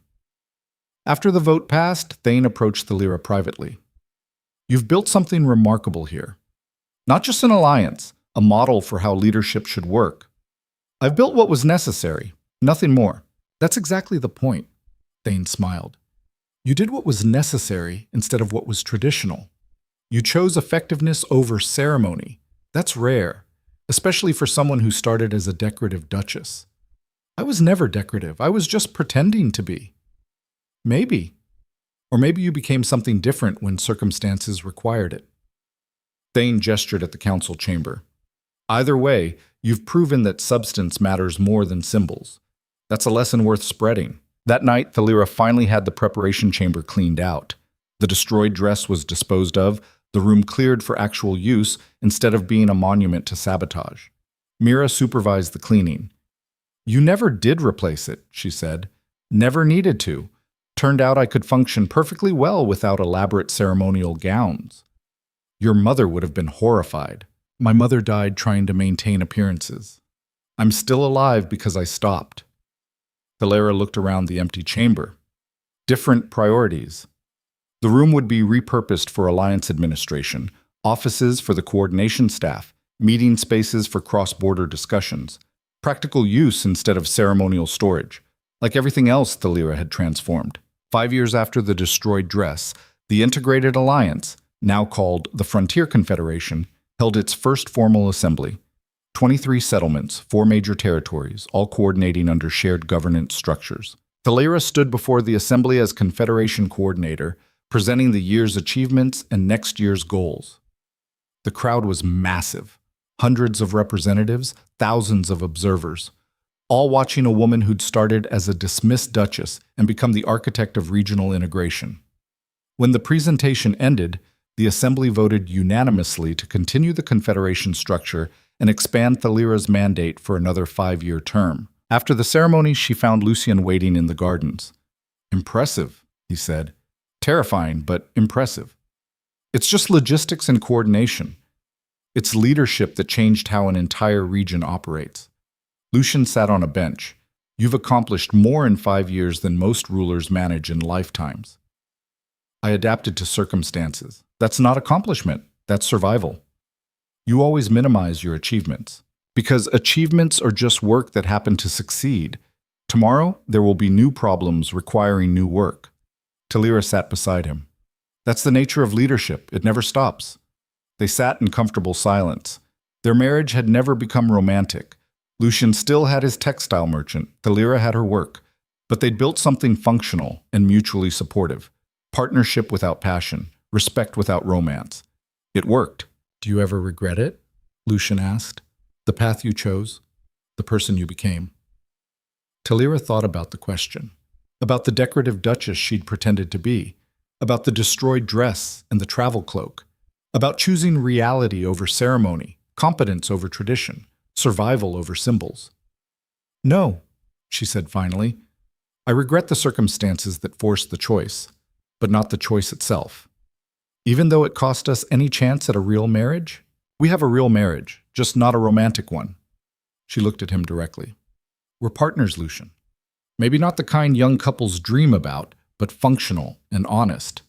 After the vote passed, Thane approached the Lyra privately. You've built something remarkable here. Not just an alliance, a model for how leadership should work. I've built what was necessary, nothing more. That's exactly the point, Thane smiled. You did what was necessary instead of what was traditional. You chose effectiveness over ceremony. That's rare, especially for someone who started as a decorative duchess. I was never decorative. I was just pretending to be. Maybe. Or maybe you became something different when circumstances required it. Thane gestured at the council chamber. Either way, you've proven that substance matters more than symbols. That's a lesson worth spreading. That night, the Lyra finally had the preparation chamber cleaned out. The destroyed dress was disposed of, the room cleared for actual use instead of being a monument to sabotage. Mira supervised the cleaning. You never did replace it, she said. Never needed to. Turned out I could function perfectly well without elaborate ceremonial gowns. Your mother would have been horrified. My mother died trying to maintain appearances. I'm still alive because I stopped. Thalera looked around the empty chamber. Different priorities. The room would be repurposed for Alliance administration, offices for the coordination staff, meeting spaces for cross-border discussions, practical use instead of ceremonial storage. Like everything else the Lyra had transformed. 5 years after the destroyed dress, the Integrated Alliance, now called the Frontier Confederation, held its first formal assembly. 23 settlements, 4 major territories, all coordinating under shared governance structures. Thalera stood before the assembly as Confederation coordinator, presenting the year's achievements and next year's goals. The crowd was massive. Hundreds of representatives, thousands of observers, all watching a woman who'd started as a dismissed duchess and become the architect of regional integration. When the presentation ended, the assembly voted unanimously to continue the Confederation structure and expand Thalera's mandate for another 5-year term. After the ceremony, she found Lucien waiting in the gardens. Impressive, he said. Terrifying, but impressive. It's just logistics and coordination. It's leadership that changed how an entire region operates. Lucien sat on a bench. You've accomplished more in 5 years than most rulers manage in lifetimes. I adapted to circumstances. That's not accomplishment. That's survival. You always minimize your achievements. Because achievements are just work that happen to succeed. Tomorrow, there will be new problems requiring new work. Thalera sat beside him. That's the nature of leadership. It never stops. They sat in comfortable silence. Their marriage had never become romantic. Lucien still had his textile merchant. Thalera had her work. But they'd built something functional and mutually supportive. Partnership without passion. Respect without romance. It worked. Do you ever regret it? Lucien asked. The path you chose? The person you became? Thalera thought about the question. About the decorative duchess she'd pretended to be. About the destroyed dress and the travel cloak. About choosing reality over ceremony, competence over tradition, survival over symbols. No, she said finally. I regret the circumstances that forced the choice, but not the choice itself. Even though it cost us any chance at a real marriage? We have a real marriage, just not a romantic one. She looked at him directly. We're partners, Lucien. Maybe not the kind young couples dream about, but functional and honest.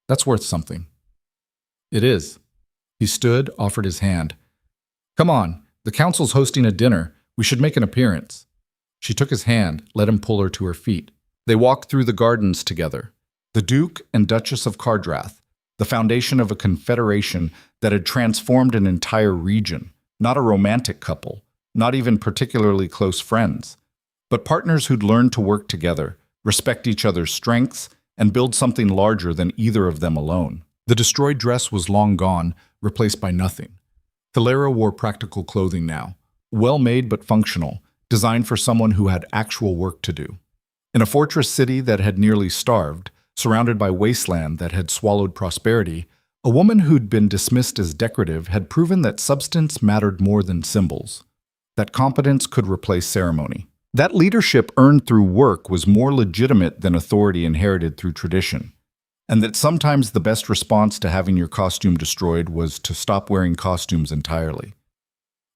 That's worth something. It is. He stood, offered his hand. Come on, the council's hosting a dinner. We should make an appearance. She took his hand, let him pull her to her feet. They walked through the gardens together. The Duke and Duchess of Kardrath, the foundation of a confederation that had transformed an entire region. Not a romantic couple, not even particularly close friends, but partners who'd learned to work together, respect each other's strengths, and build something larger than either of them alone. The destroyed dress was long gone, replaced by nothing. Thalera wore practical clothing now, well-made but functional, designed for someone who had actual work to do. In a fortress city that had nearly starved, surrounded by wasteland that had swallowed prosperity, A woman who'd been dismissed as decorative had proven that substance mattered more than symbols, that competence could replace ceremony. That leadership earned through work was more legitimate than authority inherited through tradition, and that sometimes the best response to having your costume destroyed was to stop wearing costumes entirely.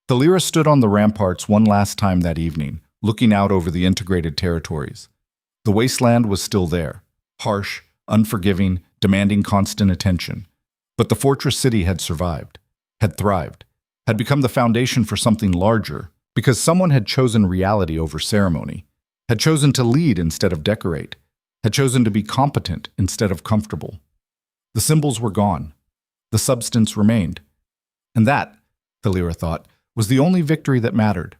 Thalira stood on the ramparts one last time that evening, looking out over the integrated territories. The wasteland was still there, harsh, unforgiving, demanding constant attention. But the fortress city had survived, had thrived, had become the foundation for something larger, because someone had chosen reality over ceremony, had chosen to lead instead of decorate, had chosen to be competent instead of comfortable. The symbols were gone. The substance remained. And that, Thalira thought, was the only victory that mattered.